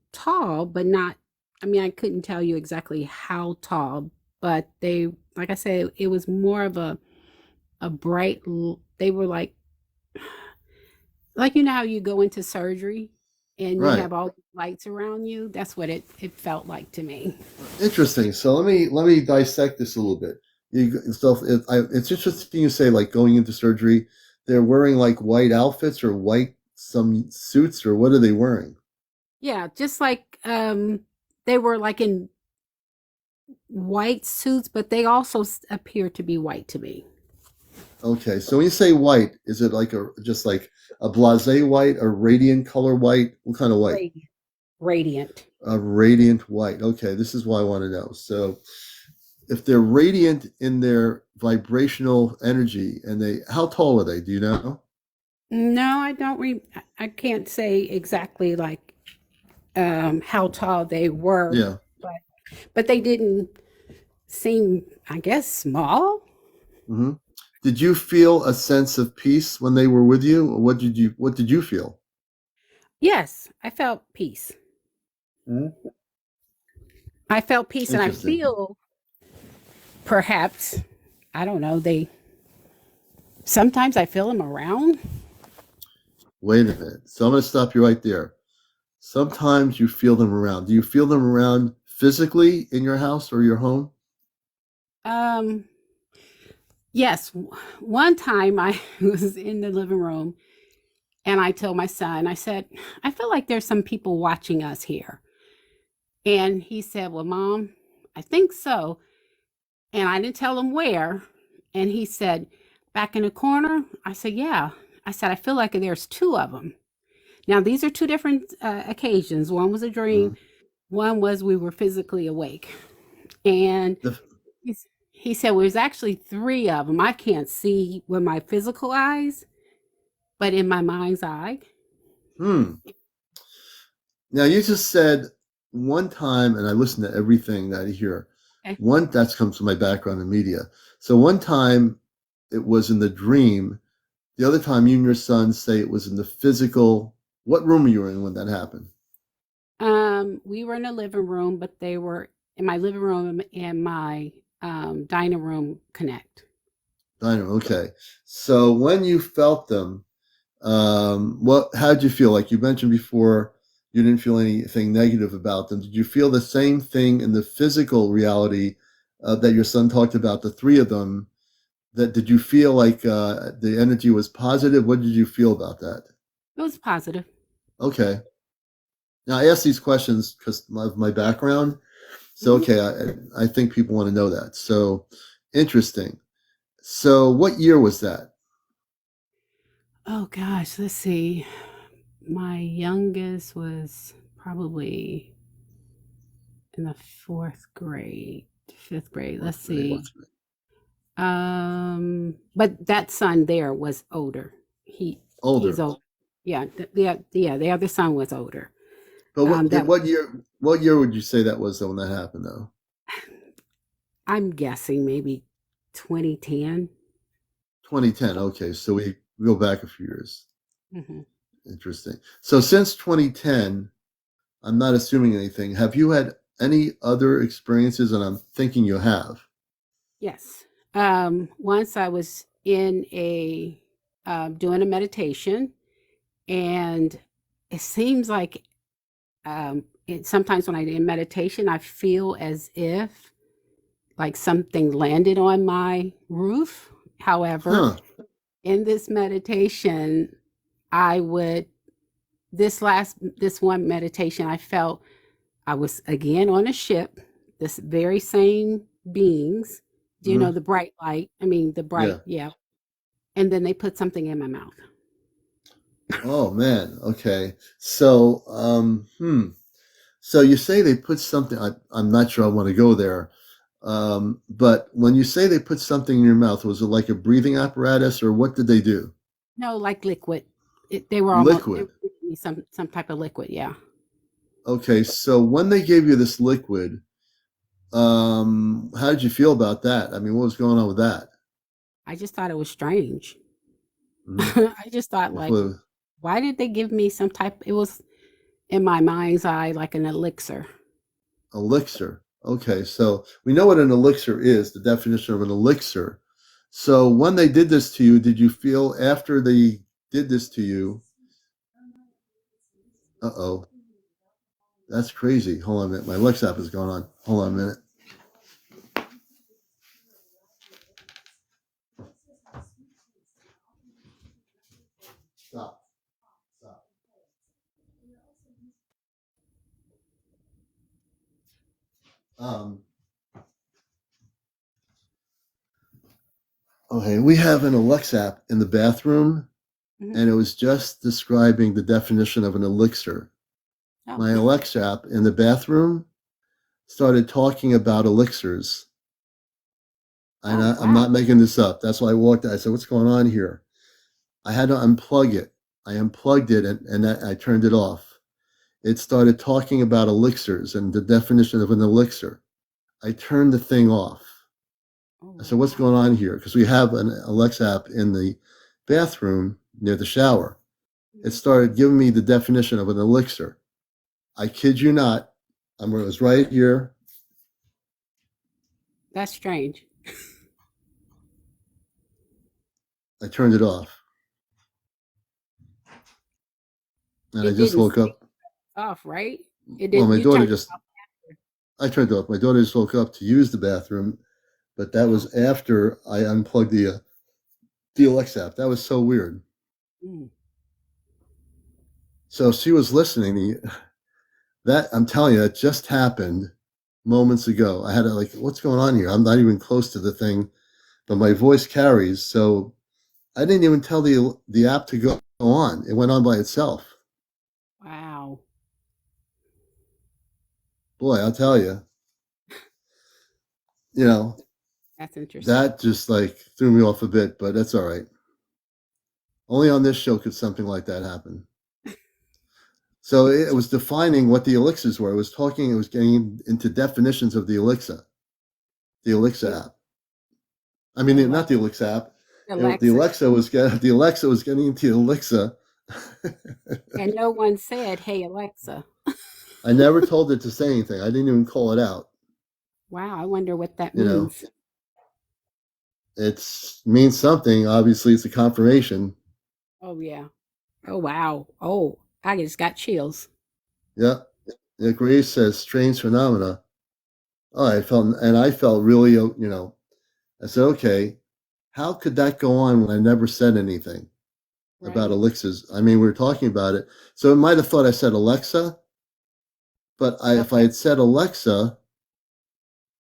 but not, I mean, I couldn't tell you exactly how tall, but they, like I said, it was more of a they were like, you know how you go into surgery and you Right. have all the lights around you? That's what it felt like to me. Interesting. So let me dissect this a little bit. It's interesting you say like going into surgery, they're wearing like white outfits or white some suits or what are they wearing? Yeah, just like they were like in white suits, but they also appear to be white to me. Okay, so when you say white, is it like a just like a blasé white, a radiant color white? What kind of white? Radiant. Radiant. A radiant white. Okay, this is what I want to know. So if they're radiant in their vibrational energy and how tall are they? Do you know? No, I don't I can't say exactly like how tall they were, Yeah. but they didn't seem, I guess, small. Hmm. Did you feel a sense of peace when they were with you? Or what did you feel? Yes, I felt peace. Mhm. I felt peace, and I Interesting. feel perhaps, I don't know, they sometimes I feel them around. Wait a minute. So I'm going to stop you right there. Sometimes you feel them around. Do you feel them around physically in your house or your home? Um, yes, one time I was in the living room and I told my son, I said, I feel like there's some people watching us here. And he said, well, Mom, I think so. And I didn't tell him where. And he said, back in the corner. I said, yeah. I said, I feel like there's two of them. Now, these are two different occasions. One was a dream, Mhm. one was we were physically awake. And The, he said, well, there's actually three of them. I can't see with my physical eyes, but in my mind's eye. hmm. Now you just said one time, and I listen to everything that I hear. Okay. One that comes from my background in media. So one time it was in the dream. The other time you and your son say it was in the physical. What room were you in when that happened? We were in a living room, but they were in my living room and my dining room connect. Dining room. Okay. So when you felt them, what? How did you feel? Like you mentioned before, you didn't feel anything negative about them. Did you feel the same thing in the physical reality that your son talked about? The three of them. That did you feel like the energy was positive? What did you feel about that? It was positive. Okay. Now I ask these questions because of my background. So Mhm. okay, I think people want to know that. So interesting. So what year was that? Oh gosh, let's see. My youngest was probably in the fourth grade, fifth grade. Let's Fourth grade. see. But that son there was older. He's Older. old. Yeah, yeah. The other son was older. But That what year? What year would you say that was when that happened though? I'm guessing maybe 2010. 2010. Okay, so we go back a few years. Hmm. Interesting. So since 2010, I'm not assuming anything. Have you had any other experiences? And I'm thinking you have. Yes. Once I was in a doing a meditation, and it seems like sometimes when I do meditation, I feel as if like something landed on my roof. However, Huh. in this meditation, I would this one meditation, I felt I was again on a ship, this very same beings. Do you know Hmm. the bright light? I mean, the bright, Yeah. yeah. And then they put something in my mouth. Oh man. Okay. So, So you say they put something. I'm not sure I want to go there. But when you say they put something in your mouth, was it like a breathing apparatus, or what did they do? No, like liquid. They were almost they Liquid. were giving me some type of liquid. Yeah, Okay, so when they gave you this liquid, how did you feel about that? I mean, what was going on with that? I just thought it was strange. Mm-hmm. I just thought like, why did they give me some type? It was in my mind's eye like an elixir. Elixir. Okay, so we know what an elixir is, the definition of an elixir. So when they did this to you, did you feel after they did this to you? Uh-oh, that's crazy. Hold on a minute. My Alexa app is going on. Hold on a minute. Stop. Stop. Um, okay, we have an Alexa app in the bathroom, Mhm. and it was just describing the definition of an elixir. Oh, My Alexa app in the bathroom started talking about elixirs. oh I'm wow. not making this up. That's why I walked out. I said, "What's going on here?" I had to unplug it. I unplugged it and I turned it off. It started talking about elixirs and the definition of an elixir. I turned the thing off. Oh I said, "What's wow. going on here?" Because we have an Alexa app in the bathroom near the shower. It Mhm. started giving me the definition of an elixir. I kid you not. It was right here. That's strange. I turned it off. And I It just didn't woke stay up. off, right? It Well, didn't. my You daughter turned it just, off after. I turned it off. My daughter just woke up to use the bathroom, but that Oh. was after I unplugged the Alexa app. That was so weird. Mm. So she was listening to you. That, I'm telling you, that just happened moments ago. I had to like, what's going on here? I'm not even close to the thing, but my voice carries. So I didn't even tell the app to go on. It went on by itself. Wow. Boy, I'll tell you, you know, That's interesting. that just like threw me off a bit, but that's all right. Only on this show could something like that happen. So it was defining what the elixirs were. It was talking, it was getting into definitions of the Elixir The app. I mean, not Alexa. the Elixir app. The Alexa. Alexa was getting into Elixir. And no one said, "Hey Alexa." I never told it to say anything. I didn't even call it out. Wow, I wonder what that You know, means. it means something. Obviously, it's a confirmation. Oh yeah. Oh wow. Oh, I just got chills. Yeah. Yeah, Grace says strange phenomena. Oh, I felt really, I said, okay, how could that go on when I never said anything about Right. elixirs? I mean, we were talking about it. So it might have thought I said Alexa, but if I Okay. had said Alexa,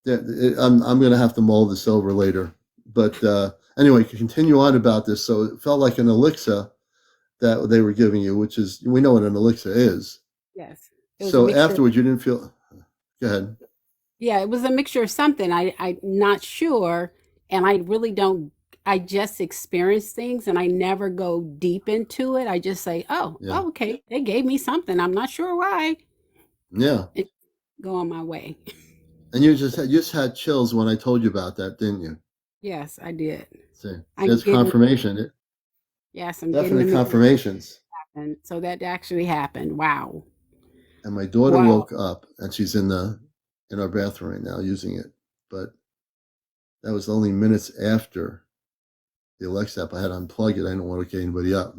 I'm going to have to mull this over later. But anyway, continue on about this. So it felt like an elixir that they were giving you, which is, we know what an elixir is. Yes. It was a So mixture. afterwards, you didn't feel, go ahead. Yeah, it was a mixture of something. I'm not sure, and I really don't. I just experience things, and I never go deep into it. I just say, "Oh, Yeah. oh, okay, they gave me something. I'm not sure why." Yeah. And go on my way. And you just had chills when I told you about that, didn't you? Yes, I did. See, I'm that's getting. confirmation. Yes, I'm getting the Definite meaning. confirmations. And so that actually happened. Wow. And my daughter Wow. woke up and she's in our bathroom right now using it. But that was only minutes after the Alexa app. I had to unplug it. I didn't want to wake anybody up.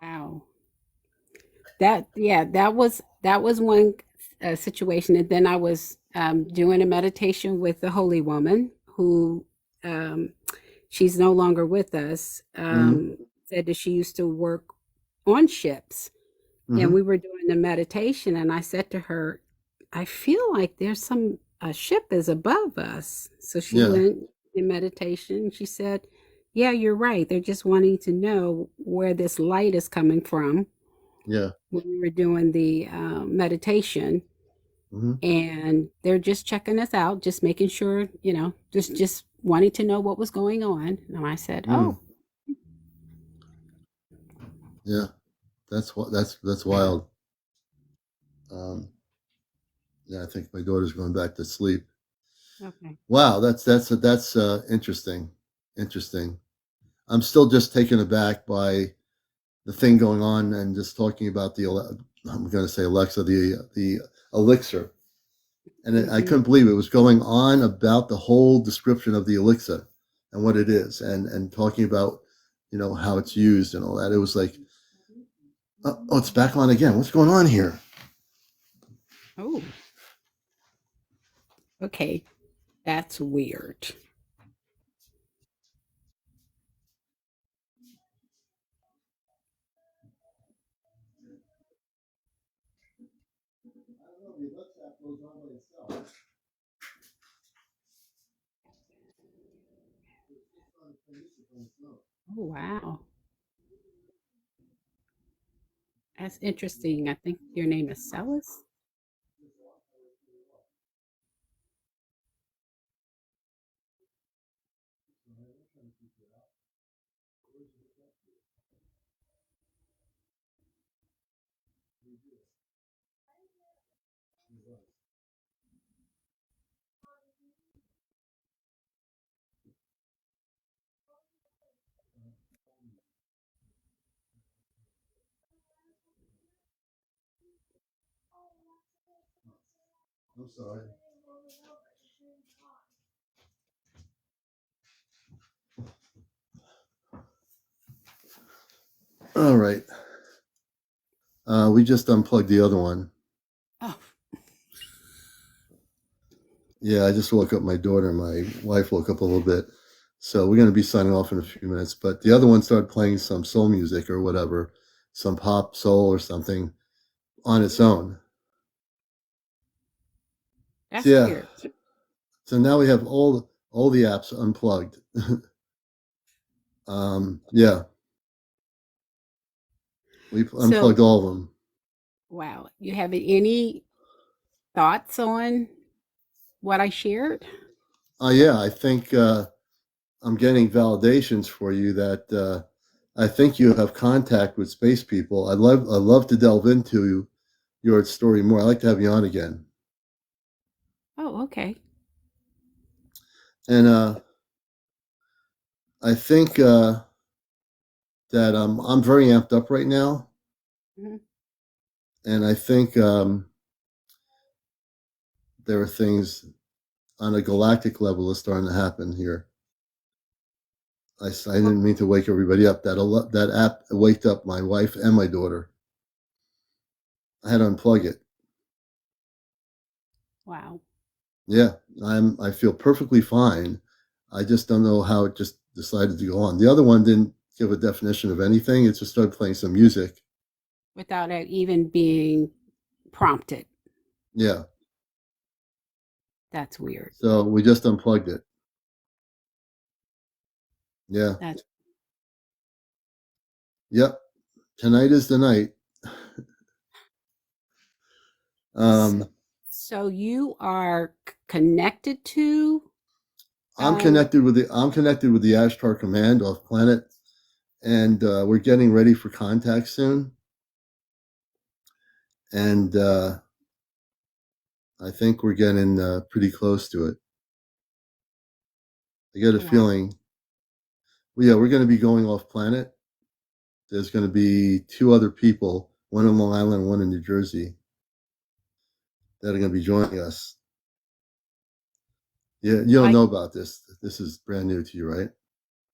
Wow. That was one situation, and then I was doing a meditation with the holy woman who um, she's no longer with us. Mm-hmm. Said that she used to work on ships, and Mm-hmm. we were doing the meditation, and I said to her, "I feel like there's some a ship is above us." So she Yeah. went in meditation. And she said, "Yeah, you're right. They're just wanting to know where this light is coming from." Yeah. when we were doing the meditation, Hmm. and they're just checking us out, just making sure, just wanting to know what was going on. And I said, Mm. "Oh, Yeah. That's wild. Um, yeah, I think my daughter's going back to sleep. okay, Wow, that's interesting. Interesting. I'm still just taken aback by the thing going on and just talking about I'm going to say Alexa, the elixir, and I mm-hmm. couldn't believe it was going on about the whole description of the elixir and what it is, and talking about how it's used and all that. It was like, oh, it's back on again. What's going on here? Oh, okay, that's weird." Oh, wow, that's interesting. I think your name is Celis. I'm sorry. All right. We just unplugged the other one. Oh, Yeah, I just woke up my daughter and my wife woke up a little bit. So we're going to be signing off in a few minutes. But the other one started playing some soul music or whatever, some pop soul or something on its own. So that's yeah. weird. So now we have all the apps unplugged. Yeah, we've So, unplugged all of them. wow, you have any thoughts on what I shared? Yeah, I think I'm getting validations for you that I think you have contact with space people. I love to delve into your story more. I'd like to have you on again. Oh, okay. And I think that I'm very amped up right now, Mhm. and I think there are things on a galactic level that's starting to happen here. I Well, didn't mean to wake everybody up. That app waked up my wife and my daughter. I had to unplug it. wow. Yeah, I feel perfectly fine. I just don't know how it just decided to go on. The other one didn't give a definition of anything. It just started playing some music. Without it even being prompted. Yeah. That's weird. So we just unplugged it. Yeah. That's Yep. Tonight is the night. so, Um, so you are connected to I'm um connected with the Ashtar Command off planet, and we're getting ready for contact soon. And I think we're getting pretty close to it. I get a wow. feeling. Well, yeah, we're going to be going off planet. There's going to be two other people, one in Long Island, one in New Jersey, that are going to be joining us. Yeah, you don't Like, know about this. This is brand new to you, right?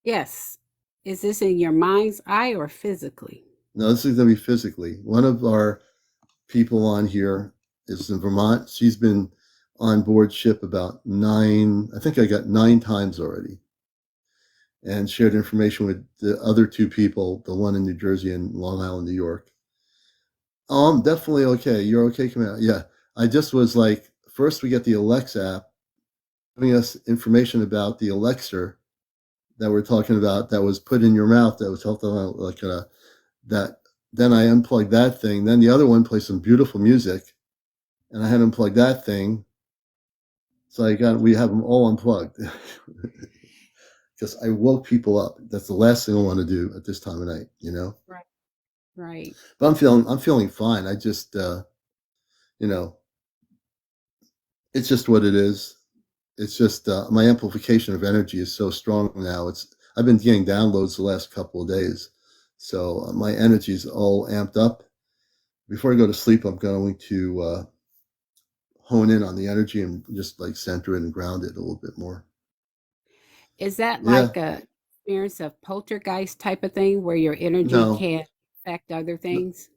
yes. Is this in your mind's eye or physically? No, this is going to be physically. One of our people on here is in Vermont. She's been on board ship about I think I got 9 times already, and shared information with the other two people, the one in New Jersey and Long Island, New York. Oh, I'm definitely okay. You're okay, Camille. Yeah. I just was like, first we get the Alexa app giving us information about the elixir that we're talking about that was put in your mouth that was helped like that then I unplugged that thing. Then the other one plays some beautiful music, and I had unplugged that thing. So we have them all unplugged because I woke people up. That's the last thing I want to do at this time of night, you know. Right. Right. But I'm feeling fine. I just, you know, it's just what it is. It's just my amplification of energy is so strong now. I've been getting downloads the last couple of days, so my energy is all amped up. Before I go to sleep, I'm going to hone in on the energy and just like center it and ground it a little bit more. Is that Yeah, like a experience of poltergeist type of thing where your energy no, can affect other no, things?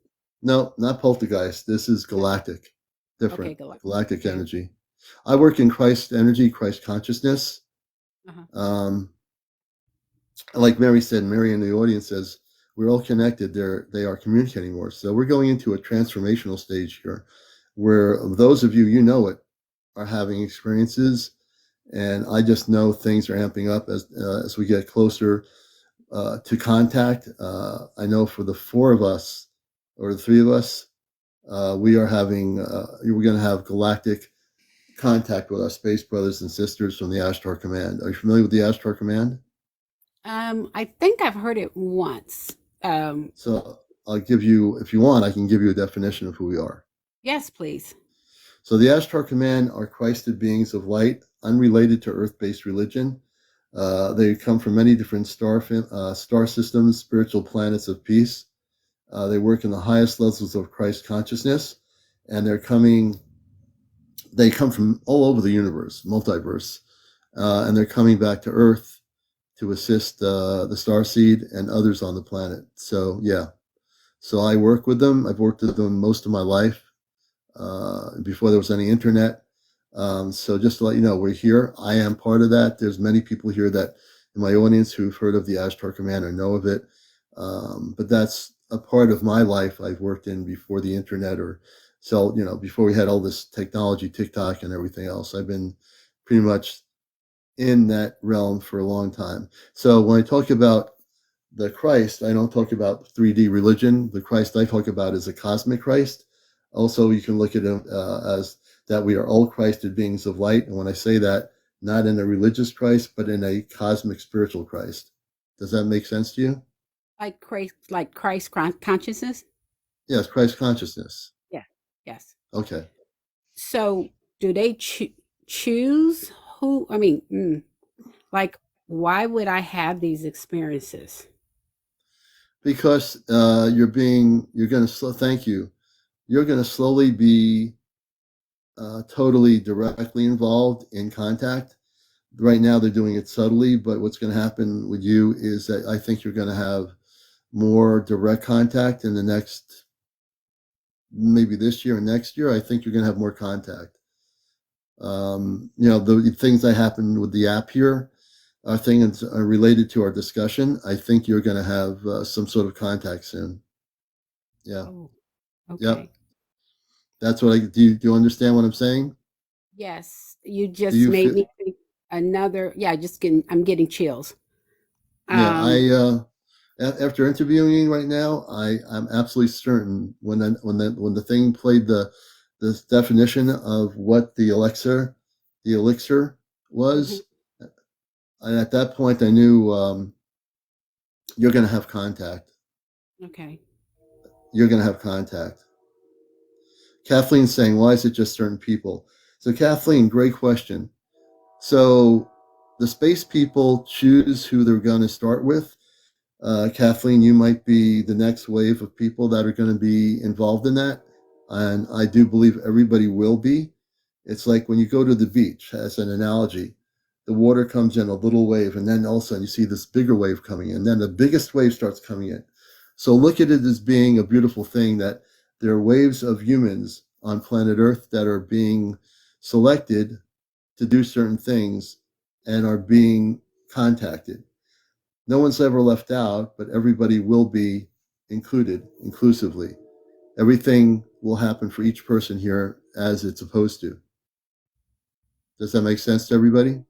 no, not poltergeist. This is No. galactic, Okay, different go. galactic Okay. energy. I work in Christ energy, Christ consciousness. Uh-huh. Um, like Mary said, Mary in the audience says, we're all connected. They are communicating more. So we're going into a transformational stage here where those of you, you know it, are having experiences. And I just know things are amping up as we get closer to contact. I know for the four of us or the three of us, we're going to have galactic contact with our space brothers and sisters from the Ashtar Command. Are you familiar with the Ashtar Command? I think I've heard it once. So I'll give you, if you want, I can give you a definition of who we are. Yes, please. So the Ashtar Command are Christed beings of light, unrelated to Earth-based religion. They come from many different star systems, spiritual planets of peace. They work in the highest levels of Christ consciousness, and they come from all over the universe, multiverse, and they're coming back to Earth to assist the starseed and others on the planet. So yeah, so I work with them. I've worked with them most of my life before there was any internet. So just to let you know, we're here. I am part of that. There's many people here that in my audience who've heard of the Ashtar Command or know of it. But that's a part of my life I've worked in before the internet or so, before we had all this technology, TikTok and everything else. I've been pretty much in that realm for a long time. So when I talk about the Christ, I don't talk about 3D religion. The Christ I talk about is a cosmic Christ. Also, you can look at him as that we are all Christed beings of light. And when I say that, not in a religious Christ, but in a cosmic spiritual Christ. Does that make sense to you? Like Christ consciousness? Yes, Christ consciousness. Yeah. Yes. Okay. So, do they choose who? I mean, like, why would I have these experiences? Because you're going to, thank you. You're going to slowly be totally directly involved in contact. Right now, they're doing it subtly, but what's going to happen with you is that I think you're going to have more direct contact in the next, maybe this year and next year. I think you're going to have more contact. The things that happen with the app here are things are related to our discussion. I think you're going to have some sort of contact soon. Yeah. Oh, Yep. okay. That's what do you understand what I'm saying? Yes, you Do just you made feel? me think another. Yeah, I'm getting chills. Yeah. Um, After interviewing you right now, I'm absolutely certain when the thing played the definition of what the elixir mhm, was, and at that point I knew you're going to have contact. okay. You're going to have contact. Kathleen's saying, why is it just certain people? So Kathleen, great question. So the space people choose who they're going to start with. Kathleen, you might be the next wave of people that are going to be involved in that. And I do believe everybody will be. It's like when you go to the beach, as an analogy, the water comes in a little wave, and then all of a sudden you see this bigger wave coming in. Then the biggest wave starts coming in. So look at it as being a beautiful thing that there are waves of humans on planet Earth that are being selected to do certain things and are being contacted. No one's ever left out, but everybody will be included inclusively. Everything will happen for each person here as it's supposed to. Does that make sense to everybody?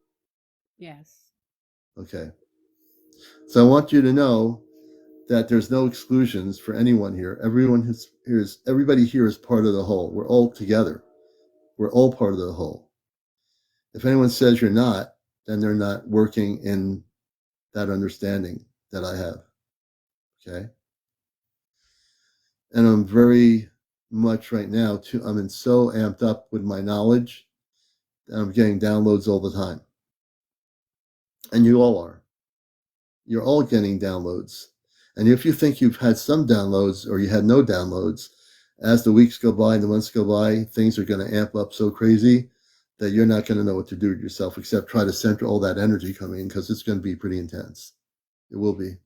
Yes. Okay. So I want you to know that there's no exclusions for anyone here. Everybody here is part of the whole. We're all together. We're all part of the whole. If anyone says you're not, then they're not working in that understanding that I have. Okay. And I'm very much right now, I'm so amped up with my knowledge that I'm getting downloads all the time. And you all are. You're all getting downloads. And if you think you've had some downloads or you had no downloads, as the weeks go by and the months go by, things are going to amp up so crazy that you're not going to know what to do with yourself except try to center all that energy coming in, because it's going to be pretty intense. It will be.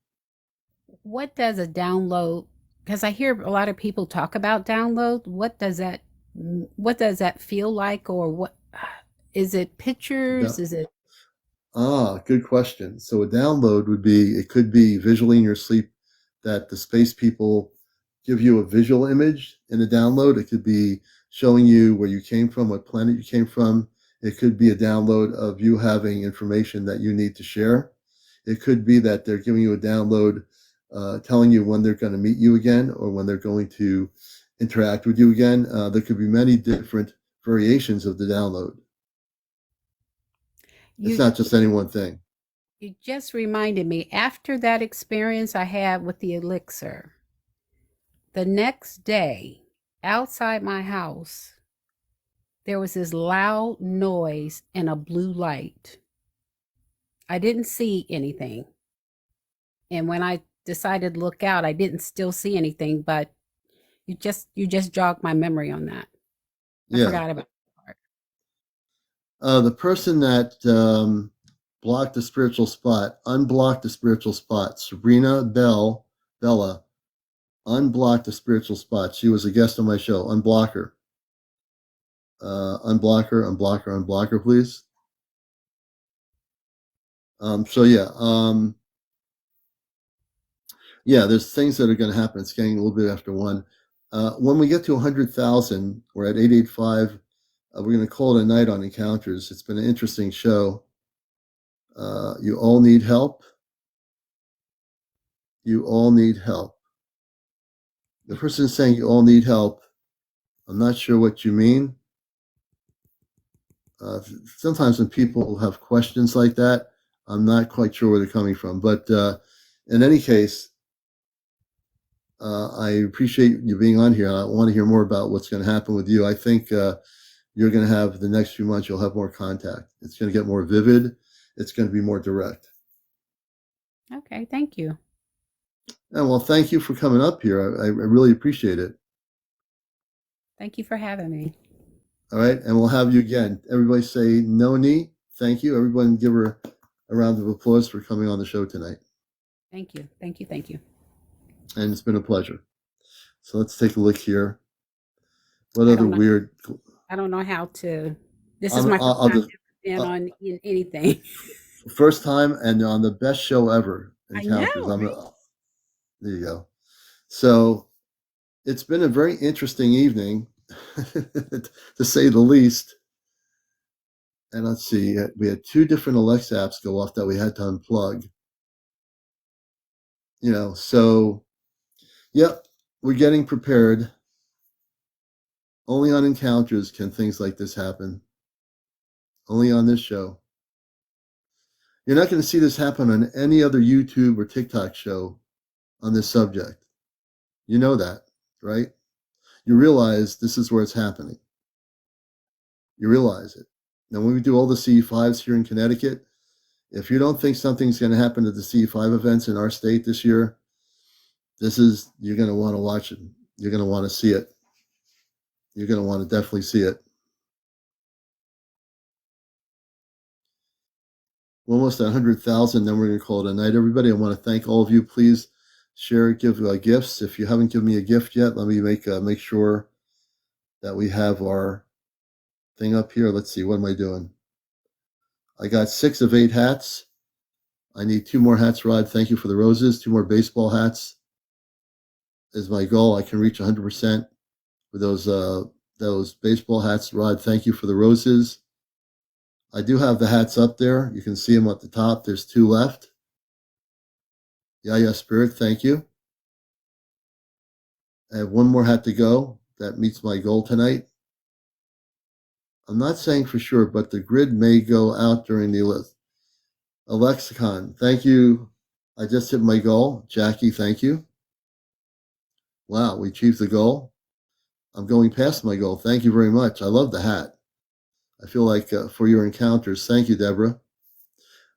What does a download? Because I hear a lot of people talk about download. What does that feel like, or what is it? Pictures? Is it? Good question. So a download it could be visually in your sleep, that the space people give you a visual image in a download. It could be showing you where you came from, what planet you came from. It could be a download of you having information that you need to share. It could be that they're giving you a download, telling you when they're going to meet you again or when they're going to interact with you again. There could be many different variations of the download. It's not just any one thing. You just reminded me, after that experience I had with the elixir, the next day outside my house, there was this loud noise and a blue light. I didn't see anything. And when I decided to look out, I didn't still see anything, but you just jogged my memory on that. I forgot about that part. The person that blocked the spiritual spot, unblocked the spiritual spot, Sabrina Bella, unblocked the spiritual spot. She was a guest on my show. Unblock her. Unblock her, please. There's things that are going to happen. It's getting a little bit after 1. When we get to 100,000, we're at 885. We're going to call it a night on Encounters. It's been an interesting show. You all need help. You all need help. The person saying you all need help, I'm not sure what you mean. Sometimes when people have questions like that, I'm not quite sure where they're coming from. But in any case, I appreciate you being on here. I want to hear more about what's going to happen with you. I think you're going to have, the next few months, you'll have more contact. It's going to get more vivid. It's going to be more direct. Okay, thank you. And well, thank you for coming up here. I really appreciate it. Thank you for having me. All right, and we'll have you again. Everybody say Knowknee. Thank you. Everyone give her a round of applause for coming on the show tonight. Thank you. Thank you. Thank you. And it's been a pleasure. So let's take a look here. What other weird... I don't know how to... This is my first time being on anything. First time and on the best show ever. Encounters. I know, right? There you go. So it's been a very interesting evening, to say the least. And let's see, we had 2 different Alexa apps go off that we had to unplug. So, yep, we're getting prepared. Only on Encounters can things like this happen. Only on this show. You're not going to see this happen on any other YouTube or TikTok show on this subject. You know that, right? You realize this is where it's happening. You realize it. Now, when we do all the CE5s here in Connecticut, if you don't think something's going to happen at the CE5 events in our state this year, you're going to want to watch it. You're going to want to see it. You're going to want to definitely see it. We're almost at 100,000, then we're going to call it a night, everybody. I want to thank all of you. Please share, give gifts. If you haven't given me a gift yet, let me make sure that we have our thing up here. Let's see, what am I doing? I got 6 of 8 hats. I need 2 more hats, Rod. Thank you for the roses. 2 more baseball hats is my goal. I can reach 100% with those baseball hats. Rod, thank you for the roses. I do have the hats up there. You can see them at the top. There's 2 left. Yaya Spirit, thank you. I have one more hat to go. That meets my goal tonight. I'm not saying for sure, but the grid may go out during the list. Alexicon, thank you. I just hit my goal. Jackie, thank you. Wow, we achieved the goal. I'm going past my goal. Thank you very much. I love the hat. I feel like for your encounters. Thank you, Deborah.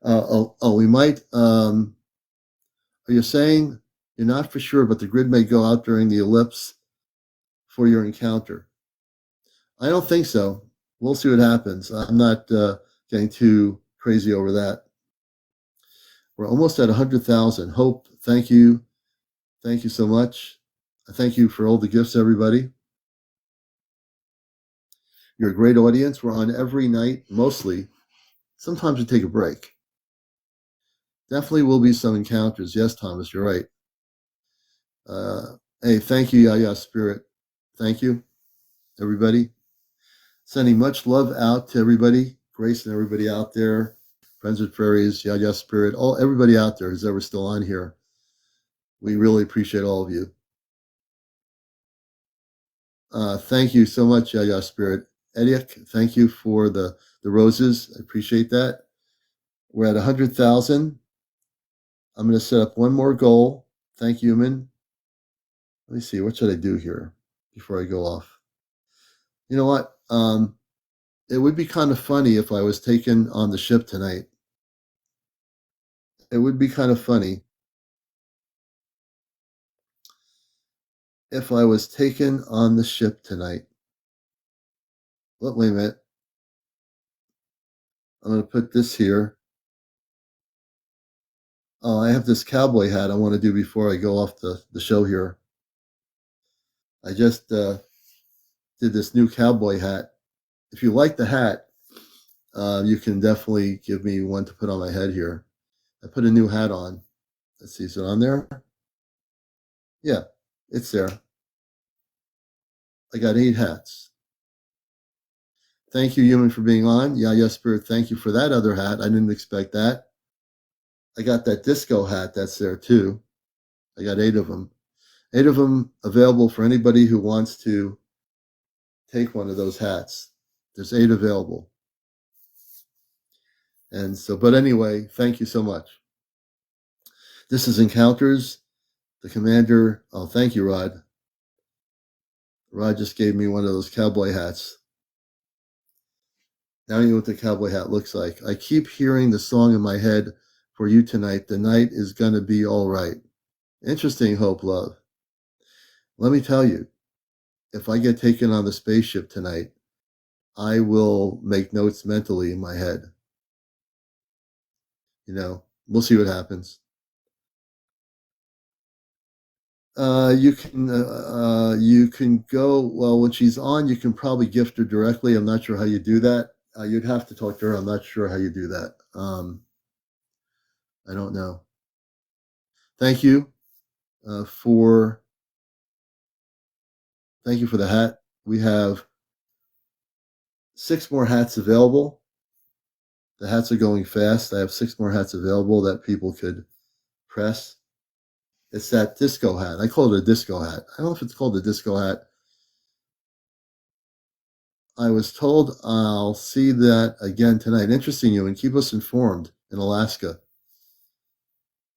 We might. Are you saying you're not for sure, but the grid may go out during the ellipse for your encounter? I don't think so. We'll see what happens. I'm not getting too crazy over that. We're almost at 100,000. Hope, thank you. Thank you so much. Thank you for all the gifts, everybody. You're a great audience. We're on every night, mostly. Sometimes we take a break. Definitely will be some encounters. Yes, Thomas, you're right. Hey, thank you, Yaya Spirit. Thank you, everybody. Sending much love out to everybody. Grace and everybody out there. Friends with Prairies, Yaya Spirit, everybody out there who's ever still on here. We really appreciate all of you. Thank you so much, Yaya Spirit. Ediak, thank you for the roses. I appreciate that. We're at 100,000. I'm going to set up one more goal. Thank you, Human. Let me see. What should I do here before I go off? You know what? It would be kind of funny if I was taken on the ship tonight. It would be kind of funny if I was taken on the ship tonight. Wait a minute. I'm going to put this here. Oh, I have this cowboy hat I want to do before I go off the show here. I just did this new cowboy hat. If you like the hat, you can definitely give me one to put on my head here. I put a new hat on. Let's see, is it on there? Yeah, it's there. I got 8 hats. Thank you, Human, for being on. Yeah, Spirit, thank you for that other hat. I didn't expect that. I got that disco hat that's there too. I got 8 of them. 8 of them available for anybody who wants to take one of those hats. There's 8 available. And so, but anyway, thank you so much. This is Encounters. The commander, oh, thank you, Rod. Rod just gave me one of those cowboy hats. Now you know what the cowboy hat looks like. I keep hearing the song in my head for you tonight. The night is going to be all right. Interesting, Hope Love. Let me tell you, if I get taken on the spaceship tonight, I will make notes mentally in my head. You know, we'll see what happens. You can go, well, when she's on, you can probably gift her directly. I'm not sure how you do that. You'd have to talk to her. I'm not sure how you do that. I don't know. Thank you for the hat. We have 6 more hats available. The hats are going fast. I have 6 more hats available that people could press. It's that disco hat. I call it a disco hat. I don't know if it's called a disco hat. I was told I'll see that again tonight. Interesting, you, and keep us informed in Alaska.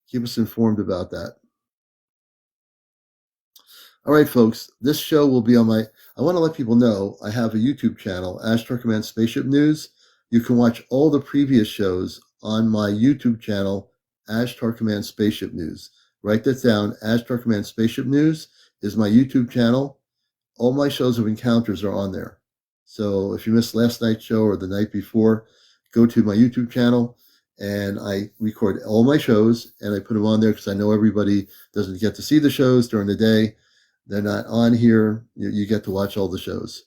Keep us informed about that. All right, folks, this show will be on I want to let people know I have a YouTube channel, Ashtar Command Spaceship News. You can watch all the previous shows on my YouTube channel, Ashtar Command Spaceship News. Write that down. Ashtar Command Spaceship News is my YouTube channel. All my shows of encounters are on there. So if you missed last night's show or the night before, go to my YouTube channel and I record all my shows and I put them on there because I know everybody doesn't get to see the shows during the day. They're not on here. You get to watch all the shows.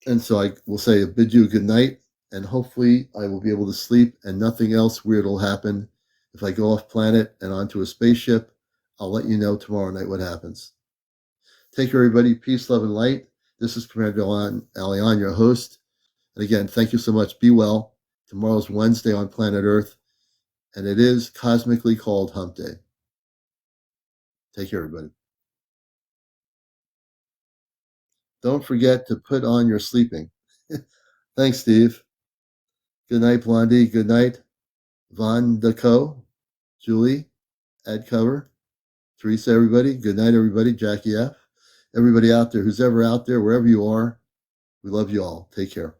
And so I will say, I bid you a good night, and hopefully I will be able to sleep and nothing else weird will happen. If I go off planet and onto a spaceship, I'll let you know tomorrow night what happens. Take care, everybody. Peace, love, and light. This is CmdrAleon, your host. And again, thank you so much. Be well. Tomorrow's Wednesday on planet Earth. And it is cosmically called Hump Day. Take care, everybody. Don't forget to put on your sleeping. Thanks, Steve. Good night, Blondie. Good night, Von Deco, Julie, Ed Cover, Teresa, everybody. Good night, everybody. Jackie F. Everybody out there, who's ever out there, wherever you are, we love you all. Take care.